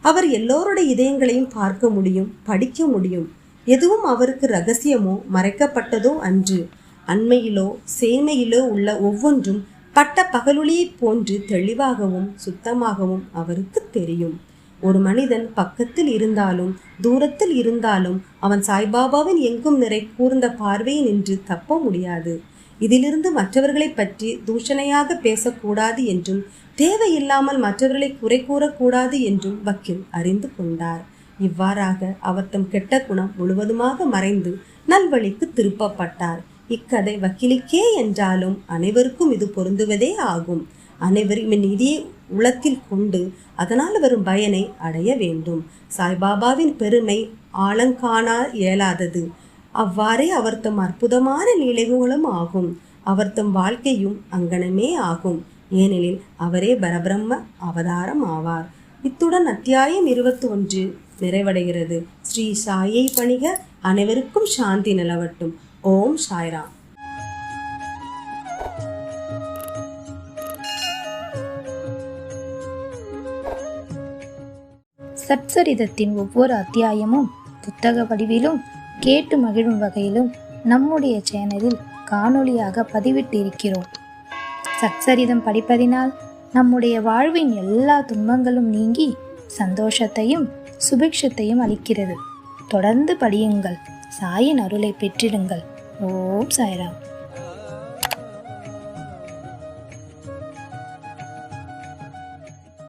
அவர் எல்லோருடைய இதயங்களையும் பார்க்க முடியும், படிக்க முடியும். எதுவும் அவருக்கு ரகசியமோ மறைக்கப்பட்டதோ அன்று. அண்மையிலோ சேமையிலோ உள்ள ஒவ்வொன்றும் பட்ட பகலொளியைப் போன்று தெளிவாகவும் சுத்தமாகவும் அவருக்கு தெரியும். ஒரு மனிதன் பக்கத்தில் இருந்தாலும் தூரத்தில் இருந்தாலும் அவன் சாய்பாபாவின் எங்கும் நிறை கூர்ந்த பார்வையை நின்று தப்ப முடியாது. இதிலிருந்து மற்றவர்களை பற்றி தூஷணையாக பேசக்கூடாது என்றும் தேவையில்லாமல் மற்றவர்களை குறை கூறக்கூடாது என்றும் வக்கீல் அறிந்து கொண்டார். இவ்வாறாக அவர் தம் கெட்ட குணம் முழுவதுமாக மறைந்து நல்வழிக்கு திருப்பப்பட்டார். இக்கதை வக்கீலுக்கே என்றாலும் அனைவருக்கும் இது பொருந்துவதே ஆகும். அனைவரும் இந்நிதியை உளத்தில் கொண்டு அதனால் வரும் பயனை அடைய வேண்டும். சாய்பாபாவின் பெருமை ஆழங்காண இயலாதது. அவ்வாறே அவர் தம் அற்புதமான லீலைகளும் ஆகும். அவர் தம் வாழ்க்கையும் அங்கனமே ஆகும். ஏனெனில் அவரே பரபிரம்ம அவதாரம் ஆவார். இத்துடன் அத்தியாயம் 21 நிறைவடைகிறது. ஸ்ரீ சாயை பணிக. அனைவருக்கும் சாந்தி நிலவட்டும். ஓம் சாய்ராம். சச்சரிதத்தின் ஒவ்வொரு அத்தியாயமும் புத்தக வடிவிலும் கேட்டு மகிழும் வகையிலும் நம்முடைய சேனலில் காணொளியாக பதிவிட்டிருக்கிறோம். சச்சரிதம் படிப்பதினால் நம்முடைய வாழ்வின் எல்லா துன்பங்களும் நீங்கி சந்தோஷத்தையும் சுபிக்ஷத்தையும் அளிக்கிறது. தொடர்ந்து படியுங்கள். சாயின் அருளை பெற்றிடுங்கள். ஓம் சாய்ராம்.